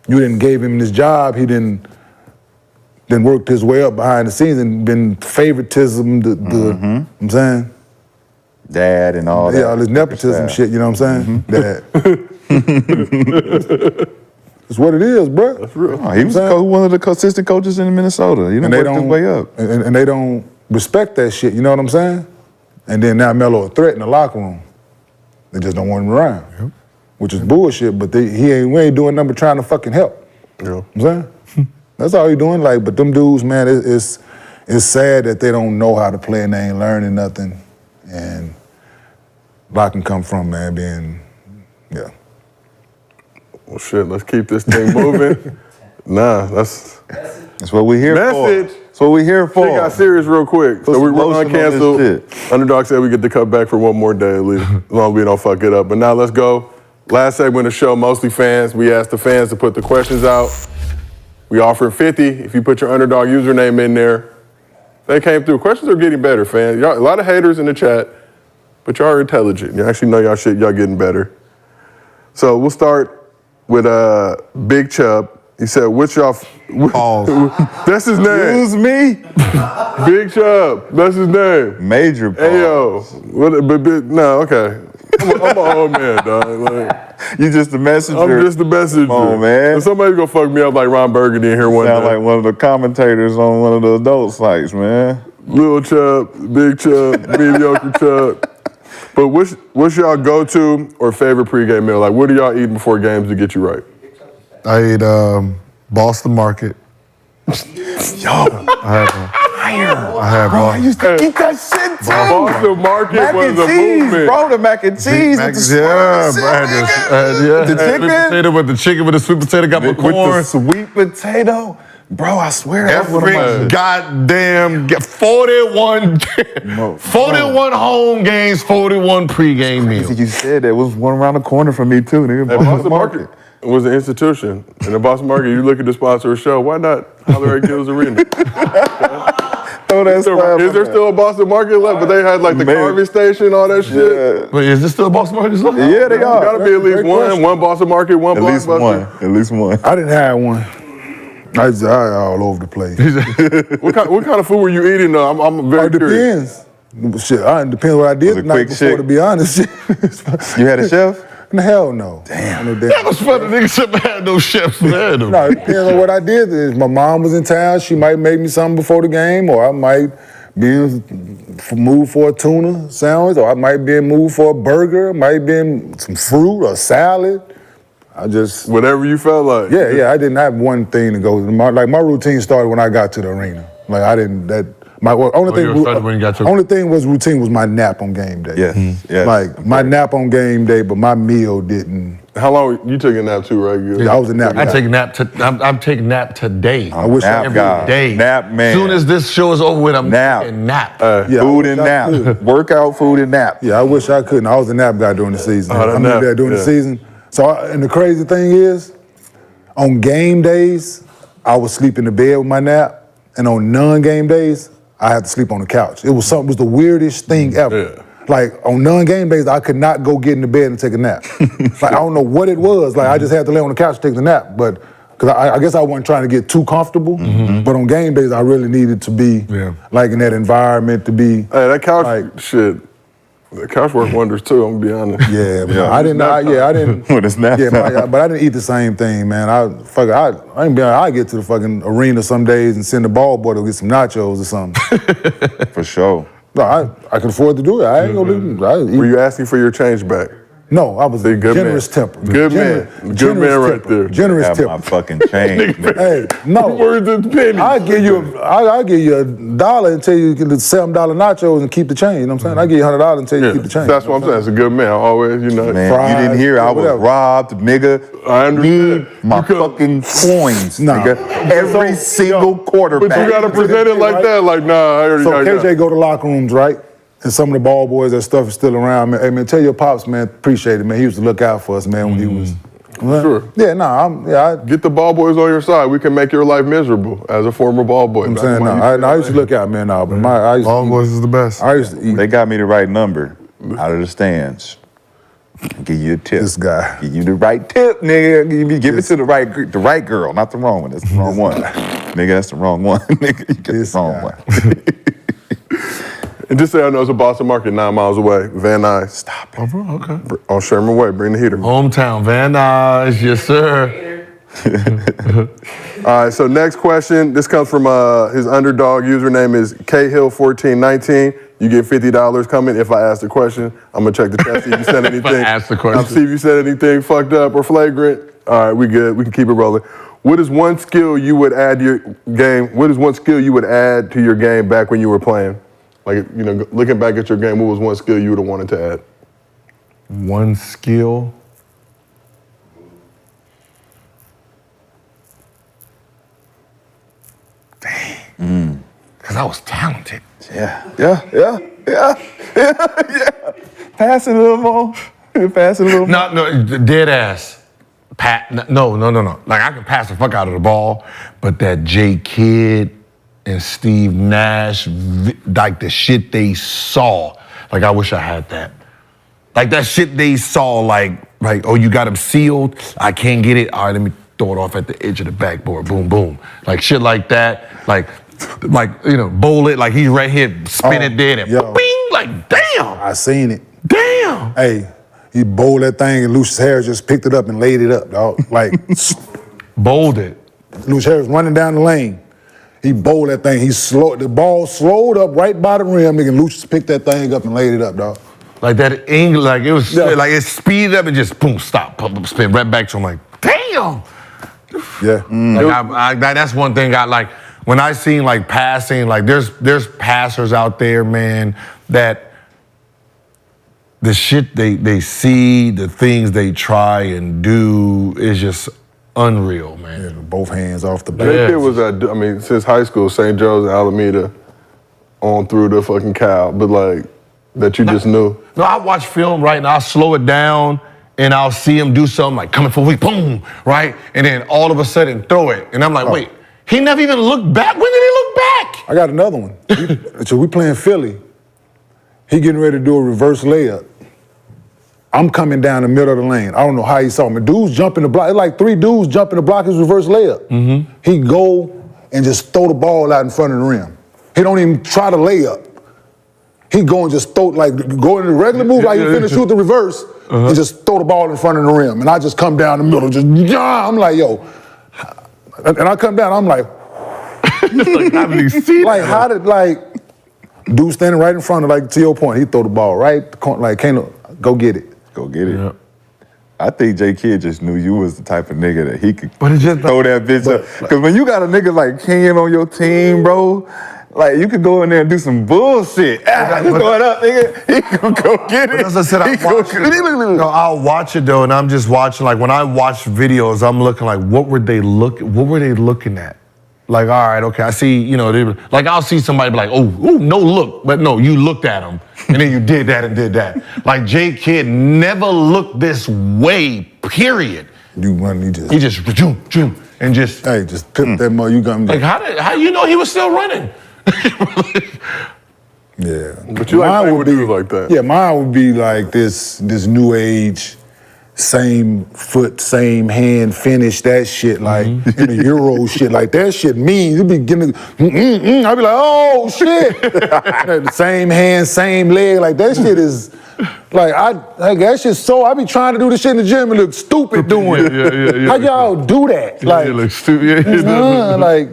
you didn't gave him this job, he didn't worked his way up behind the scenes and been favoritism, you know what I'm saying? Dad and all that. Yeah, all this nepotism shit, you know what I'm saying? Dad. It's what it is, bro. That's real. Oh, he was one of the consistent coaches in Minnesota. He done worked his way up. And they don't respect that shit, you know what I'm saying? And then now Melo a threat in the locker room. They just don't want him around, which is bullshit, but we ain't doing nothing but trying to fucking help. You know what I'm saying? That's all he doing. Like, but them dudes, man, it's sad that they don't know how to play and they ain't learning nothing. And a lot can come from, man, being, Well, shit, let's keep this thing moving. That's what we here for. That's what we here for. Shit got serious real quick. So we're uncanceled. Underdog said we get to cut back for one more day at least, as long as we don't fuck it up. But now let's go. Last segment of the show, mostly fans. We asked the fans to put the questions out. We offer 50 if you put your Underdog username in there. They came through. Questions are getting better, fans. Y'all, a lot of haters in the chat, but y'all are intelligent. You actually know y'all shit. Y'all getting better. So we'll start with Big Chubb. He said, "What's y'all?" Pause. That's his name. Excuse me. Big Chubb. That's his name. Major pause. Hey yo. No, okay. I'm an old man, dog. Like, You just the messenger. I'm just the messenger. Oh man. If somebody's gonna fuck me up like Ron Burgundy in here one Sound day. like one of the commentators on one of the adult sites, man. Little Chubb, Big Chubb, mediocre Chubb. But what's y'all go-to or favorite pregame meal? Like, what do y'all eat before games to get you right? I ate Boston Market. I have Bro, I used to eat that shit too. Boston Market Mac was and a cheese, movement. bro. The mac and cheese. with the Yeah, sweet bro. I had the the chicken sweet potato with the chicken with the sweet potato, got my with the corn. sweet potato. Bro, I swear that was one of Every my. goddamn 41 home games, 41 pregame meals. You said that was one around the corner from me too, nigga. Hey, Boston Market was an institution. In the Boston Market, you look at the sponsor of the show, why not Holler at Gills Arena? Throw that stuff. Is there still a Boston Market left? But they had like the carving station, all that shit. Yeah. Wait, is this still Boston Market? Yeah, they are. Gotta be at least one Boston Market, one At least Blockbuster. one. At least one. I didn't have one. I all over the place. What kind of food were you eating though? I'm very It curious. depends. Shit, it depends what I did the night quick before, shit? to be honest. You had a chef? Hell no. Damn. That was funny. Niggas should have had no chefs there. No, it depends on what I did. If my mom was in town, she might make me something before the game, or I might be in mood for a tuna sandwich, or I might be in mood for a burger, might be in some fruit or salad. I just Whatever you felt like. Yeah, I didn't have one thing to go. My routine started when I got to the arena. Like I didn't only thing was routine was my nap on game day. Yes. Yes. Like my nap on game day, but my meal didn't. How long you took a nap too, right? Gil? Yeah, I was a nap guy. I take a nap. I'm taking nap today. I wish Nap I guy. could. Day. Nap man. As soon as this show is over with, I'm Nap. taking nap. Yeah, Food I and wish I nap. could. Workout, food, and nap. Yeah, I wish I couldn't. I was a nap guy during the season. Oh, that I'm nap, there during the yeah. season. So, and the crazy thing is, on game days, I would sleep in the bed with my nap, and on non-game days, I had to sleep on the couch. It was the weirdest thing ever. Yeah. Like on non-game days, I could not go get in the bed and take a nap. Like I don't know what it was. Like I just had to lay on the couch to take the nap. But because I guess I wasn't trying to get too comfortable. But on game days, I really needed to be like in that environment to be. Hey, that couch like, shit. The couch worked wonders too. I'm gonna be honest. Yeah, but I didn't. When it's nap time. But I didn't eat the same thing, man. I ain't be honest, I get to the fucking arena some days and send the ball boy to get some nachos or something. For sure. No, I can afford to do it. I ain't gonna do. Were you asking for your change back? No, I was See, good generous man. temper. Good man. Good man right there. Generous Have my temper. fucking change. nigga. Hey, no. Words and pennies. I give you $1 and tell you get the $7 nachos and keep the change. You know what I'm saying? I give you $100 and tell you Yeah, keep the change. that's what I'm saying. It's a good man. Always, you know. Man, Fries, you didn't hear I was whatever. robbed, nigga. I understand. Need my fucking coins, Nah. nigga. Every single quarterback. But you gotta present it like that. Like, nah, I already So got KJ go to locker rooms, right? and some of the ball boys, that stuff is still around, man. Hey, man, tell your pops, man, appreciate it, man. He used to look out for us, man, when he was. Sure. Yeah, no, Get the ball boys on your side. We can make your life miserable as a former ball boy. I'm saying, I used to look out, man, but Ball boys is the best. I used to eat. They got me the right number out of the stands. Give you a tip. This guy. Give you the right tip, nigga. Give it to the right girl, not the wrong one. That's the wrong one. Nigga, that's the wrong one. Nigga, you get This the wrong guy. one. And just so I know, it's a Boston Market 9 miles away. Van Nuys. Stop it. Oh, bro, okay. On Sherman Way. Bring the heater. Hometown, Van Nuys, yes, sir. All right, so next question. This comes from his underdog username is KHill1419. You get $50 coming if I ask the question. I'm gonna check the chat, see if you said anything. If I ask the question. I'll see if you said anything fucked up or flagrant. All right, we good. We can keep it rolling. What is one skill you would add to your game? What is one skill you would add to your game back when you were playing? Like, you know, looking back at your game, what was one skill you would have wanted to add? One skill. Dang. Because I was talented. Yeah. Pass it a little more. Pass it a little more. No, dead ass. No. Like, I can pass the fuck out of the ball, but that J. Kidd and Steve Nash, like the shit they saw, like, I wish I had that. Like, that shit they saw, like, oh, you got him sealed, I can't get it, all right, let me throw it off at the edge of the backboard, boom, boom. Like, shit like that, like, you know, bowl it, like he's right here, spin it there, and bing, like, damn. I seen it. Damn. Hey, he bowled that thing and Lucius Harris just picked it up and laid it up, dog. Like, bowled it. Lucius Harris running down the lane. He bowled that thing. The ball slowed up right by the rim, nigga, and Lucius picked that thing up and laid it up, dog. Like that like it was, like it speeded up and just boom, stop, pump, spin right back to him, like, damn. Yeah. Like that's one thing I like. When I seen like passing, like there's passers out there, man, that the shit they see, the things they try and do is just unreal, man. Yeah, both hands off the bat. J. Kidd was at, I mean, since high school, St. Joe's and Alameda on through the fucking Cal, but like, that you just knew. No, I watch film, right, and I'll slow it down and I'll see him do something like coming for a week, boom, right? And then all of a sudden throw it. And I'm like, wait, he never even looked back? When did he look back? I got another one. So we playing Philly. He getting ready to do a reverse layup. I'm coming down the middle of the lane. I don't know how he saw me. Dudes jumping the block. It's like 3 dudes jumping the block his reverse layup. Mm-hmm. He go and just throw the ball out in front of the rim. He don't even try to lay up. He go and just throw, like, go in the regular move, like you finish shoot the reverse, and just throw the ball in front of the rim. And I just come down the middle, just, I'm like, yo. And I come down, I'm like, like, how did, like, dude standing right in front of, like, to your point, he throw the ball right, like, can't go get it. Go get it. Yeah. I think J. Kidd just knew you was the type of nigga that he could just throw that bitch up. Because when you got a nigga like Kenyon on your team, bro, like, you could go in there and do some bullshit. Just throw it up, nigga. He can go get it. As I said, I'll watch it though, and I'm just watching. Like, when I watch videos, I'm looking like, what were they looking at? Like, all right, okay, I see. You know, like, I'll see somebody be like, oh, no look, but no, you looked at him, and then you did that and did that. Like, J. Kidd never looked this way. Period. You run, he just zoom, and just hey, just pip that mother. You got like, how you know he was still running? Yeah, but you like playing with dudes like that. Yeah, mine would be like this new age, same foot, same hand finish, that shit, like in the Euro shit, like that shit mean. You be getting, I'd be like, oh shit. The same hand, same leg, like that shit is, like that shit so, I be trying to do this shit in the gym and look stupid doing it. How y'all do that? Like, you look stupid. like,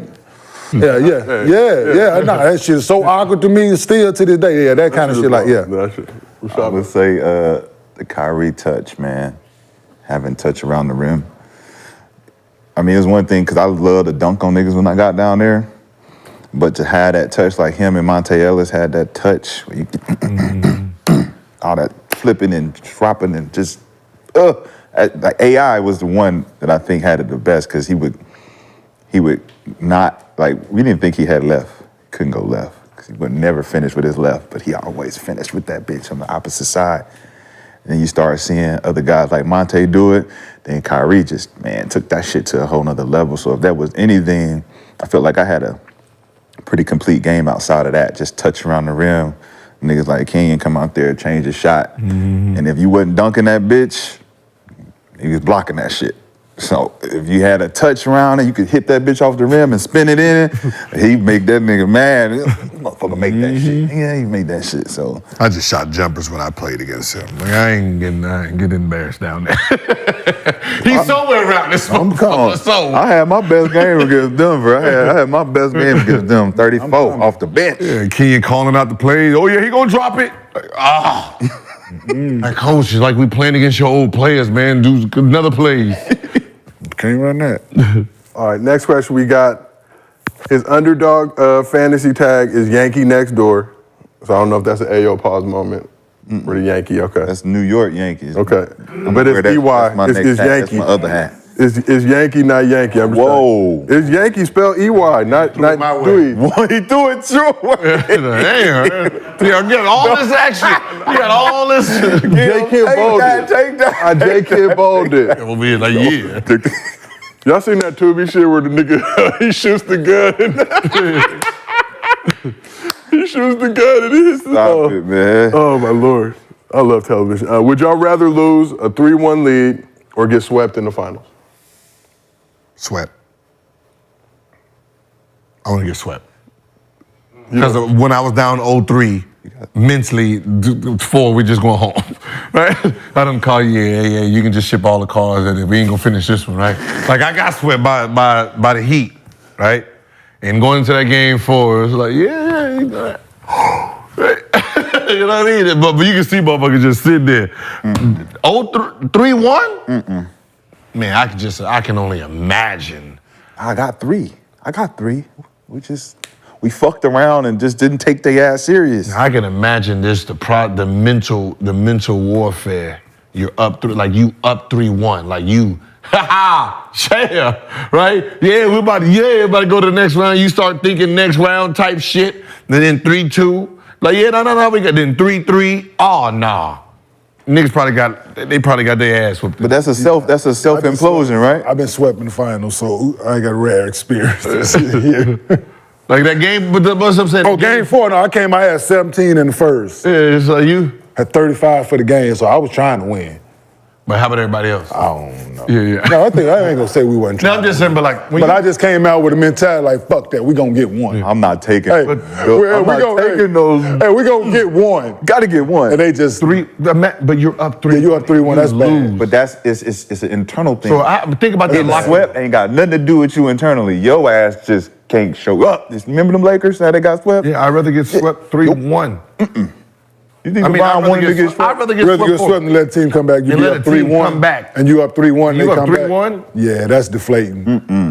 yeah. Nah, that shit is so awkward to me still to this day. Yeah, that kind of shit, like, yeah. I would say the Kyrie touch, man. Having touch around the rim. I mean, it's one thing, because I love to dunk on niggas when I got down there. But to have that touch, like him and Monte Ellis had that touch, where you all that flipping and dropping and just, like AI was the one that I think had it the best, because he would not, like, we didn't think he had left. Couldn't go left. because he would never finish with his left, but he always finished with that bitch on the opposite side. And then you start seeing other guys like Monte do it. Then Kyrie just, man, took that shit to a whole nother level. So if that was anything, I felt like I had a pretty complete game outside of that. Just touch around the rim. Niggas like Kenyon come out there, change his shot. And if you wasn't dunking that bitch, he was blocking that shit. So if you had a touch around and you could hit that bitch off the rim and spin it in, he'd make that nigga mad. Motherfucker make that shit. Yeah, he made that shit, so. I just shot jumpers when I played against him. Like, I ain't getting embarrassed down there. He's somewhere around this motherfucker, so. I had my best game against Denver. I had my best game against them, 34 off the bench. Yeah, Kenyon calling out the plays. Oh yeah, he gonna drop it. Like, coach, it's like we playing against your old players, man. Do another plays. Can't run that. All right, next question we got. His underdog fantasy tag is Yankee Next Door. So I don't know if that's an AO pause moment. For the Yankee, okay. That's New York Yankees. Okay. But it's EY. It's Yankee. That's my other hat. It's Yankee, not Yankee. I'm just Whoa. It's Yankee spelled EY, not my way. Dewey. He threw it true. Damn. You got all this action. You got all this. J. Kid Bowled it. Take that. J. Kid Bowled it. We'll be like, yeah. Y'all seen that Tubi shit where the nigga, he shoots the gun and he shoots the gun and he's Stop it, man. Oh my Lord. I love television. Would y'all rather lose a 3-1 lead or get swept in the finals? Swept. I want to get swept. Because when I was down 0-3, mentally, 4, we just going home, right? I done call you, yeah, you can just ship all the cars and we ain't gonna finish this one, right? Like I got swept by the Heat, right? And going into that game 4, it was like, yeah, you know that. You know what I mean? But you can see motherfuckers just sitting there. 3-1? Man, I can only imagine. I got 3. We fucked around and just didn't take their ass serious. I can imagine this, the mental warfare. You're up 3-1, like you, yeah, right? Yeah, we're about to go to the next round. You start thinking next round type shit, and then 3-2. Like, yeah, no, we got then 3-3. Oh, nah. Niggas probably got their ass whooped. But that's a self-implosion, right? I've been swept in the finals, so I got rare experience. Yeah. Like that game, but what's I'm saying? Oh, game 4, no, I had 17 in the first. Yeah, so you had 35 for the game, so I was trying to win. But how about everybody else? I don't know. Yeah. No, I ain't gonna say we wasn't trying. No, I'm just saying, but like, I just came out with a mentality like, fuck that, we gonna get one. I'm not taking. Hey, I'm not taking those. Hey, we gonna get one. Gotta get one. And they just 3. But you're up 3. Yeah, you're up 3-1. That's bad. But it's an internal thing. So think about that. Getting swept ain't got nothing to do with you internally. Your ass just can't show up. Just remember them Lakers how they got swept? Yeah, I'd rather get swept 3-1. You think I'd rather get swept. I'd rather get swept and let the team come back. You let up the team 3-1. come back. And you up 3-1. You they up come 3-1? back. Yeah, that's deflating.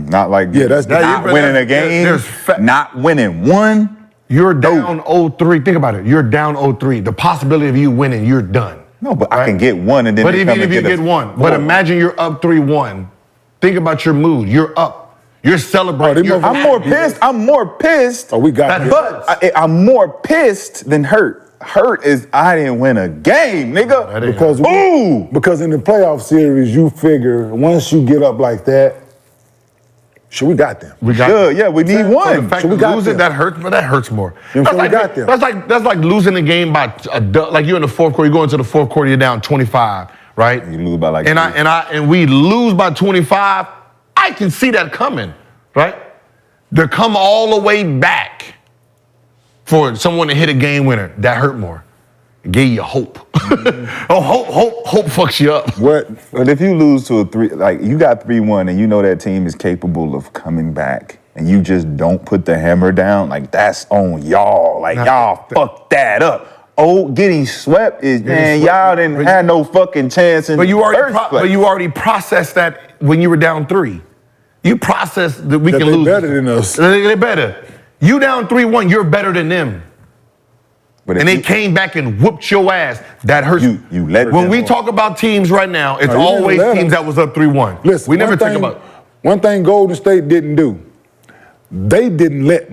Not like that's not winning a game. Not winning one. You're down 0-3. Think about it. You're down 0-3. The possibility of you winning, you're done. No, but I can get one and then. But even if you get one, but imagine you're up 3-1. Think about your mood. You're up. You're celebrating. I'm more pissed. Oh, we got that. But I'm more pissed than hurt. Hurt is I didn't win a game, nigga. Because in the playoff series, you figure once you get up like that, we got them. We need one. So the fact that losing that hurts, but that hurts more. You know, we got them. That's like losing the game by like you're in the fourth quarter. You go into the fourth quarter, you're down 25, right? You lose by like. And we lose by 25. I can see that coming, right? To come all the way back for someone to hit a game winner, that hurt more. It gave you hope. Hope fucks you up. But if you lose to a 3, like you got 3-1 and you know that team is capable of coming back and you just don't put the hammer down, like that's on y'all. Like y'all fucked that up. Getting swept is, y'all didn't have no fucking chance in but you already first place. But you already processed that when you were down 3. You processed that we can lose. They're better than us. They're better. You down 3-1, you're better than them. And they came back and whooped your ass. That hurts. You let when we talk about teams right now, it's always teams that was up 3-1. Listen, we never think about. One thing Golden State didn't do. They didn't let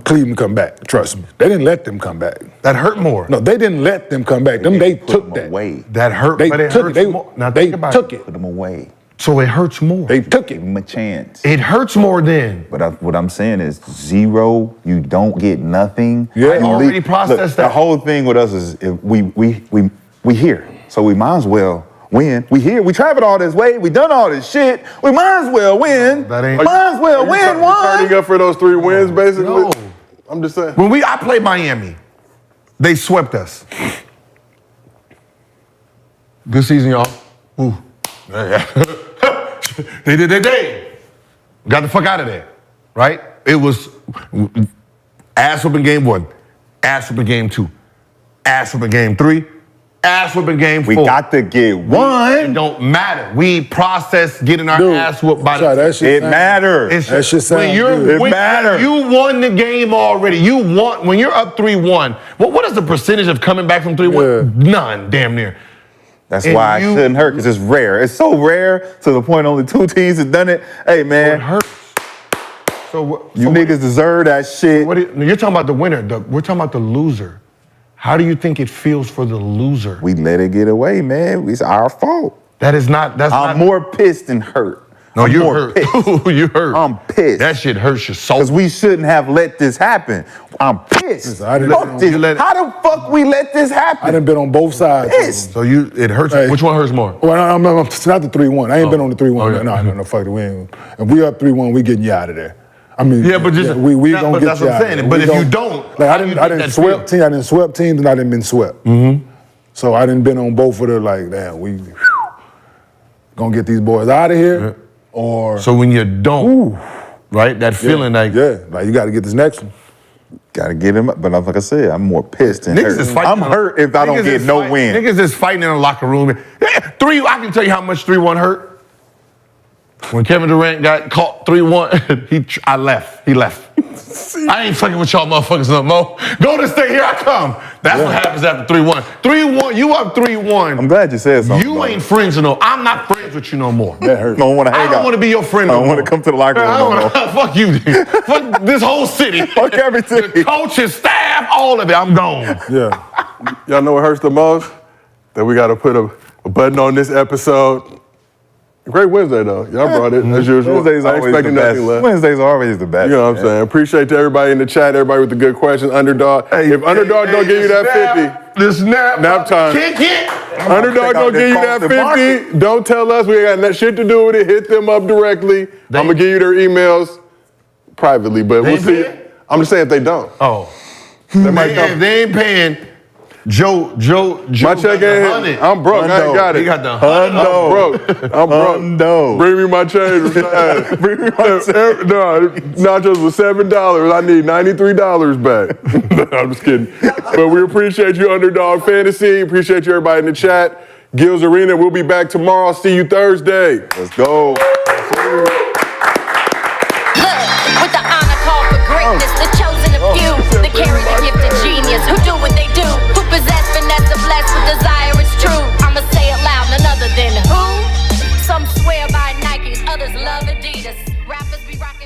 Cleveland come back. Trust me, they didn't let them come back. That hurt more. No, they didn't let them come back. They took that. Away. That hurt. They but it took hurts it. more. Now They think about took it. Put them away. So it hurts more. They took Give it. them a chance. It hurts more then. But what I'm saying is 0. You don't get nothing. Yeah. You I already processed that. The whole thing with us is if we here, so we might as well win. We here. We traveled all this way. We done all this shit. We might as well win. That ain't- Might as well win one. Turning up for those 3 wins, basically. No. I'm just saying. When I played Miami, they swept us. Good season, y'all. Ooh. They did their day. Got the fuck out of there, right? It was ass whooping game 1, ass whooping game 2, ass whooping game 3, ass whooping game 4. We got to get It one. don't matter. We process getting our Dude, ass whooped by sorry, the. that shit It sound- matters. That shit sound when you're good. It matters. You won the game already. When you're up 3-1. What is the percentage of coming back from 3-1? None, damn near. That's And why you- it shouldn't hurt, because it's rare. It's so rare to the point only 2 teams have done it. Hey, It man, hurts. So you niggas deserve that shit. you're talking about the winner. We're talking about the loser. How do you think it feels for the loser? We let it get away, man. It's our fault. That's I'm not. more pissed than hurt. No, I'm you more hurt. pissed. You hurt. I'm pissed. That shit hurts your soul. Because we shouldn't have let this happen. I'm pissed. Listen, I didn't- Fuck this. You let it- How the fuck we let this I happen? done been on both sides. Pissed. So it hurts. Hey. Which one hurts more? Well, it's not the 3-1. I ain't been on the 3-1. Oh, yeah. No, fuck it. We ain't. If we up 3-1, we getting you out of there. I mean, Yeah, but just- we that- gonna but get that's you what I'm out of saying. there. But We if you gon- don't, like how I do you didn't think that swept teams. I didn't swept teams, and I didn't been swept. So I didn't been on both of the like, damn, we gonna get these boys out of here, or So when you don't, right? That feeling like yeah, like you got to get this next one. Gotta get him up. But like I said, I'm more pissed than niggas hurt. is fighting. I'm hurt if I don't niggas get is no fight- win. Niggas is fighting in a locker room. I can tell you how much 3-1 hurt. When Kevin Durant got caught 3-1, I left. He left. I ain't fucking with y'all motherfuckers no more. Golden State, here I come. That's what happens after 3-1. 3-1, you up 3-1. I'm glad you said something. You about ain't it. friends no. I'm not friends with you no more. That hurt. I don't want to hang I don't out. want to be your friend no I don't more. want to come to the locker room I no don't more. wanna, fuck you. Fuck this whole city. Fuck everything. The coaches, staff, all of it. I'm gone. Yeah, Y'all know what hurts the most? That we got to put a button on this episode. Great Wednesday, though. Y'all brought it, as usual. Wednesday's I ain't always the expecting best. nothing less. Wednesday's always the best. You know what I'm saying? Appreciate to everybody in the chat, everybody with the good questions. Underdog. If Underdog don't give you that 50, This nap. Nap time. Kick. Underdog check out don't that give you that Boston 50, don't tell us. We ain't got that shit to do with it. Hit them up directly. I'm going to give you their emails privately, but we'll ain't see. paying? I'm just saying if they don't. Oh. They might If come. they ain't paying, Joe. My check ain't hit. I'm broke. I ain't got it. He got the I'm broke. I'm broke. Hundo. Bring me my change. Bring me my change. No, nachos was $7. I need $93 back. No, I'm just kidding. But we appreciate you, Underdog Fantasy. Appreciate you, everybody in the chat. Gil's Arena. We'll be back tomorrow. See you Thursday. Let's go. Look, with the honor call for greatness, the chosen of few, that carry the gift of genius, who do what they do, who possess finesse and blessed with desire, it's true. I'ma say it loud, none other than who? Some swear by Nikes, others love Adidas. Rappers be rocking.